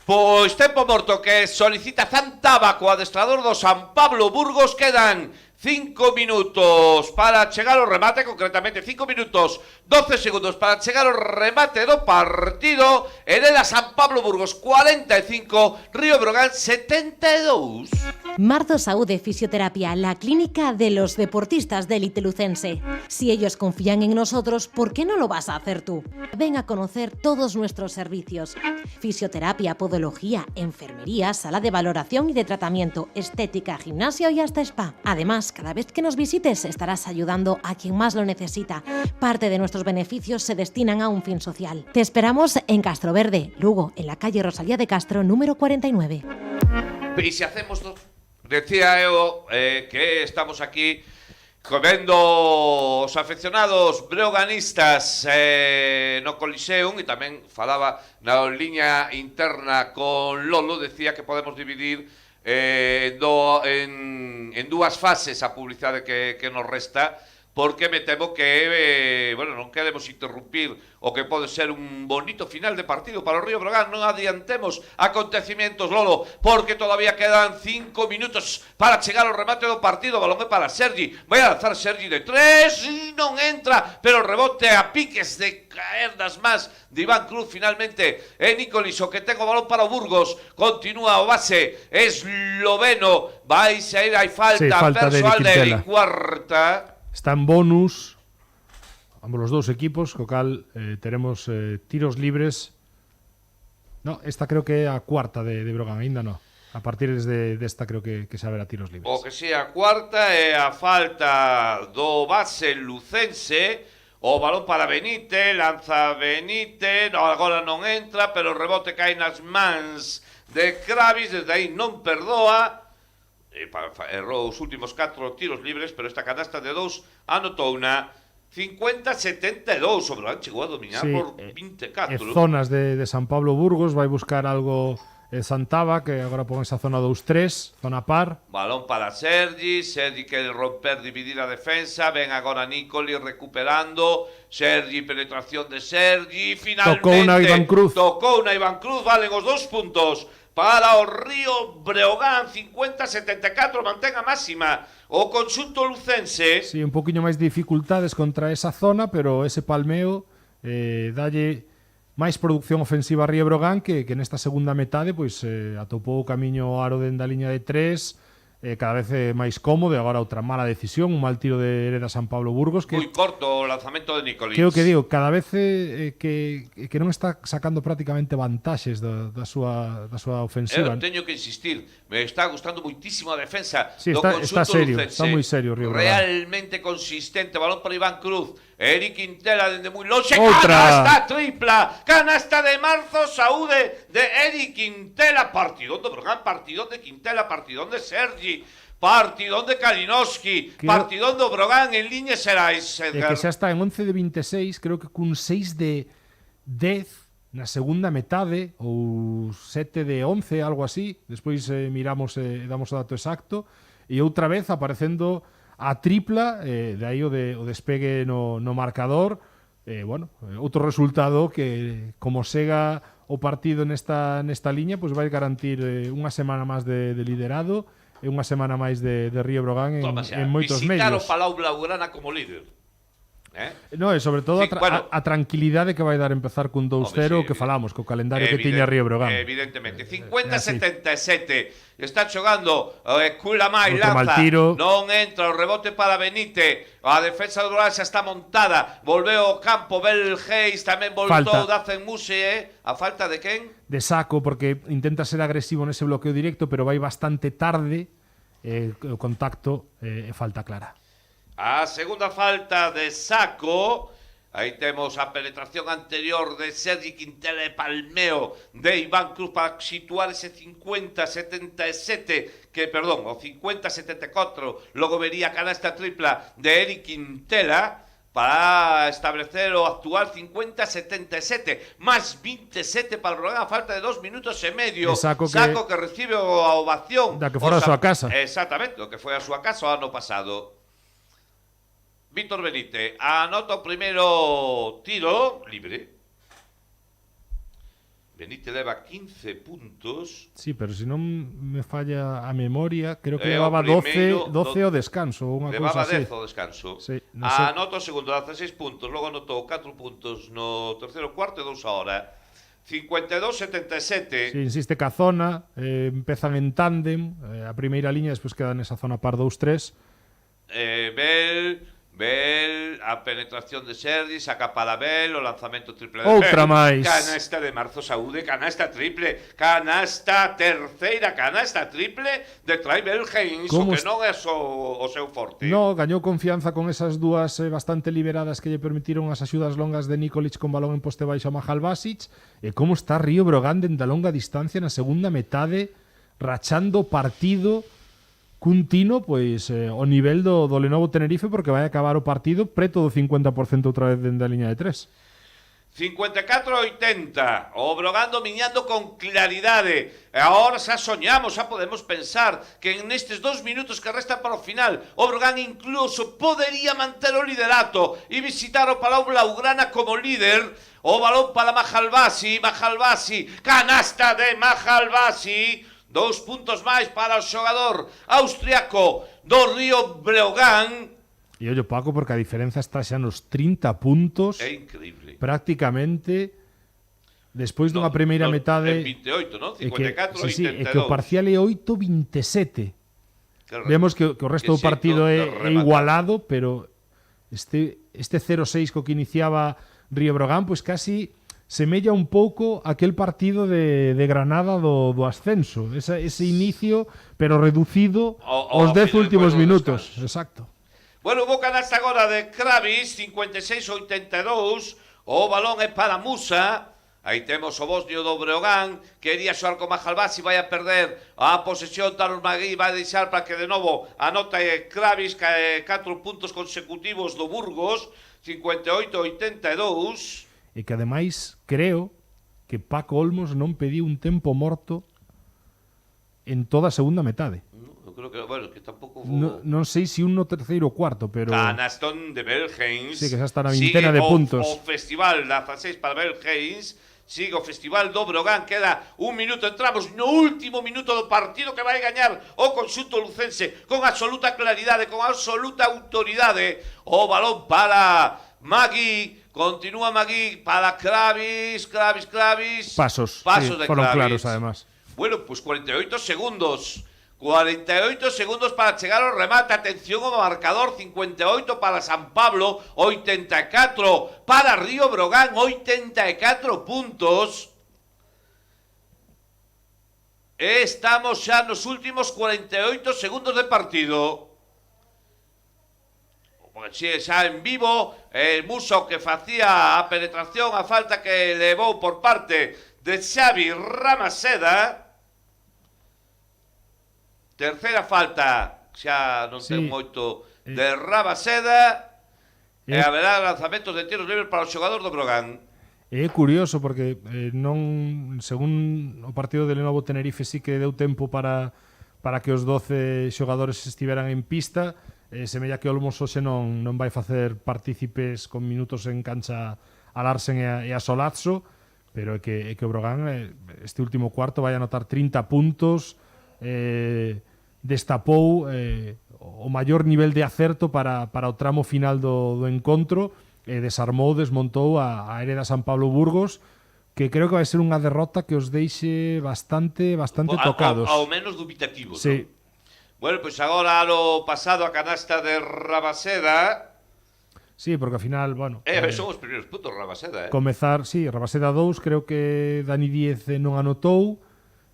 Pois tempo morto que solicita Zan Tabac, o adestrador do San Pablo Burgos. Quedan 5 minutos para chegar ao remate, concretamente 5 minutos 12 segundos para chegar ao remate do partido. Hereda San Pablo Burgos 45, Río Brogan 72. Marzo Saúde Fisioterapia, la clínica de los deportistas de élite lucense. Si ellos confían en nosotros, ¿por qué no lo vas a hacer tú? Ven a conocer todos nuestros servicios. Fisioterapia, podología, enfermería, sala de valoración y de tratamiento, estética, gimnasio y hasta spa. Además, cada vez que nos visites estarás ayudando a quien más lo necesita. Parte de nuestros beneficios se destinan a un fin social. Te esperamos en Castro Verde, Lugo, en la calle Rosalía de Castro, número 49. E se hacemos decía eu que estamos aquí vendo os afeccionados breoganistas no Coliseum, e tamén falaba na liña interna con Lolo, decía que podemos dividir en dúas fases a publicidade que nos resta, porque me temo que, bueno, non queremos interrumpir o que pode ser un bonito final de partido para o Río Breogán. Non adiantemos acontecimientos, Lolo, porque todavía quedan 5 minutos para chegar ao remate do partido. O balón é para Sergi, vai a lanzar Sergi de 3 e non entra, pero o rebote a piques de caer das más de Iván Cruz. Finalmente é Nikolic o que ten o balón para o Burgos. Continúa o base esloveno, vai sair, hai falta, sí, falta persoal de de cuarta. Está en bonus ambos los dos equipos, co cal teremos tiros libres. No, esta creo que é a cuarta de Brogan, ainda no. A partir desta creo que se haberá tiros libres. O que sea a cuarta é a falta do base lucense. O balón para Benítez, lanza Benítez, no, agora non entra, pero o rebote cae nas mans de Kravis, desde aí non perdoa. Errou os últimos 4 tiros libres, pero esta canasta de 2 anotou na 50-72. O Brogan chegou a dominar por 24. Zonas de San Pablo Burgos, vai buscar algo Santaba, que agora pon esa zona 2-3, zona par. Balón para Sergi quere romper, dividir a defensa, ven agora Nikolic recuperando, Sergi, penetración de Sergi, finalmente tocou na Iván Cruz, valen os 2 puntos para o Río Breogán. 50-74, mantén a máxima o conxunto lucense. Sí, un poquinho máis de dificultades contra esa zona, pero ese palmeo dalle máis producción ofensiva a Río Breogán, que nesta segunda metade pois atopou o camiño ao aro dende a liña de 3, cada vez máis cómodo, e agora outra mala decisión, un mal tiro de Hereda San Pablo Burgos, que moi corto o lanzamento de Nikolic. Que o que digo, cada vez que non está sacando prácticamente vantaxes da súa ofensiva. Eu teño que insistir, me está gustando muitísimo a defensa sí, do está conxunto serio, lucense. está moi serio o Río Breogán. Realmente consistente, balón para Iván Cruz. Eric Quintela dende moi longe, Outra. canasta tripla, canasta de Marzo Saúde de Eric Quintela, partidón do Brogan, partidón de Quintela, partidón de Sergi, partidón de Kalinowski, partidón do Brogan en liñas xerais, Que Edgar. xa está en 11 de 26, creo que cun 6 de 10 na segunda metade, ou 7 de 11, algo así. Despois miramos e damos o dato exacto, e outra vez aparecendo a tripla, de aí o despegue no marcador. Bueno, outro resultado que, como sega o partido nesta liña, pues vai garantir unha semana máis de liderado e unha semana máis de Río Breogán en moitos medios. Visitar o Palau Blaugrana como líder. No, e sobre todo sí, a tranquilidade que vai dar empezar cun 2-0, que falamos, co calendario que tiña Río Breogán. Evidentemente. 50-77. Está xogando Kulamai, lanza, non entra, o rebote para Benítez, a defensa do Brogan xa está montada, volveu ao campo Belgeis, tamén voltou Dacen Muse, a falta de quen? De Saco, porque intenta ser agresivo nese bloqueo directo, pero vai bastante tarde, o contacto e falta clara. A segunda falta de Saco. Aí temos a penetración anterior de Sergi Quintela e palmeo de Iván Cruz para situar ese 50-77, o 50-74, logo vería canasta tripla de Eric Quintela para establecer o actual 50-77, más 27 para o Brogan, a falta de 2 minutos e medio. Saco que recibe a ovación da que fora a súa casa. Exactamente, o que foi a súa casa o ano pasado. Víctor Benítez anota o primeiro tiro libre. Benítez leva 15 puntos. Sí, pero se non me falla a memoria, creo que levaba 12 ao descanso, unha cousa así. Levaba 10 ao descanso. Sí, no sé. Anota o segundo, 16 puntos, logo anotou 4 puntos no terceiro cuarto e 2 ahora. 52-77. Sí, insiste que a zona empezan en tándem, a primeira liña, despois queda nesa zona par 2-3. Bel, a penetración de Sergi, saca para Bel, o lanzamento triple de outra máis. Canasta de Marzo Saúde, canasta triple, canasta terceira, canasta triple de Trai Belgeins, o que non é o seu forte. No, gañou confianza con esas dúas bastante liberadas que lle permitiron as axudas longas de Nikolic con balón en poste baixo a Mahal Basic. E como está Río Breogán dende a longa distancia na segunda metade, rachando partido cun tino, pois, o nivel do Lenovo Tenerife, porque vai acabar o partido preto do 50% outra vez dende a liña de 3. 54-80. O Brogan dominando con claridade. E agora xa soñamos, xa podemos pensar que nestes 2 minutos que restan para o final, o Brogan incluso podería manter o liderato e visitar o Palau Blaugrana como líder. O balón para Mahalbasi, canasta de Mahalbasi. 2 puntos máis para o xogador austriaco do Río Breogán. E ollo, Paco, porque a diferenza está xa nos 30 puntos. É increíble. Prácticamente despois dunha primeira metade en 28, non? 54 sí, 82. É que o parcial é 8-27. Vemos que o resto do partido é igualado, pero este 0-6 co que iniciaba Río Breogán, pois casi semella un pouco aquel partido de Granada do ascenso, ese inicio, pero reducido aos 10 últimos minutos. Exacto. Bueno, hubo canasta agora de Kravis, 56-82. O balón é para Musa. Aí temos o bosnio do Breogán. Quería xoar con Mahalbasi, vai a perder a posesión. Taros Magui vai deixar para que de novo anota Kravis 4 puntos consecutivos do Burgos. 58-82. E que ademais creo que Paco Olmos non pediu un tempo morto en toda a segunda metade. Eu creo que, bueno, que tampouco... Non sei se un no terceiro ou cuarto, pero... Canastón de Bergens. Sí, que xa está na vintena de puntos. O festival da 16 para Bergens. Sigue o festival do Brogan. Queda 1 minuto. Entramos no último minuto do partido que vai gañar o conxunto lucense con absoluta claridade, con absoluta autoridade. O balón para Magui. Continúa Magui para Kravis. Pasos sí, de foron Kravis. Claros, además. Bueno, pues 48 segundos. 48 segundos para chegar ao remate. Atención ao marcador. 58 para San Pablo, 84 para Río Breogán, 84 puntos. Estamos xa nos últimos 48 segundos de partido. Xa en vivo, el Musa que facía a penetración, a falta que levou por parte de Xavi Ramaseda. Terceira falta, xa non ten moito, de Rabaseda. E haberá lanzamentos de tiros libres para o xogador do Brogan. É curioso porque non, según o partido de Lenovo Tenerife, sí que deu tempo para que os 12 xogadores estiveran en pista. Semella que Olmos hoxe non vai facer partícipes con minutos en cancha a Larsen e a Solazzo, pero é que o Brogan este último cuarto vai anotar 30 puntos. Destapou o maior nivel de acerto para o tramo final do encontro. Desarmou, desmontou a Hereda San Pablo Burgos, que creo que vai ser unha derrota que os deixe bastante tocados. Ao menos dubitativos. Sí. ¿No? Bueno, pois agora lo pasado a canasta de Rabaseda. Sí, porque ao final, bueno... son os primeiros puntos, Rabaseda. Comezar, sí, Rabaseda 2, creo que Dani Díez non anotou.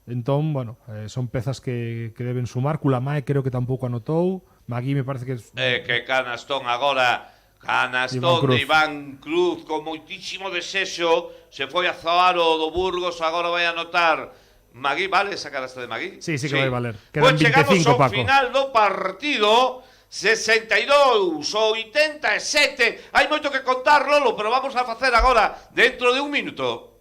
Entón, bueno, son pezas que deben sumar. Culamae creo que tampouco anotou. Magui me parece que... Que canastón agora... Canastón de Iván Cruz con moitísimo desexo. Se foi a zoar o do Burgos. Agora vai anotar Magui. Vale esa canasta de Magui? Sí, que vai valer. Quedan pues 25, chegamos ao Paco. final do partido. 62-87. Hai moito que contar, Lolo, pero vamos a facer agora dentro de un minuto.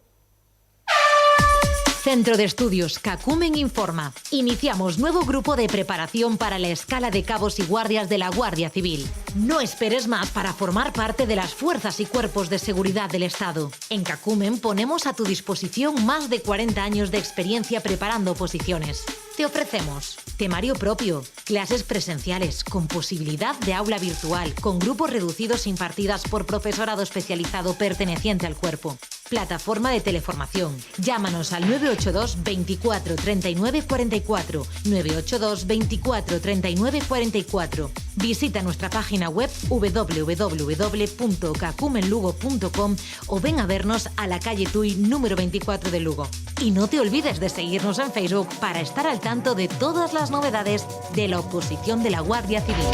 Centro de Estudios Cacumen informa. Iniciamos nuevo grupo de preparación para la escala de cabos y guardias de la Guardia Civil. No esperes más para formar parte de las fuerzas y cuerpos de seguridad del Estado. En Cacumen ponemos a tu disposición más de 40 años de experiencia preparando oposiciones. Te ofrecemos temario propio, clases presenciales con posibilidad de aula virtual, con grupos reducidos impartidas por profesorado especializado perteneciente al cuerpo. Plataforma de teleformación. Llámanos al 982 24 39 44, 982 24 39 44. Visita nuestra página web www.cacumenlugo.com o ven a vernos a la calle Tui número 24 de Lugo. Y no te olvides de seguirnos en Facebook para estar al tanto de todas las novedades de la oposición de la Guardia Civil.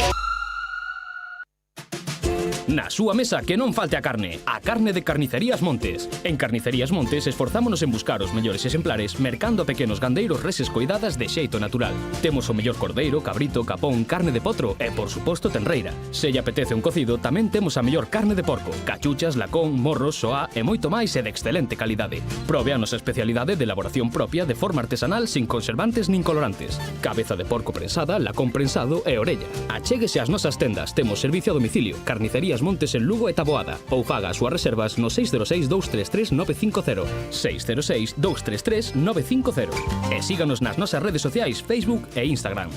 Na súa mesa que non falte a carne de Carnicerías Montes. En Carnicerías Montes esforzámonos en buscar os mellores exemplares mercando a pequenos gandeiros reses coidadas de xeito natural. Temos o mellor cordeiro, cabrito, capón, carne de potro e, por suposto, tenreira. Se lle apetece un cocido, tamén temos a mellor carne de porco, cachuchas, lacón, morros, soá e moito máis e de excelente calidade. Probe a nosa especialidade de elaboración propia de forma artesanal sin conservantes nin colorantes. Cabeza de porco prensada, lacón prensado e orella. Achéguese ás nosas tendas, temos servicio a domicilio, Carnicerías Montes en Lugo e Taboada, ou faga as súas reservas no 606 233 950, 606 233 950, e síganos nas nosas redes sociais Facebook e Instagram,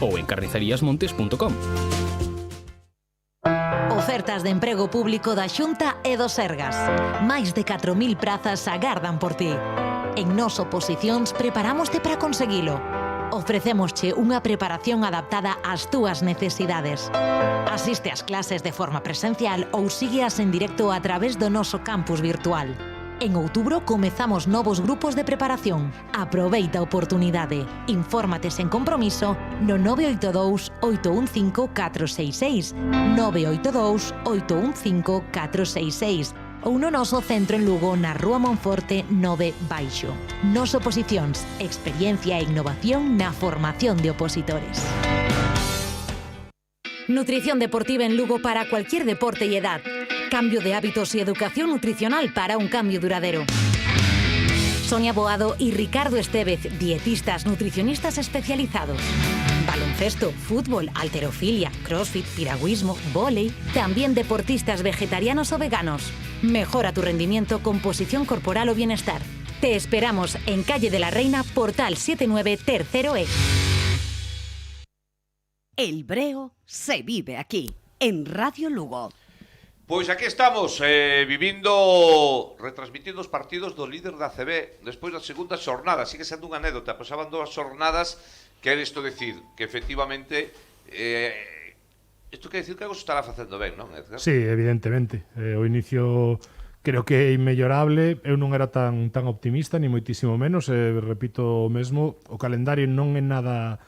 ou en carniceriasmontes.com. Ofertas de emprego público da Xunta e do Sergas. Máis de 4.000 prazas agardan por ti. En Nos Oposicións preparámoste para conseguilo. Ofrecémosche unha preparación adaptada ás túas necesidades. Asiste ás clases de forma presencial ou sígueas en directo a través do noso campus virtual. En outubro comezamos novos grupos de preparación. Aproveita a oportunidade. Infórmate sen compromiso no 982 815 466, 982 815 466 ou no noso centro en Lugo na Rúa Monforte 9 Baixo. Nos Oposicións, experiencia e innovación na formación de opositores. Nutrición deportiva en Lugo para cualquier deporte y edad. Cambio de hábitos y educación nutricional para un cambio duradero. Sonia Boado y Ricardo Estevez, dietistas nutricionistas especializados. Baloncesto, fútbol, halterofilia, crossfit, piragüismo, vóley. También deportistas vegetarianos o veganos. Mejora tu rendimiento, composición corporal o bienestar. Te esperamos en Calle de la Reina, Portal 79, tercero E. El Breo se vive aquí, en Radio Lugo. Pois aquí estamos, retransmitindo os partidos do líder da ACB despois da segunda xornada. Sigue sendo unha anécdota, pasaban 2 xornadas. Quer isto decir que efectivamente isto quer decir que algo se estará facendo ben, non, Edgar? Sí, evidentemente. O inicio creo que é inmellorable. Eu non era tan optimista, ni moitísimo menos. Repito o mesmo, o calendario non é nada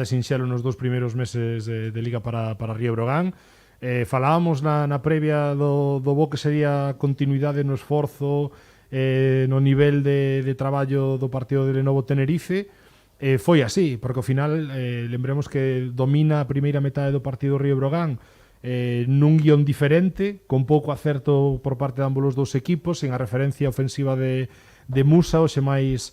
sinxelo nos 2 primeiros meses de Liga para Río Brogán. Falábamos na previa do bo que sería continuidade no esforzo, no nivel de traballo do partido de Lenovo Tenerife. Foi así, porque ao final lembremos que domina a primeira metade do partido Río Brogán nun guión diferente, con pouco acerto por parte de ambos os dous equipos, sen a referencia ofensiva de Musa, hoxe máis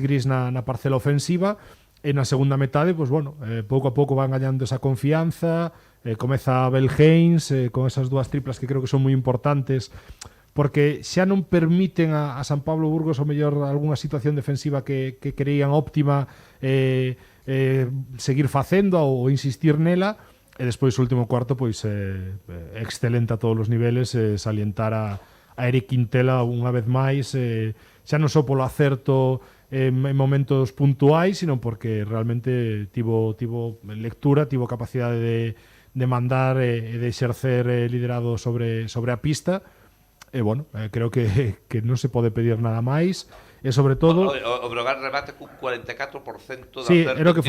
gris na parcela ofensiva. E na segunda metade, pois bueno, pouco a pouco van gañando esa confianza, comeza Abel Haynes con esas 2 triplas que creo que son moi importantes, porque xa non permiten a San Pablo Burgos o mellor algunha situación defensiva que creían óptima seguir facendo ou insistir nela, e despois o último cuarto pois excelente a todos os niveles, salientar a Eric Quintela unha vez máis, xa non só polo acerto en momentos puntuais, sino porque realmente tivo lectura, tivo capacidade de mandar e de exercer liderado sobre a pista. E bueno, creo que non se pode pedir nada máis. E sobre todo o Brogan rebate cun 44% de sí, acerto. Era o que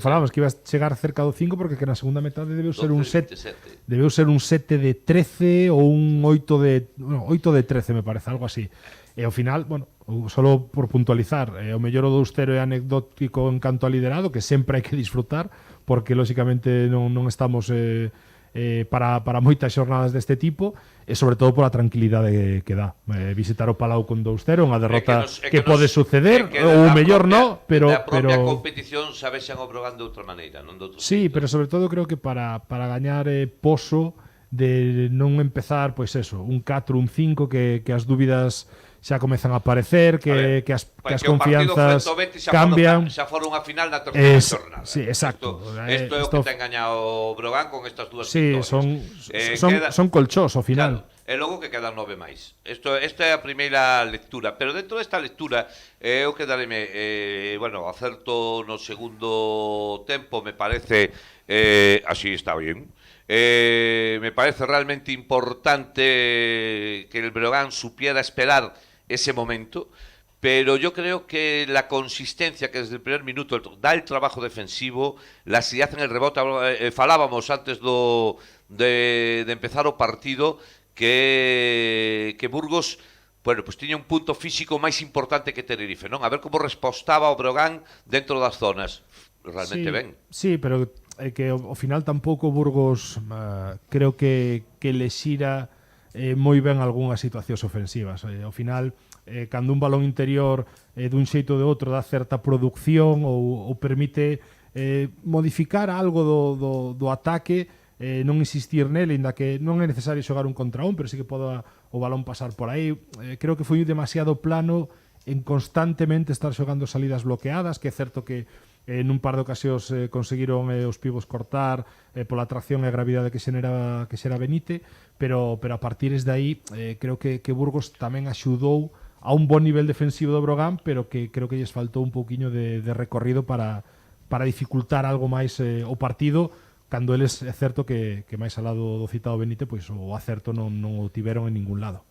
falábamos, que iba a chegar cerca do 5, porque que na segunda metade debeu ser un 7 de 13 ou un 8 de 13, me parece, algo así. E ao final, bueno, solo por puntualizar, o mellor o do Ustero é anecdótico en canto a liderado, que sempre hai que disfrutar, porque lóxicamente non estamos para moitas xornadas deste tipo, e sobre todo pola tranquilidade que dá visitar o Palau con 2-0, unha derrota que pode suceder, ou mellor non, pero a propia competición sabexan o Brogan de outra maneira, non de outro. Sí, pero sobre todo creo que para gañar poso de non empezar, pois eso, un 4, un 5, que as dúbidas xa comezan a aparecer, que as confianzas cambian. Xa foron unha final na terceira xornada. Sí, exacto. Isto é o que ten gañado o Brogan con estas 2 victorias. Sí, son colchós ao final. Claro, e logo que quedan 9 máis. Esta é a primeira lectura, pero dentro desta lectura eu quedareme, bueno, acerto no segundo tempo, me parece, así está bien. Me parece realmente importante que el Breogán supiera esperar ese momento, pero yo creo que la consistencia que desde el primer minuto da el trabajo defensivo, la seriedad en el rebote, falábamos antes de empezar o partido que Burgos, bueno, pues tiña un punto físico máis importante que Tenerife, non? A ver como respostaba o Breogán dentro das zonas. Realmente ben. Sí, pero que ao final tampouco Burgos creo que le xira moi ben algunhas situacións ofensivas. Ao final, cando un balón interior dun xeito ou de outro dá certa producción ou permite modificar algo do ataque, non insistir nele, inda que non é necesario xogar un contra un, pero sí que poda o balón pasar por aí. Creo que foi demasiado plano en constantemente estar xogando salidas bloqueadas, que é certo que nun par de ocasións conseguiron os pivos cortar pola atracción e a gravidade que xera Benite, pero a partir de aí creo que Burgos tamén axudou a un bon nivel defensivo do Breogán, pero que creo que lles faltou un pouquiño de recorrido para dificultar algo máis o partido, cando eles é certo que máis al lado do citado Benite, pois o acerto non o tiveron en ningún lado.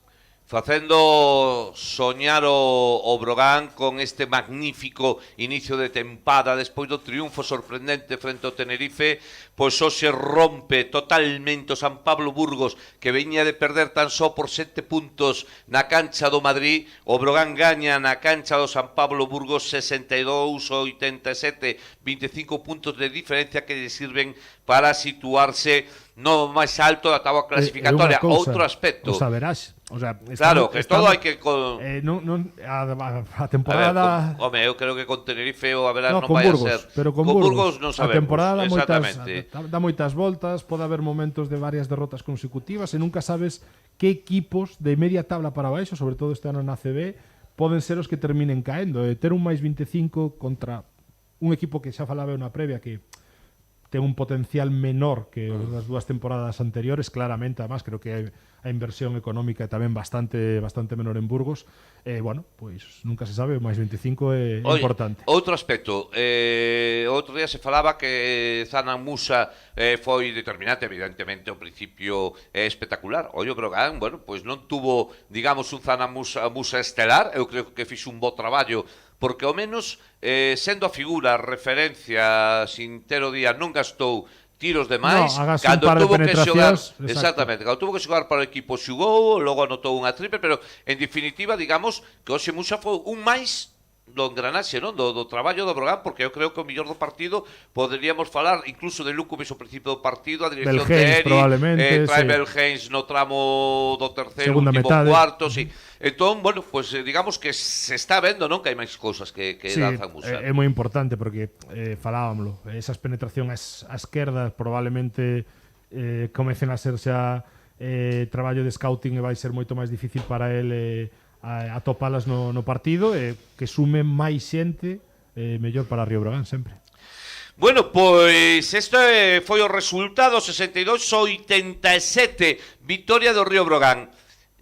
Facendo soñar o Breogán con este magnífico inicio de tempada despois do triunfo sorprendente frente ao Tenerife, pois hoxe rompe totalmente o San Pablo Burgos, que veña de perder tan só por 7 puntos na cancha do Madrid. O Breogán gaña na cancha do San Pablo Burgos 62-87, 25 puntos de diferencia que lle sirven para situarse no máis alto da táboa clasificatoria. Outro aspecto. O saberás. O sea, claro, que todo hai que... A temporada... Home, eu creo que con Tenerife o a verás non con vai Burgos, a ser. pero con Burgos non sabemos. A temporada exactamente. dá moitas voltas, pode haber momentos de varias derrotas consecutivas e nunca sabes que equipos de media tabla para baixo, sobre todo este ano na ACB, poden ser os que terminen caendo. Ter un máis 25 contra un equipo que xa falaba na previa que ten un potencial menor que as dúas temporadas anteriores, claramente, además, creo que a inversión económica é tamén bastante menor en Burgos. Bueno, pois nunca se sabe, o máis 25 é importante. Outro aspecto, outro día se falaba que Zanan Musa foi determinante, evidentemente, ao principio é espectacular. O yo creo que, bueno, pois non tuvo, digamos, un Zanan Musa estelar, eu creo que fixo un bo traballo, porque ao menos, sendo a figura, a referencia, sin ter o día, non gastou tiros de máis, cando tuvo que xogar, exactamente, cando tuvo que xogar para o equipo xugou, logo anotou unha triple, pero en definitiva, digamos, que hoxe Musa foi un máis do engranaxe, non? Do traballo do Breogán, porque eu creo que o mellor do partido poderíamos falar incluso de Lukovic ao principio do partido, a dirección de Eri, Tribal Haynes no tramo do terceiro, último cuarto, sí. Entón, bueno, pues digamos que se está vendo, non? Que hai máis cousas que lanzan Musa. É moi importante porque falábamlo, esas penetracións á esquerda probablemente comecen a ser xa traballo de scouting e vai ser moito máis difícil para ele atopalas no partido, que sume máis xente, mellor para Río Breogán sempre. Bueno, pois este foi o resultado, 62-87, victoria do Río Breogán.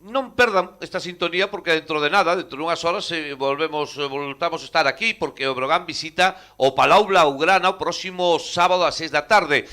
Non perdan esta sintonía porque dentro de nada, dentro de unhas horas voltamos a estar aquí porque o Breogán visita o Palau Blaugrana o próximo sábado ás 6 da tarde.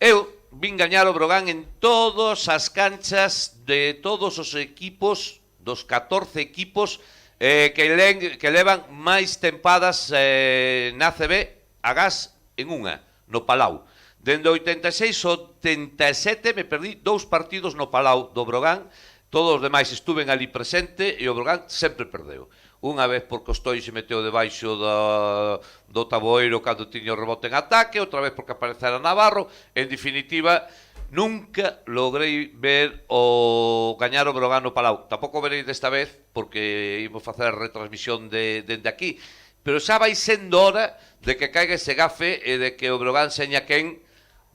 Eu vin gañar o Breogán en todas as canchas de todos os equipos, dos 14 equipos que levan máis tempadas na ACB agás en unha, no Palau. Dende 86 ao 87 me perdí 2 partidos no Palau do Breogán, todos os demais estuven ali presente e o Breogán sempre perdeu. Unha vez porque o Stoi se meteu debaixo do taboeiro cando tiña o rebote en ataque, outra vez porque aparecera Navarro. En definitiva, nunca logrei ver o gañar o Breogán no Palau. Tampouco verei desta vez porque imos facer a retransmisión dende aquí, pero xa vai sendo hora de que caiga ese gafe e de que o Breogán seña quen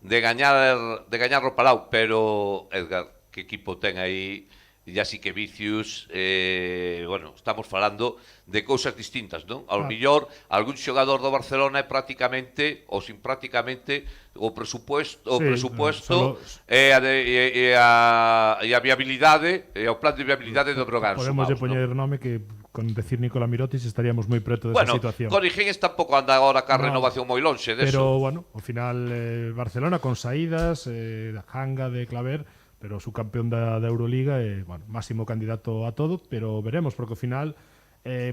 de gañar o Palau. Pero, Edgar, que equipo ten aí? Ya sí que Vicius, bueno, estamos falando de cousas distintas, non? Ao mellor, algún xogador do Barcelona é prácticamente, ou sin prácticamente, o presupuesto e a viabilidade, e o plan de viabilidade do Breogán. Podemos poñer nome que con decir Nicola Mirotic estaríamos moi preto desa situación. Bueno, Corigines tampouco anda agora ca renovación moi lonxe deso. Pero, bueno, ao final Barcelona con saídas, da Hanga, de Claver, pero subcampeón da Euroliga e, bueno, máximo candidato a todo, pero veremos, porque ao final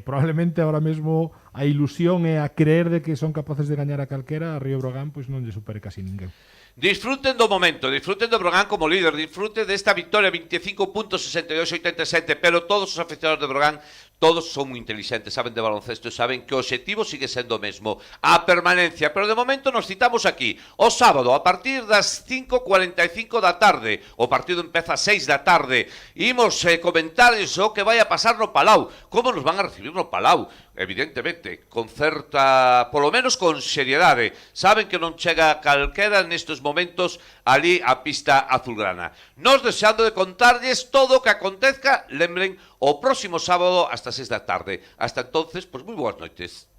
probablemente ahora mesmo a ilusión é a creer de que son capaces de gañar a calquera, a Río Breogán pois non lle supere casi ninguén. Disfruten do momento, disfruten do Brogan como líder, disfruten desta victoria 25 puntos 62-87, pero todos os aficionados de Brogan, todos son moi inteligentes, saben de baloncesto e saben que o obxectivo sigue sendo o mesmo, a permanencia, pero de momento nos citamos aquí, o sábado, a partir das 5:45 da tarde, o partido empeza a 6 da tarde, imos comentar iso que vai a pasar no Palau, como nos van a recibir no Palau, evidentemente, con certa, polo menos con seriedade, saben que non chega calquera nestes momentos ali a pista azulgrana. Nos deseando de contarlles todo o que acontezca, lembren, o próximo sábado hasta 6 da tarde. Hasta entonces, pues muy buenas noches.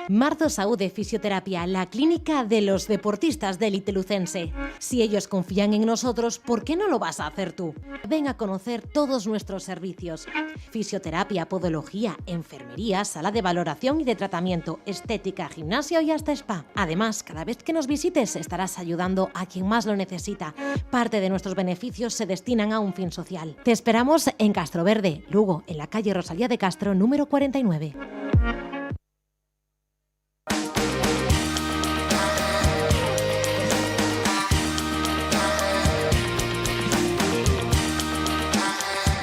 Marzo Saúde Fisioterapia, la clínica de los deportistas de élite lucense. Si ellos confían en nosotros, ¿por qué no lo vas a hacer tú? Ven a conocer todos nuestros servicios. Fisioterapia, podología, enfermería, sala de valoración y de tratamiento, estética, gimnasio y hasta spa. Además, cada vez que nos visites estarás ayudando a quien más lo necesita. Parte de nuestros beneficios se destinan a un fin social. Te esperamos en Castroverde, Lugo, en la calle Rosalía de Castro, número 49.